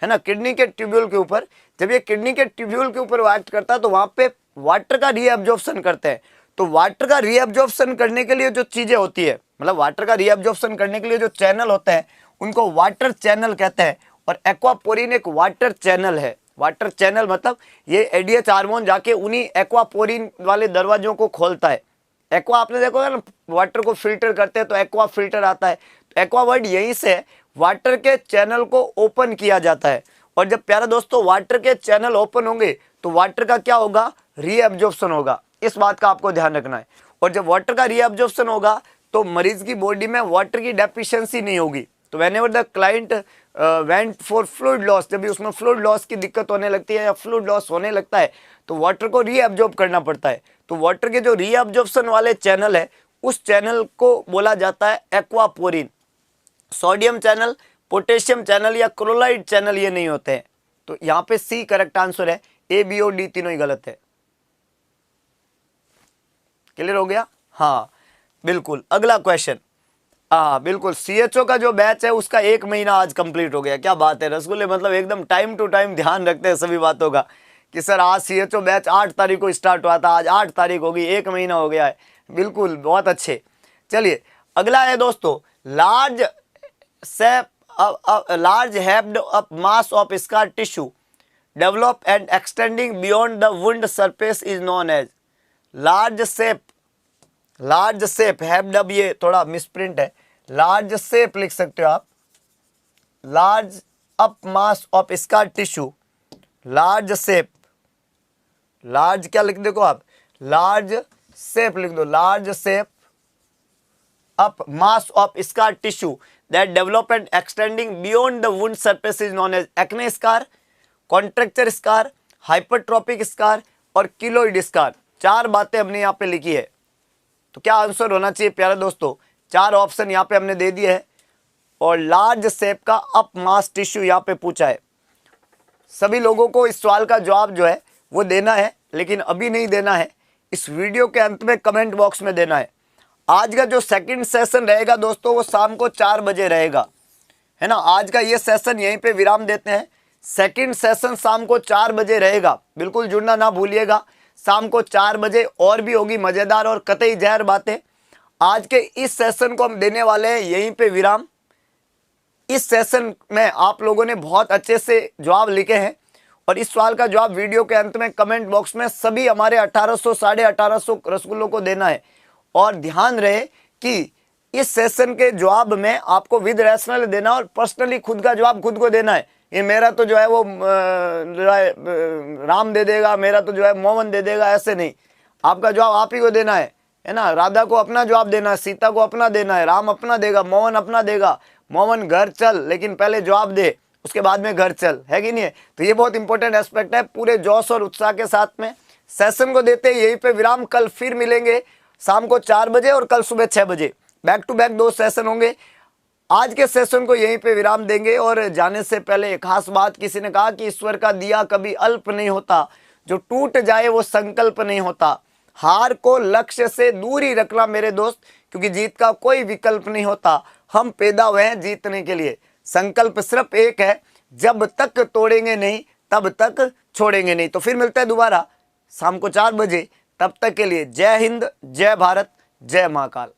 है ना, किडनी के ट्यूब्यूल के ऊपर। जब ये किडनी के ट्यूब्यूल के ऊपर एक्ट करता है तो वहां पे वाटर का रीअब्जॉर्प्शन करते हैं। तो वाटर का रीअब्जॉर्प्शन करने के लिए जो चीजें होती है, मतलब वाटर का रीअब्जॉर्प्शन करने के लिए जो चैनल होते हैं उनको वाटर चैनल कहते हैं। और एक्वापोरिन एक वाटर चैनल है। वाटर चैनल मतलब ये एडीएच हार्मोन जाके उन्हीं एक्वापोरिन वाले दरवाजों को खोलता है। एक्वा आपने देखो ना, वाटर को फिल्टर करते हैं तो एक्वा फिल्टर आता है। तो एक्वा वर्ड यहीं से वाटर के चैनल को ओपन किया जाता है। और जब प्यारे दोस्तों वाटर के चैनल ओपन होंगे तो वाटर का क्या होगा? रीअब्जॉर्प्शन होगा। इस बात का आपको ध्यान रखना है। और जब वाटर का रीअब्जॉर्प्शन होगा तो मरीज की बॉडी में वाटर की डेफिशिएंसी नहीं होगी। तो whenever the client went for fluid loss, जब भी उसमें फ्लूइड लॉस की दिक्कत होने लगती है या फ्लूइड लॉस होने लगता है तो वाटर को रीअब्जॉर्ब करना पड़ता है। तो वाटर के जो रीअब्जॉर्प्शन वाले चैनल है उस चैनल को बोला जाता है aquaporin. Sodium channel, potassium channel या क्लोराइड चैनल ये नहीं होते हैं। तो यहां पे सी करेक्ट आंसर है, ए बी और डी तीनों ही गलत है। क्लियर हो गया? हाँ बिल्कुल। अगला क्वेश्चन, हाँ बिल्कुल, सीएचओ का जो बैच है उसका 1 महीना आज कंप्लीट हो गया। क्या बात है रसगुल्ले, मतलब एकदम टाइम टू टाइम ध्यान रखते हैं सभी बातों का कि सर आज सीएचओ बैच 8 तारीख को स्टार्ट हुआ था, आज 8 तारीख होगी, 1 महीना हो गया है। बिल्कुल, बहुत अच्छे। चलिए अगला है दोस्तों, large heaped up mass of scar tissue develop and extending beyond the wound surface is known as. Large shape heaped up, ये थोड़ा मिसप्रिंट है, लार्ज शेप लिख सकते हो आप, large up mass of scar tissue, large shape, large क्या लिख देखो आप, लार्ज शेप लिख दो, large shape up mass of scar tissue that develop and extending beyond the wound surface is known as acne scar, contracture scar, hypertrophic scar और keloid scar. 4 बातें हमने यहाँ पे लिखी है। तो क्या आंसर होना चाहिए प्यारे दोस्तों? 4 ऑप्शन यहाँ पे हमने दे दिए हैं और लार्ज शेप का अप मास टिश्यू यहाँ पे पूछा है। सभी लोगों को इस सवाल का जवाब जो है वो देना है, लेकिन अभी नहीं देना है, इस वीडियो के अंत में कमेंट बॉक्स में देना है। आज का जो सेकंड सेशन रहेगा दोस्तों वो शाम को 4 बजे रहेगा, है ना। आज का ये सेशन यहीं पे विराम देते हैं। सेकंड सेशन शाम को 4 बजे रहेगा, बिल्कुल जुड़ना ना भूलिएगा। शाम को 4 बजे और भी होगी मजेदार और कतई जहर बातें। आज के इस सेशन को हम देने वाले हैं यहीं पे विराम। इस सेशन में आप लोगों ने बहुत अच्छे से जवाब लिखे हैं और इस सवाल का जवाब वीडियो के अंत में कमेंट बॉक्स में सभी हमारे 1800 1850 रसगुल्लों को देना है। और ध्यान रहे कि इस सेशन के जवाब में आपको विद रैशनल देना और पर्सनली खुद का जवाब खुद को देना है। ये मेरा तो जो है वो राम दे देगा, मेरा तो जो है मोहन दे देगा, ऐसे नहीं। आपका जवाब आप ही को देना है ना। राधा को अपना जवाब देना है, सीता को अपना देना है, राम अपना देगा, मोहन अपना देगा। मोहन घर चल, लेकिन पहले जवाब दे, उसके बाद में घर चल, है कि नहीं है? तो ये बहुत इंपॉर्टेंट एस्पेक्ट है। पूरे जोश और उत्साह के साथ में सेशन को देते यहीं पे विराम। कल फिर मिलेंगे शाम को 4 बजे और कल सुबह 6 बजे, बैक टू बैक 2 सेशन होंगे। आज के सेशन को यहीं पे विराम देंगे। और जाने से पहले एक खास बात, किसी ने कहा कि ईश्वर का दिया कभी अल्प नहीं होता, जो टूट जाए वो संकल्प नहीं होता। हार को लक्ष्य से दूर ही रखना मेरे दोस्त, क्योंकि जीत का कोई विकल्प नहीं होता। हम पैदा हुए हैं जीतने के लिए। संकल्प सिर्फ एक है, जब तक तोड़ेंगे नहीं तब तक छोड़ेंगे नहीं। तो फिर मिलते हैं दोबारा शाम को 4 बजे। तब तक के लिए जय हिंद, जय भारत, जय महाकाल।